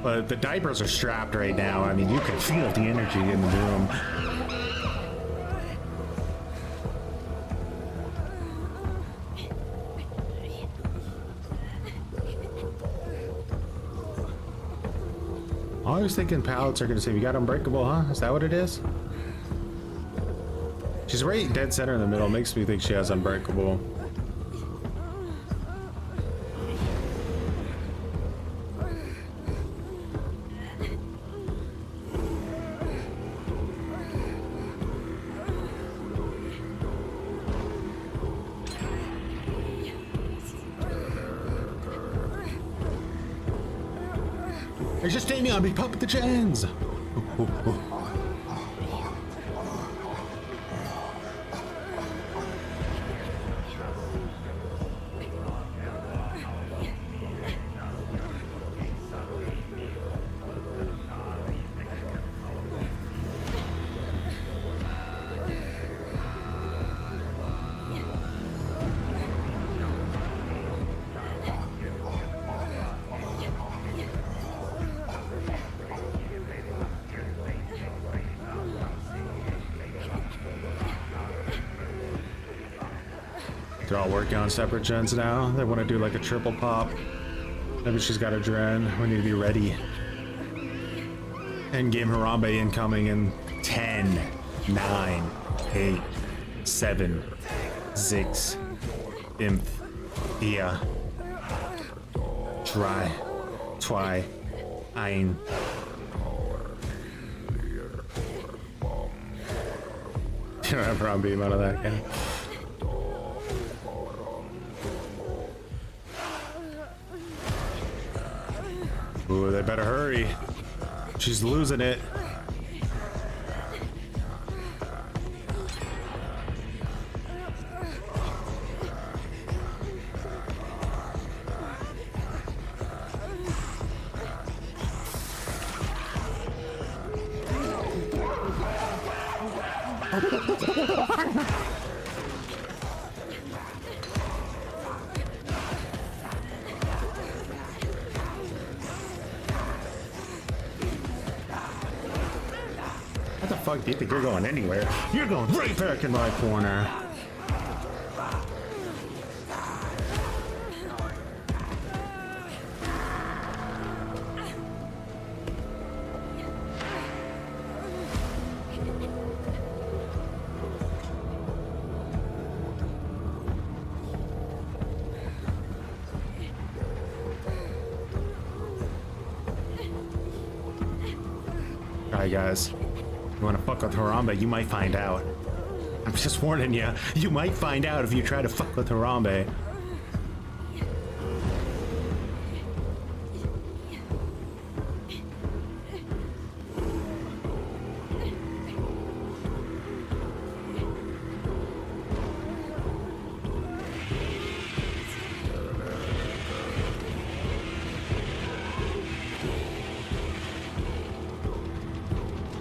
But the diapers are strapped right now. I mean, you can feel the energy in the room. I was thinking pallets are gonna say, "You got Unbreakable, huh?" Is that what it is? She's right dead center in the middle. Makes me think she has Unbreakable. They're just standing on me, pop the gens. They're all working on separate gens now. They want to do like a triple pop. Maybe she's got a dren. We need to be ready. Endgame Harambe incoming in 10, 9, 8, 7, 6, Imp, Ia, Dry, Twy, Ein. You don't have Harambe out of that guy. Ooh, they better hurry. She's losing it. What the fuck do you think you're going anywhere? You're going right back in my corner. Alright guys, you wanna fuck with Harambe, you might find out. I'm just warning you, you might find out if you try to fuck with Harambe.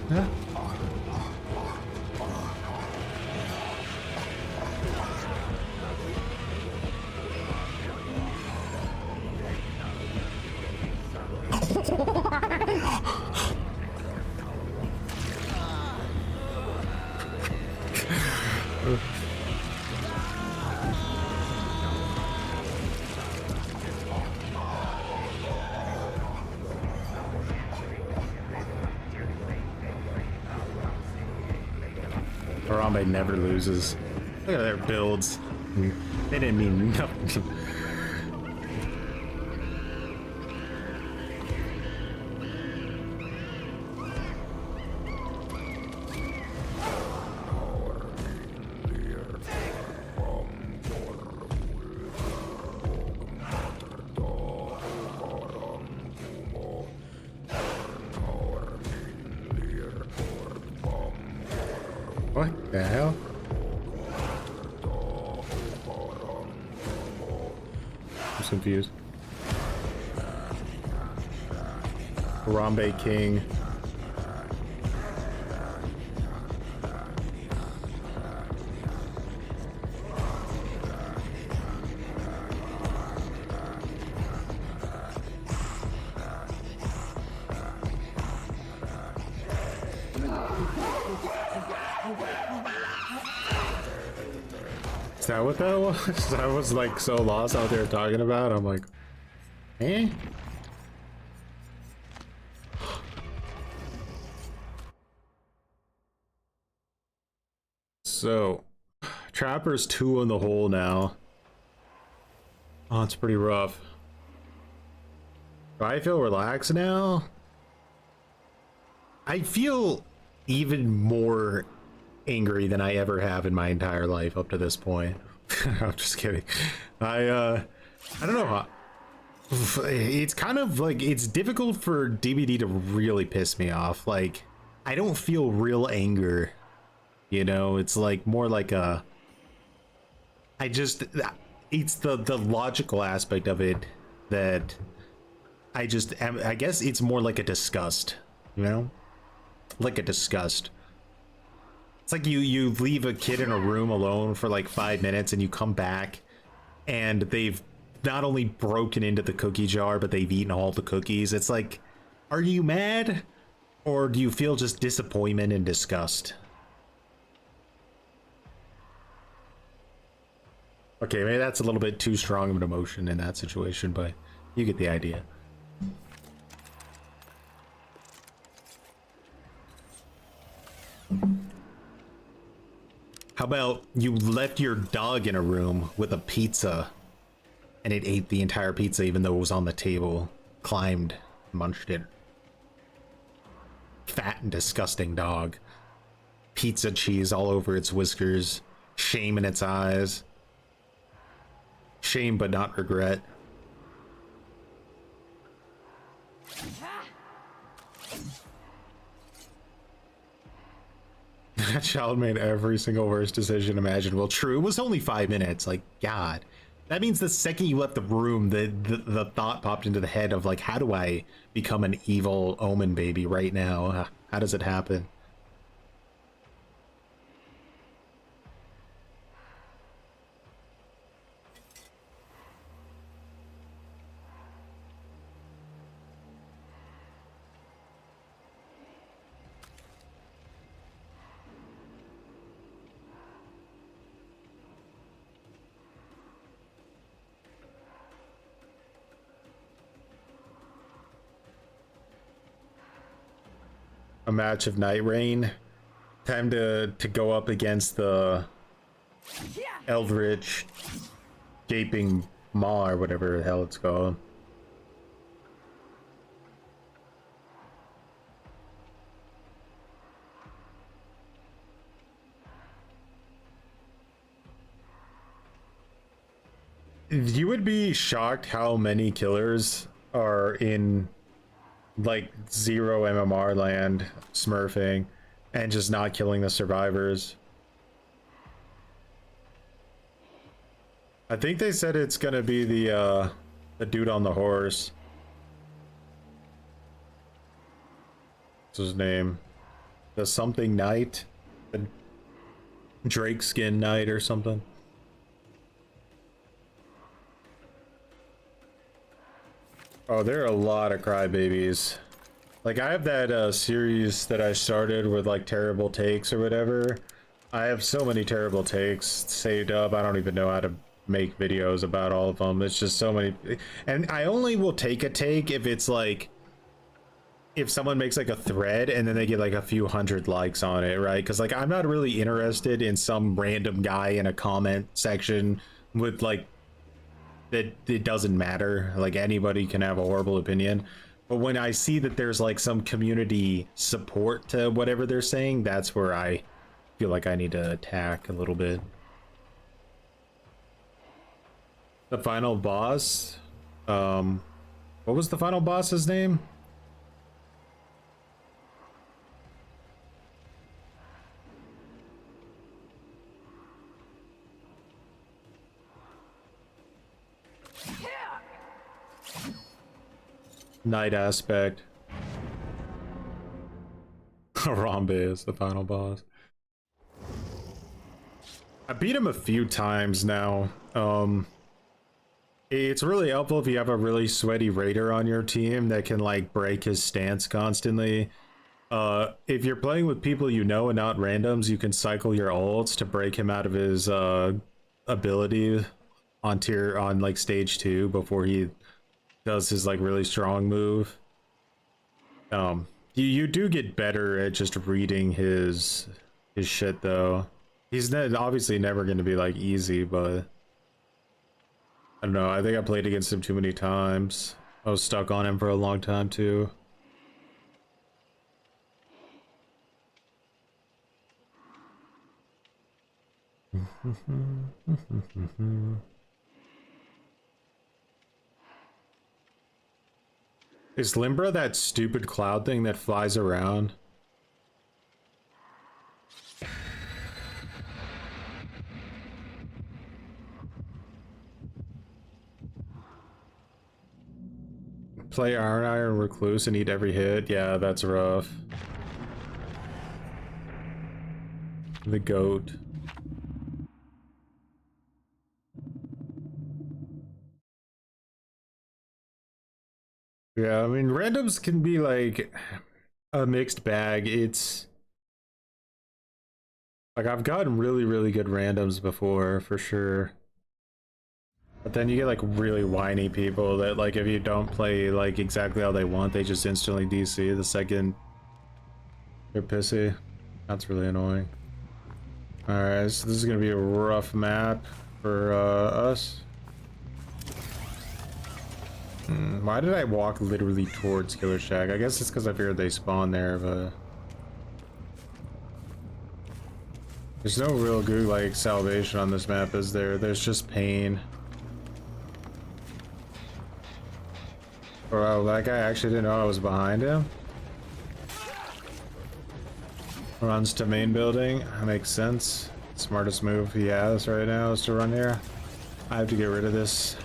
Huh? Harambe never loses. Look at their builds. They didn't mean nothing. What the hell? I'm confused. Harambe King. Is that what that was? I was like so lost out there talking about. I'm like, eh? So, Trapper's 2 in the hole now. Oh, it's pretty rough. Do I feel relaxed now? I feel even more angry than I ever have in my entire life up to this point. I'm just kidding. I don't know. It's kind of like, it's difficult for DBD to really piss me off. Like, I don't feel real anger. You know, it's like more like a, it's the logical aspect of it that I guess it's more like a disgust, you know? Like a disgust. It's like you leave a kid in a room alone for like 5 minutes and you come back and they've not only broken into the cookie jar, but they've eaten all the cookies. It's like, are you mad? Or do you feel just disappointment and disgust? Okay, maybe that's a little bit too strong of an emotion in that situation, but you get the idea. How about you left your dog in a room with a pizza and it ate the entire pizza even though it was on the table, climbed, munched it. Fat and disgusting dog. Pizza cheese all over its whiskers, shame in its eyes. Shame but not regret. That child made every single worst decision imaginable. True, it was only 5 minutes. Like, God. That means the second you left the room, the thought popped into the head of, like, how do I become an evil omen baby right now? How does it happen? A match of Night Rain. Time to go up against the Eldritch Gaping Maw or whatever the hell it's called. You would be shocked how many killers are in like 0 MMR land smurfing and just not killing the survivors. I think they said it's gonna be the dude on the horse. What's his name? The something knight? The Drake skin knight or something. Oh, there are a lot of crybabies. Like, I have that series that I started with, like, terrible takes or whatever. I have so many terrible takes saved up, I don't even know how to make videos about all of them. It's just so many. And I only will take a take if it's, like, if someone makes, like, a thread and then they get, like, a few hundred likes on it, right? Because, like, I'm not really interested in some random guy in a comment section with, like, that it doesn't matter. Like, anybody can have a horrible opinion, but when I see that there's like some community support to whatever they're saying, that's where I feel like I need to attack a little bit. The final boss, what was the final boss's name? Night Aspect. Harambe is the final boss. I beat him a few times now. It's really helpful if you have a really sweaty raider on your team that can like break his stance constantly. If you're playing with people you know and not randoms, you can cycle your ults to break him out of his ability on like stage 2 before he does his like really strong move. You do get better at just reading his shit though. He's obviously never going to be like easy, but I don't know. I think I played against him too many times. I was stuck on him for a long time too. Is Limbra that stupid cloud thing that flies around? Play Iron Recluse and eat every hit? Yeah, that's rough. The goat. Yeah, I mean, randoms can be like a mixed bag. It's like I've gotten really, really good randoms before, for sure. But then you get like really whiny people that like if you don't play like exactly how they want, they just instantly DC the second they're pissy. That's really annoying. Alright, so this is gonna be a rough map for us. Why did I walk literally towards Killer Shack? I guess it's because I figured they spawn there, but there's no real good like salvation on this map, is there? There's just pain. Oh, that guy actually didn't know I was behind him. Runs to main building. That makes sense. Smartest move he has right now is to run here. I have to get rid of this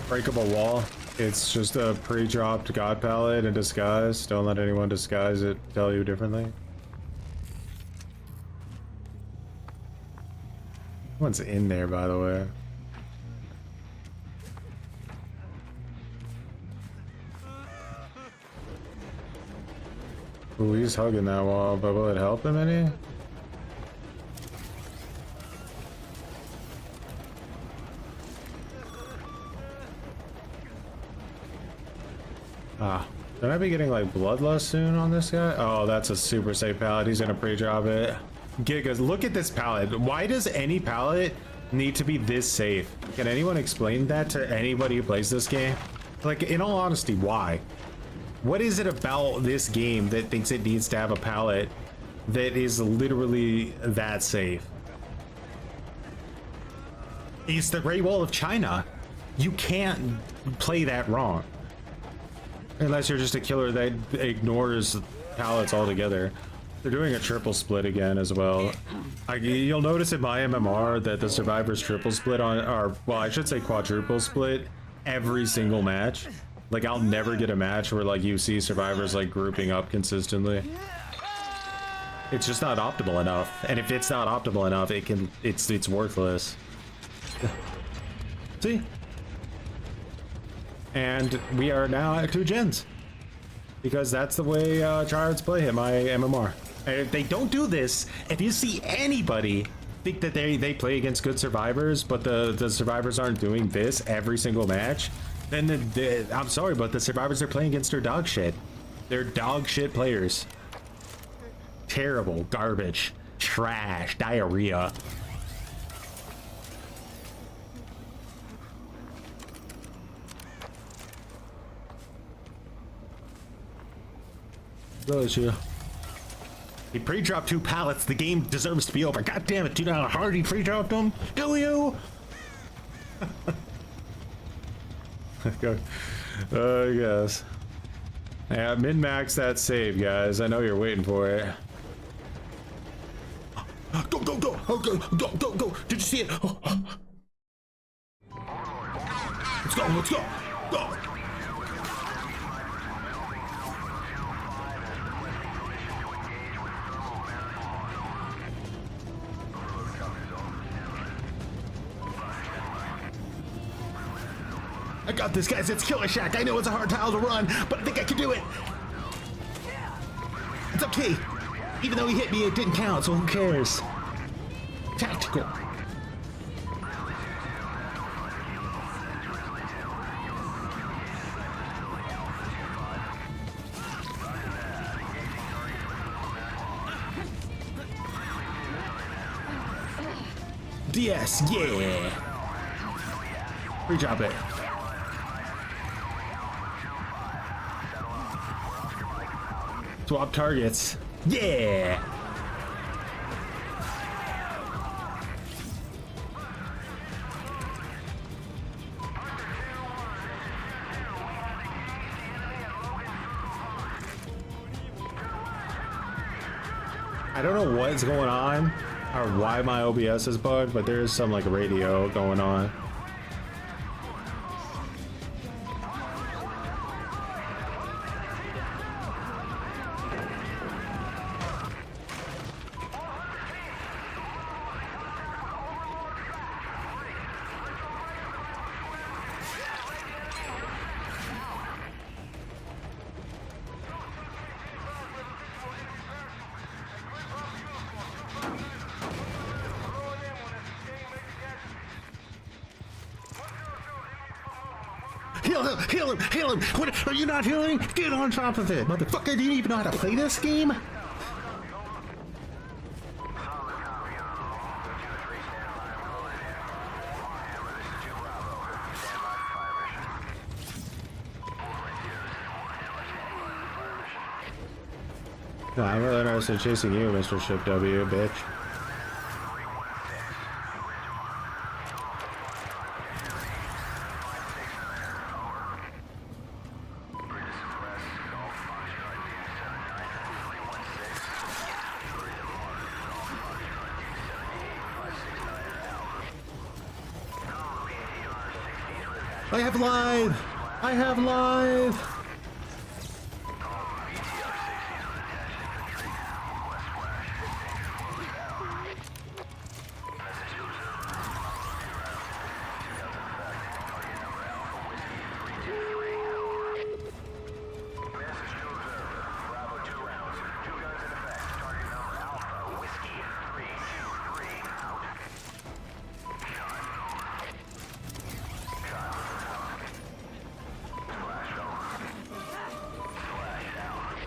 breakable wall. It's just a pre-dropped god palette in disguise. Don't let anyone disguise it, tell you differently. What's in there, by the way? Ooh, he's hugging that wall, but will it help him any? Ah, should I be getting like bloodlust soon on this guy? Oh, that's a super safe palette. He's gonna pre-drop it. Gigas, look at this palette. Why does any palette need to be this safe? Can anyone explain that to anybody who plays this game? Like, in all honesty, why? What is it about this game that thinks it needs to have a palette that is literally that safe? It's the Great Wall of China. You can't play that wrong. Unless you're just a killer that ignores palettes altogether. They're doing a triple split again as well. You'll notice in my MMR that the survivors triple split on, or well, I should say quadruple split every single match. Like, I'll never get a match where like you see survivors like grouping up consistently. It's just not optimal enough, and if it's not optimal enough, it's worthless. See? And we are now at 2 gens. Because that's the way tryhards play in my MMR. And if they don't do this, if you see anybody think that they play against good survivors, but the survivors aren't doing this every single match, then I'm sorry, but the survivors they're playing against are dog shit. They're dog shit players. Terrible, garbage, trash, diarrhea. Bless you. He pre-dropped 2 pallets. The game deserves to be over. God damn it! Do you know how hard he pre-dropped them? Do you? Go. I guess. Yeah, min-max that save, guys. I know you're waiting for it. Go, go, go! Oh, go, go, go, go! Did you see it? Oh. Let's go! Let's go! Go! I got this, guys. It's Killer Shack. I know it's a hard tile to run, but I think I can do it. It's okay. Even though he hit me, it didn't count, so who cares? Tactical. DS, yeah. Re-drop it. Swap targets. Yeah! I don't know what's going on or why my OBS is bugged, but there is some like radio going on. Heal him! Heal him! Heal him! What, are you not healing? Get on top of it! Motherfucker, do you even know how to play this game? No, I'm really interested in chasing you, Mr. Ship W, bitch. I have live! I have live!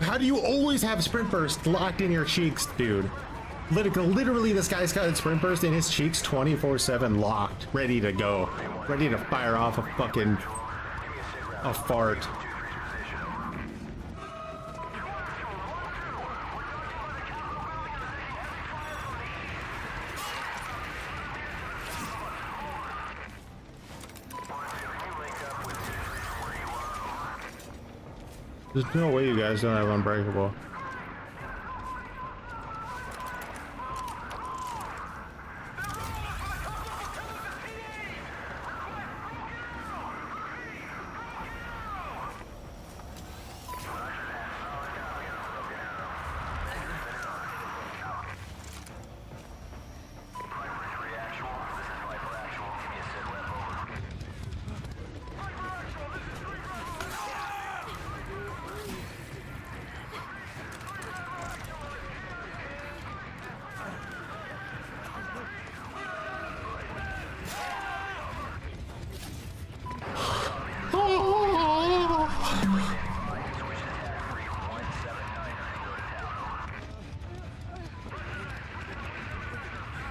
How do you always have sprint burst locked in your cheeks, dude? Literally, this guy's got sprint burst in his cheeks 24/7 locked, ready to go. Ready to fire off a fucking... a fart. There's no way you guys don't have Unbreakable.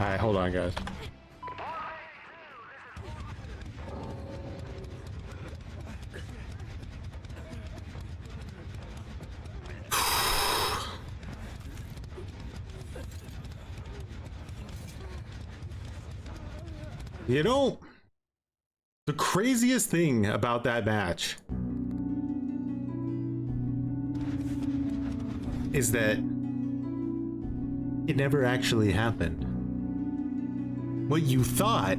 Alright, hold on, guys. You know, the craziest thing about that match is that it never actually happened. What you thought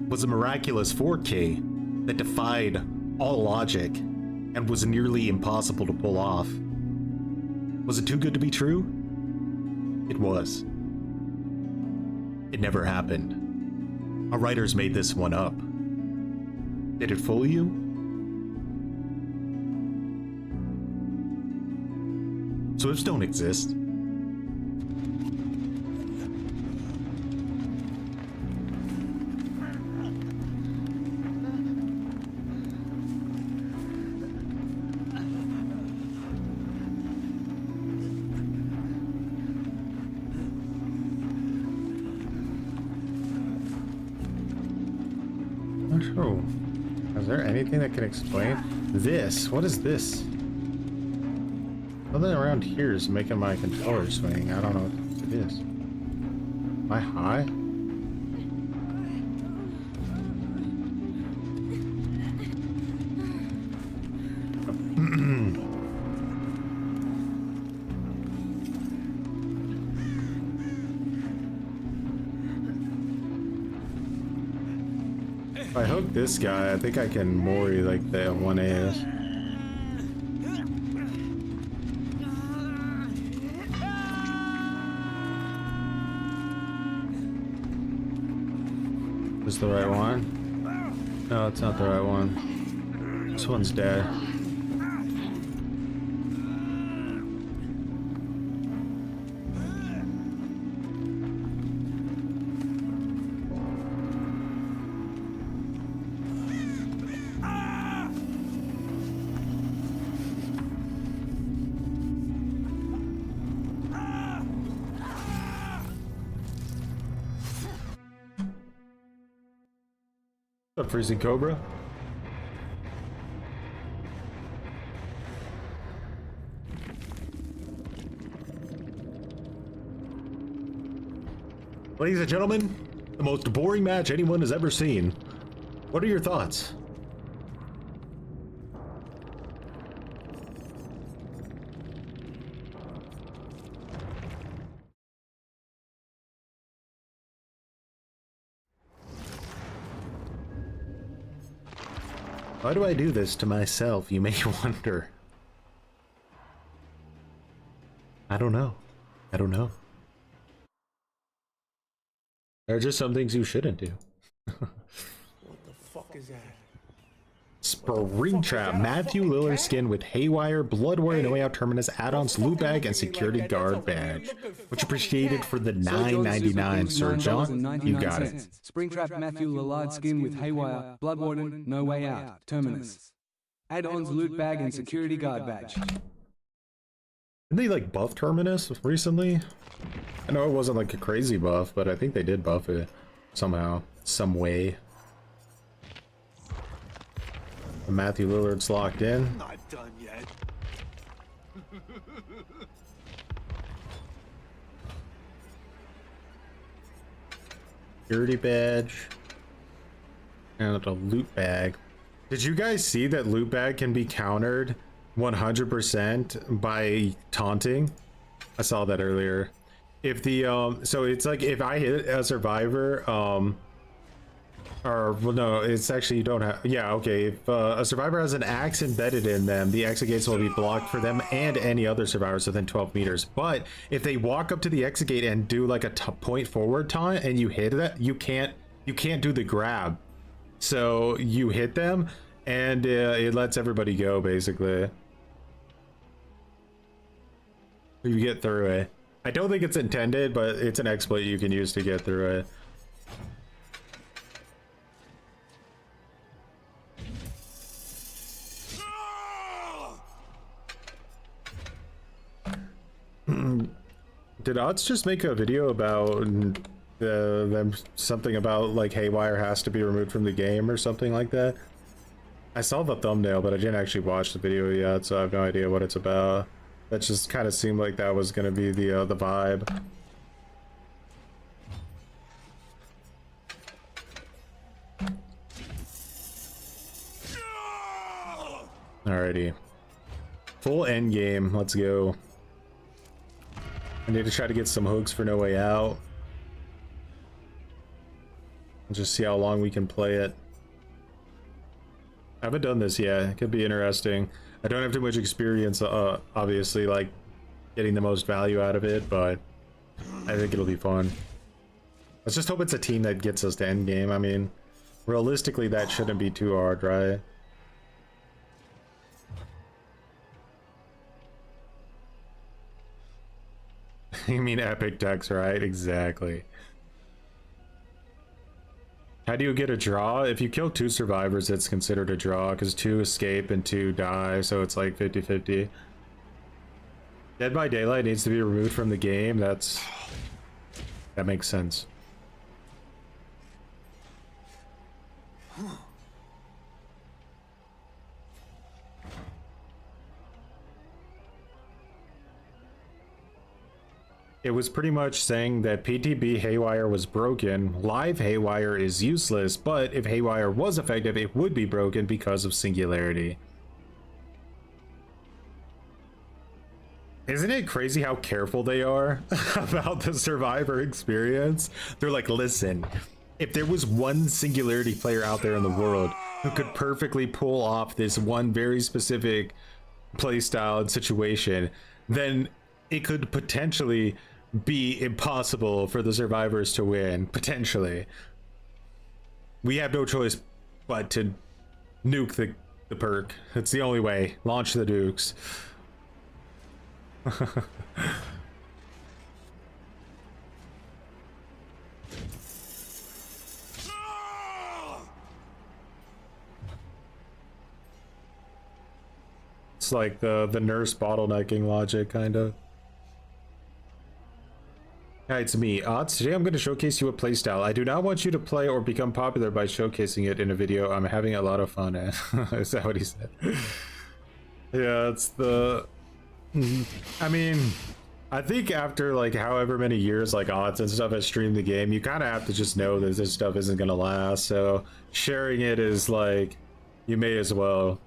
was a miraculous 4K that defied all logic and was nearly impossible to pull off. Was it too good to be true? It was. It never happened. Our writers made this one up. Did it fool you? Swifts don't exist. Oh, is there anything that can explain this? What is this? Something around here is making my controller swing. I don't know what it is. Am I high? If I hook this guy, I think I can mori like the 1A is. Is the right one? No, it's not the right one. This one's dead. What's up, Freezing Cobra? Ladies and gentlemen, the most boring match anyone has ever seen. What are your thoughts? Why do I do this to myself, you may wonder? I don't know. I don't know. There are just some things you shouldn't do. What the fuck is that? Springtrap, Matthew Lillard skin with Haywire, Blood Warrior, No Way Out Terminus, add-ons, loot bag, and security guard badge. Much appreciated for the $9.99, Sir John. You got it. Springtrap Matthew Lillard skin with Haywire, Blood Warden, No Way Out, Terminus. Add-ons, loot bag, and security guard badge. Didn't they like buff Terminus recently? I know it wasn't like a crazy buff, but I think they did buff it somehow, some way. Matthew Lillard's locked in. Not done yet. Security badge. And a loot bag. Did you guys see that loot bag can be countered 100% by taunting? I saw that earlier. If the so it's like if I hit a survivor, or well, no, it's actually you don't have. Yeah, okay. If a survivor has an axe embedded in them, the exit gates will be blocked for them and any other survivors within 12 meters. But if they walk up to the exit gate and do like a point forward taunt and you hit that, you can't do the grab. So you hit them and it lets everybody go basically. You get through it. I don't think it's intended, but it's an exploit you can use to get through it. Did Odds just make a video about them something about like Haywire has to be removed from the game or something like that? I saw the thumbnail, but I didn't actually watch the video yet, so I have no idea what it's about. That just kind of seemed like that was going to be the vibe. Alrighty. Full end game. Let's go. I need to try to get some hooks for No Way Out. And just see how long we can play it. I haven't done this yet. It could be interesting. I don't have too much experience, obviously, like getting the most value out of it, but I think it'll be fun. Let's just hope it's a team that gets us to end game. I mean, realistically, that shouldn't be too hard, right? You mean epic decks, right? Exactly. How do you get a draw? If you kill 2 survivors, it's considered a draw because 2 escape and 2 die, so it's like 50-50. Dead by Daylight needs to be removed from the game. That makes sense. It was pretty much saying that PTB Haywire was broken, live Haywire is useless, but if Haywire was effective, it would be broken because of Singularity. Isn't it crazy how careful they are about the survivor experience? They're like, listen, if there was one Singularity player out there in the world who could perfectly pull off this one very specific playstyle and situation, then it could potentially be impossible for the survivors to win. Potentially. We have no choice but to nuke the perk. It's the only way. Launch the nukes. It's like the nurse bottlenecking logic, kind of. Hi, it's me, Odds. Today I'm going to showcase you a playstyle. I do not want you to play or become popular by showcasing it in a video. I'm having a lot of fun at. Is that what he said? Yeah, it's the... I mean, I think after like however many years like Odds and stuff has streamed the game, you kind of have to just know that this stuff isn't going to last. So sharing it is like, you may as well.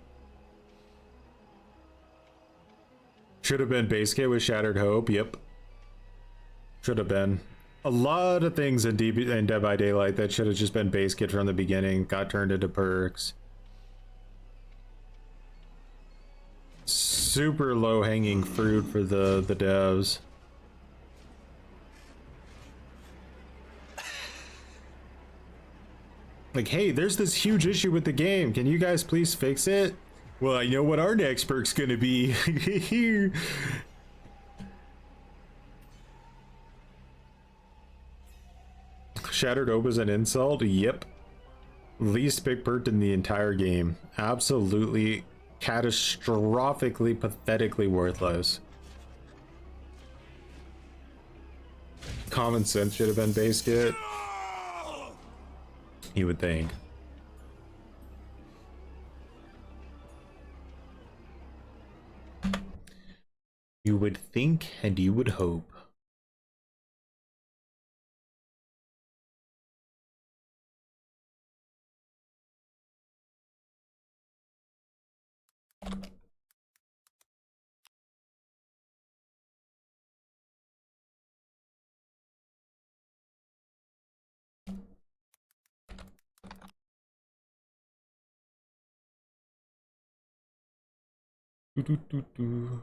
Should have been base kit with Shattered Hope. Yep. Should have been. A lot of things in Dead by Daylight that should have just been base kit from the beginning got turned into perks. Super low hanging fruit for the devs. Like, hey, there's this huge issue with the game. Can you guys please fix it? Well, I know what our next perk's gonna be. Shattered Hope is an insult? Yep. Least big perk in the entire game. Absolutely, catastrophically, pathetically worthless. Common sense should have been base kit. You would think. You would think and you would hope. Do.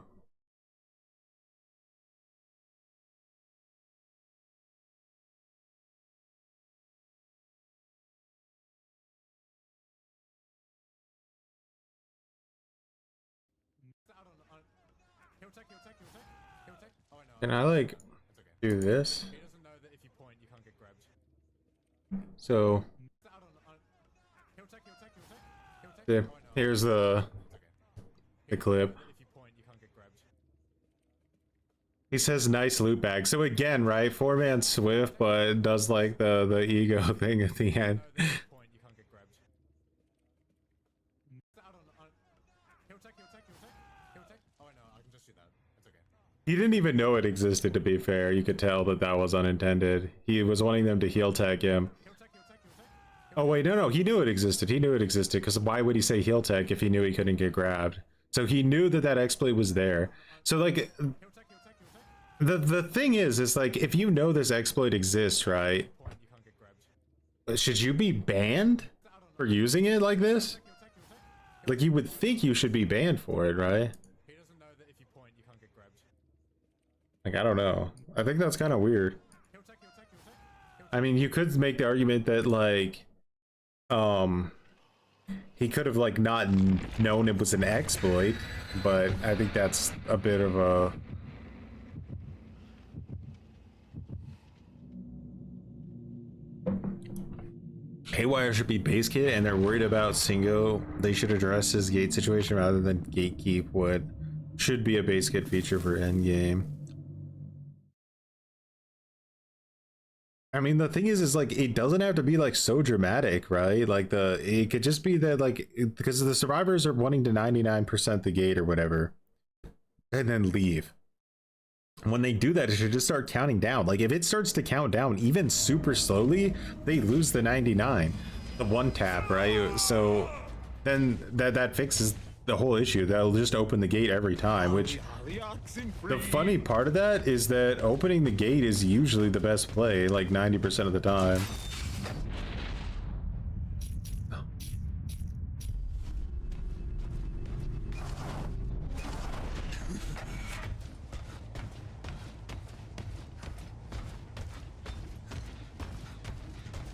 Can I like do this? So here's the clip. He says nice loot bag. So again, right, 4-man Swift, but does like the ego thing at the end. He didn't even know it existed, to be fair. You could tell that that was unintended. He was wanting them to heal tech him. Oh wait, no, he knew it existed. He knew it existed, because why would he say heal tech if he knew he couldn't get grabbed? So he knew that that exploit was there. So like, the thing is like, if you know this exploit exists, right? Should you be banned for using it like this? Like, you would think you should be banned for it, right? Like, I don't know. I think that's kind of weird. I mean, you could make the argument that, like, he could have, like, not known it was an exploit, but I think that's a bit of a... Haywire should be base kit, and they're worried about Singo. They should address his gate situation rather than gatekeep what should be a base kit feature for endgame. I mean, the thing is like, it doesn't have to be like so dramatic, right? Like it could just be that, like, because the survivors are wanting to 99% the gate or whatever, and then leave. When they do that, it should just start counting down. Like, if it starts to count down even super slowly, they lose the 99, the one tap, right? So then that fixes the whole issue. That'll just open the gate every time, which the funny part of that is that opening the gate is usually the best play, like 90% of the time.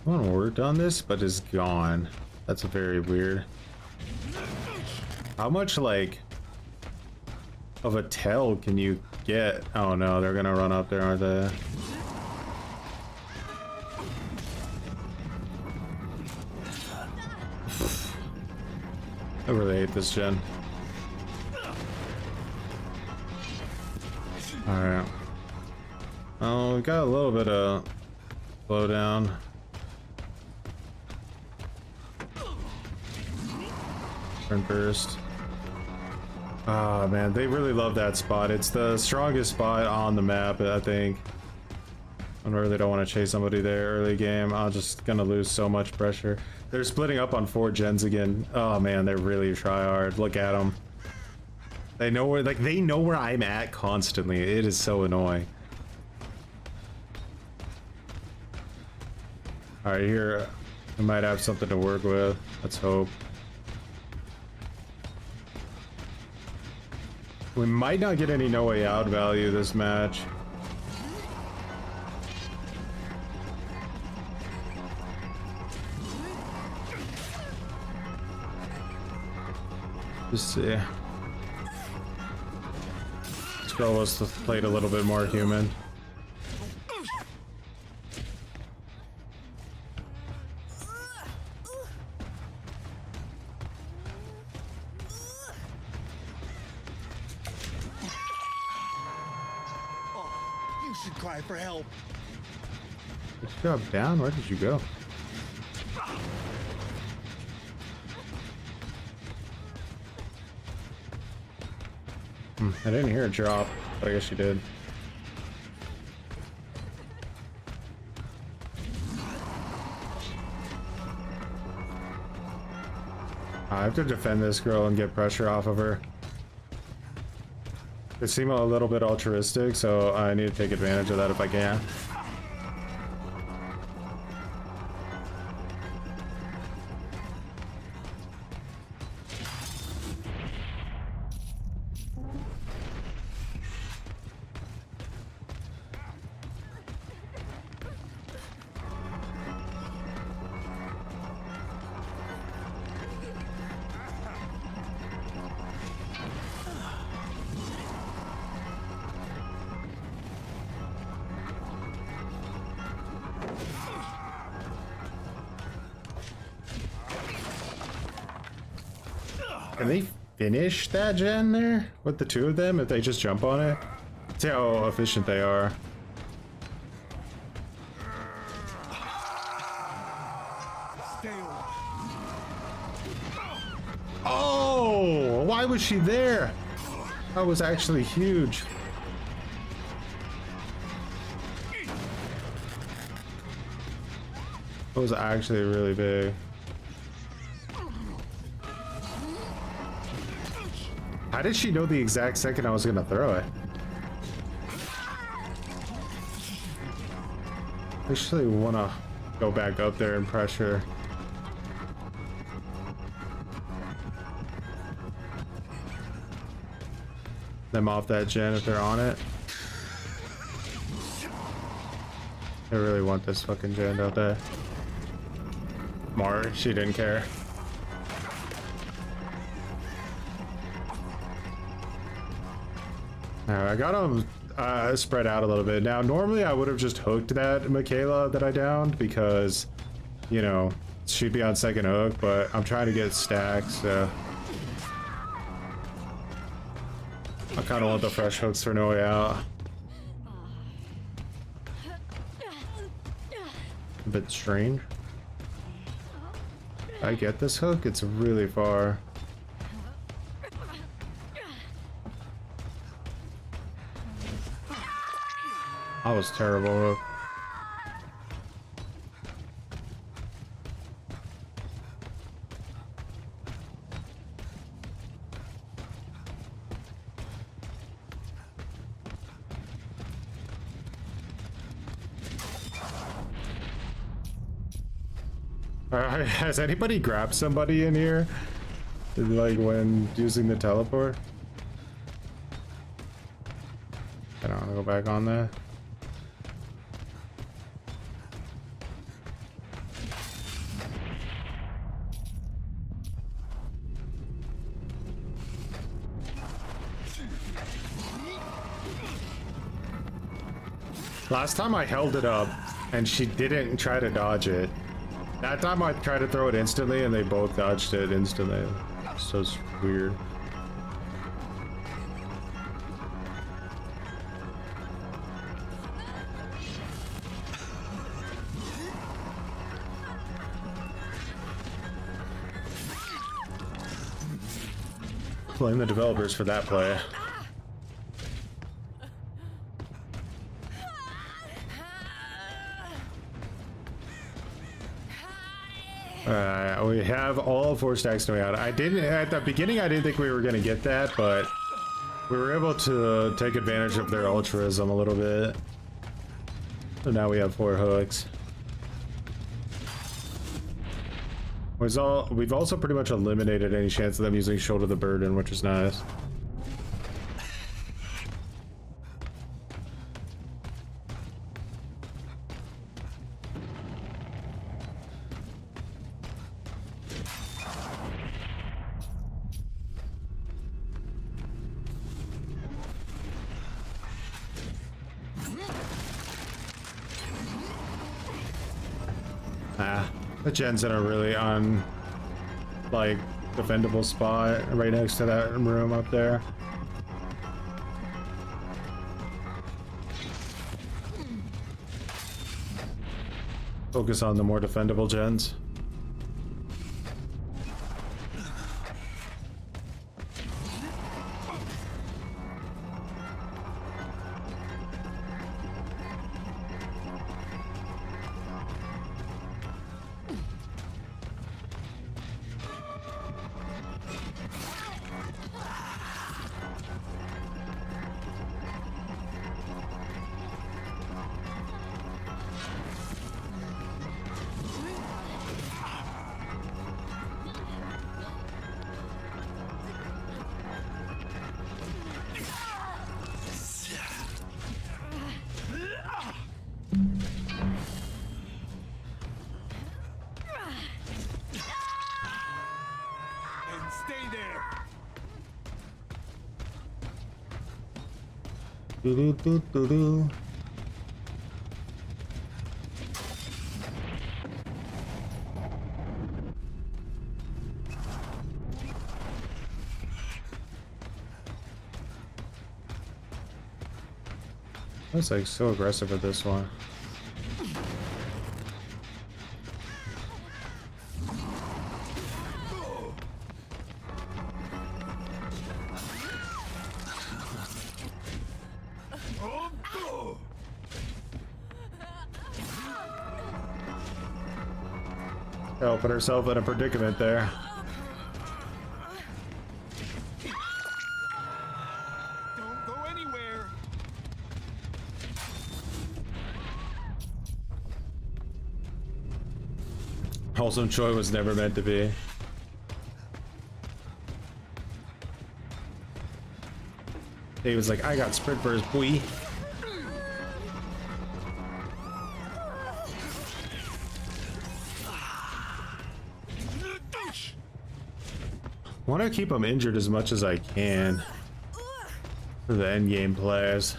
Someone worked on this but is gone. That's very weird. How much like of a tell can you get? Oh no, they're gonna run up there, aren't they? I really hate this gen. Alright. Oh, we got a little bit of slowdown. Turn burst. Ah, man, they really love that spot. It's the strongest spot on the map, I think. I really don't want to chase somebody there early game. I'm just gonna lose so much pressure. They're splitting up on 4 gens again. Oh man, they're really try hard. Look at them. They know where, like, they know where I'm at constantly. It is so annoying. All right, here we might have something to work with. Let's hope. We might not get any no way out value this match. Just see. This girl was played a little bit more human. You should cry for help. Did you go down? Where did you go? I didn't hear a drop, but I guess you did. I have to defend this girl and get pressure off of her. They seem a little bit altruistic, so I need to take advantage of that if I can. Can they finish that gen there with the 2 of them if they just jump on it? See how efficient they are. Oh, why was she there? That was actually huge. That was actually really big. How did she know the exact second I was gonna throw it? I actually wanna go back up there and pressure. Them off that gen if they're on it. I really want this fucking gen out there. Mar, she didn't care. I got them spread out a little bit. Now, normally I would have just hooked that Michaela that I downed because, you know, she'd be on second hook, but I'm trying to get stacks, so I kind of want the fresh hooks for no way out. A bit strange. I get this hook? It's really far. That was terrible. Has anybody grabbed somebody in here? Like when using the teleport? I don't want to go back on that. Last time I held it up and she didn't try to dodge it. That time I tried to throw it instantly and they both dodged it instantly. So it's weird. Blame the developers for that play. Alright, we have all 4 stacks going out. I didn't, at the beginning I didn't think we were gonna get that, but we were able to take advantage of their altruism a little bit. So now we have 4 hooks. We've also pretty much eliminated any chance of them using Shoulder the Burden, which is nice. The gens in a really like defendable spot right next to that room up there. Focus on the more defendable gens. Do-do-do-do-do. That's like so aggressive at this one. Put herself in a predicament there. Don't go anywhere. Wholesome Choi was never meant to be. He was like, I got sprint burst, boy. I want to keep him injured as much as I can for the end game plays.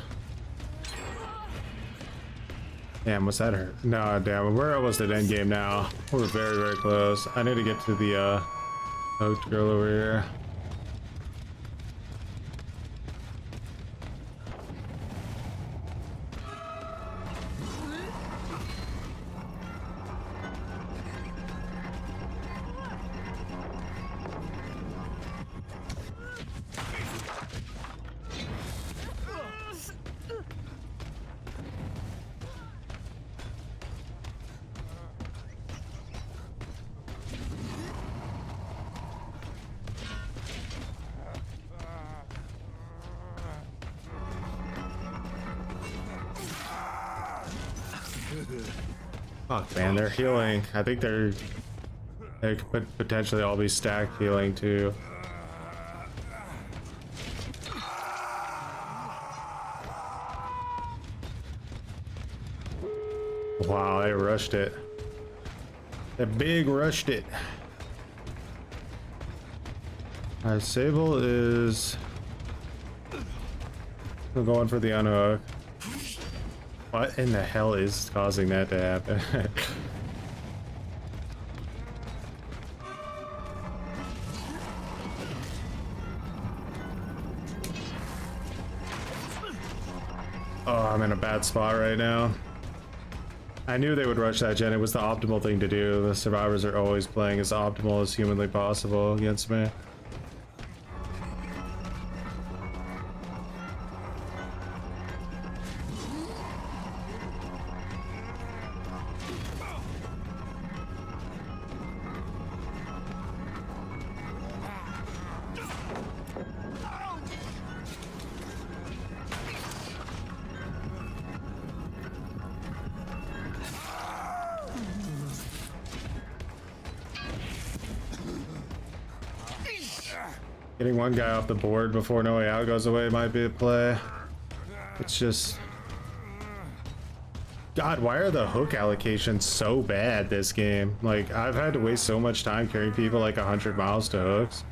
Damn, what's that hurt? No, damn, we're almost at end game now. We're very, very close. I need to get to the hooked girl over here. Fuck, man, they're healing. I think they could potentially all be stacked healing too. Wow, they rushed it. They big rushed it. Alright, Sable is going for the unhook. What in the hell is causing that to happen? Oh, I'm in a bad spot right now. I knew they would rush that gen. It was the optimal thing to do. The survivors are always playing as optimal as humanly possible against me. Getting one guy off the board before No Way Out goes away might be a play. It's just... God, why are the hook allocations so bad this game? Like, I've had to waste so much time carrying people like 100 miles to hooks.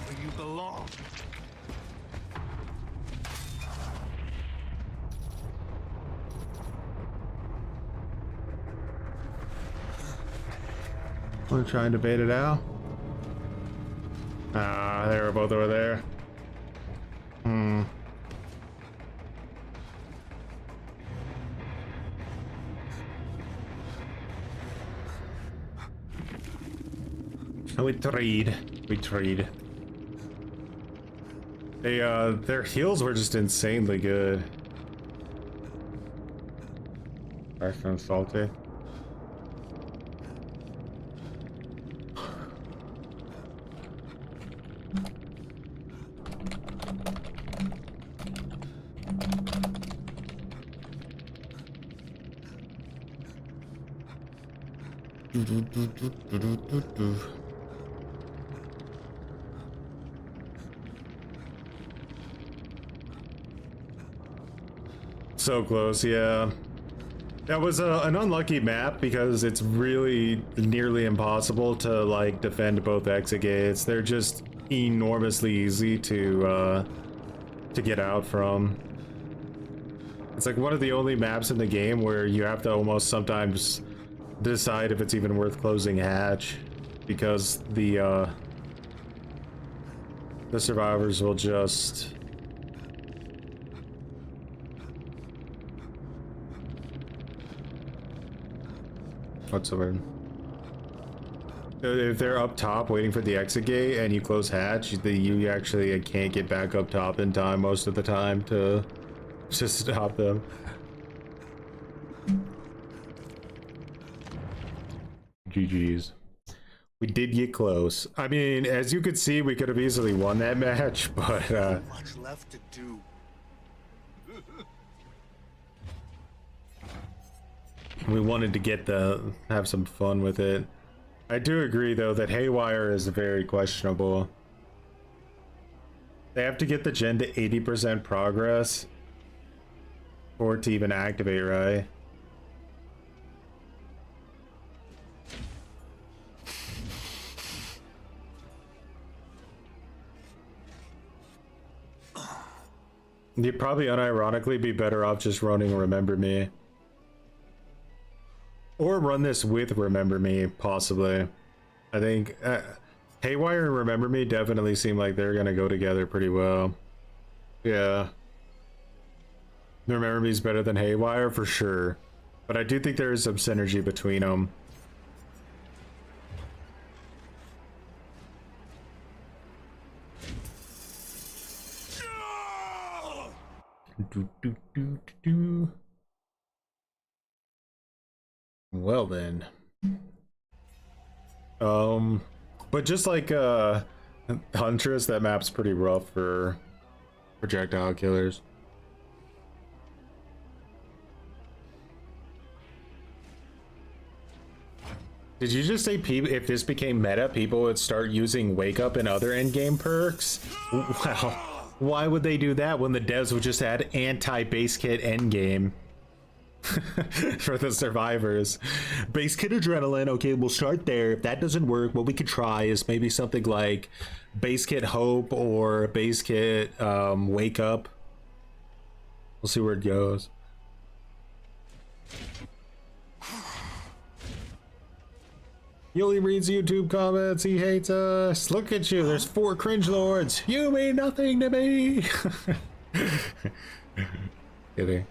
Where you belong. We're trying to bait it out. Ah, they were both over there. Hmm. We trade. We trade. They, their heals were just insanely good. That's kind of salty. So close, yeah. That was an unlucky map because it's really nearly impossible to like defend both exit gates. They're just enormously easy to get out from. It's like one of the only maps in the game where you have to almost sometimes decide if it's even worth closing hatch because the survivors will just... What's the word? If they're up top waiting for the exit gate and you close hatch, you actually can't get back up top in time most of the time to just stop them. GG's. We did get close. I mean, as you could see, we could have easily won that match, but Much left to do. we wanted to get have some fun with it. I do agree though that Haywire is very questionable. They have to get the gen to 80% progress for it to even activate, right? You'd probably unironically be better off just running Remember Me. Or run this with Remember Me, possibly. I think Haywire and Remember Me definitely seem like they're gonna go together pretty well. Yeah. Remember Me is better than Haywire for sure. But I do think there is some synergy between them. Well then. But just like Huntress, that map's pretty rough for projectile killers. Did you just say if this became meta, people would start using Wake Up and other endgame perks? Wow. Why would they do that when the devs would just add anti-base kit endgame for the survivors? Base kit adrenaline, okay, we'll start there. If that doesn't work, what we could try is maybe something like base kit hope or base kit wake up. We'll see where it goes. He only reads YouTube comments. He hates us. Look at you. There's 4 cringe lords. You mean nothing to me. Kidding.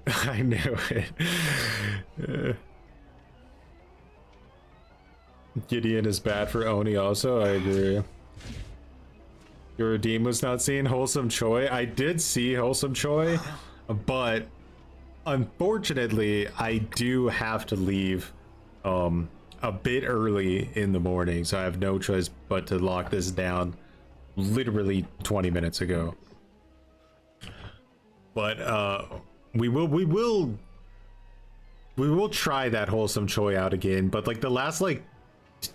I knew it. Gideon is bad for Oni also, I agree. Your redeem was not seen. Wholesome Choi. I did see Wholesome Choi, but unfortunately I do have to leave a bit early in the morning, so I have no choice but to lock this down literally 20 minutes ago. But we will try that Wholesome Choi out again, but like the last like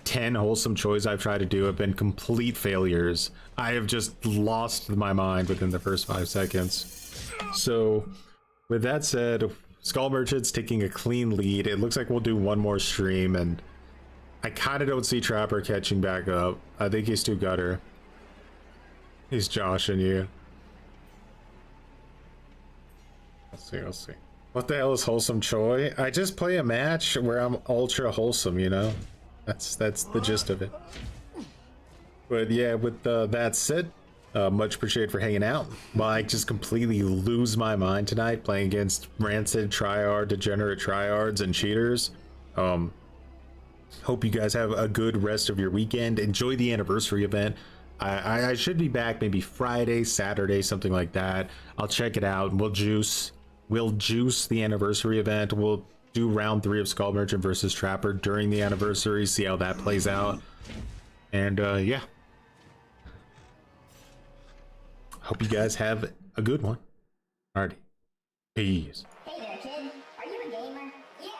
10 Wholesome Choi's I've tried to do have been complete failures. I have just lost my mind within the first 5 seconds. So with that said, Skull Merchant's taking a clean lead. It looks like we'll do one more stream, and I kind of don't see Trapper catching back up. I think he's too gutter. He's joshing you. Let's see. What the hell is Wholesome Choi? I just play a match where I'm ultra wholesome, you know? That's the gist of it. But yeah, with that said, much appreciated for hanging out. I just completely lose my mind tonight playing against rancid tryhard, degenerate tryhards, and cheaters. Hope you guys have a good rest of your weekend. Enjoy the anniversary event. I should be back maybe Friday, Saturday, something like that. I'll check it out. We'll juice the anniversary event. We'll do round 3 of Skull Merchant versus Trapper during the anniversary, see how that plays out. And yeah. Hope you guys have a good one. Alrighty. Peace. Hey there, kid. Are you a gamer? Yeah.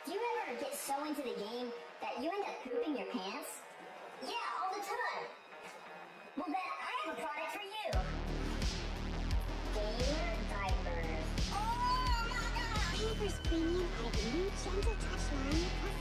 Do you ever get so into the game that you end up pooping your pants? Yeah, all the time. Well, then I have a product for you. Gamer diapers. Oh my god! Pampers Premium have a new gentle touch line with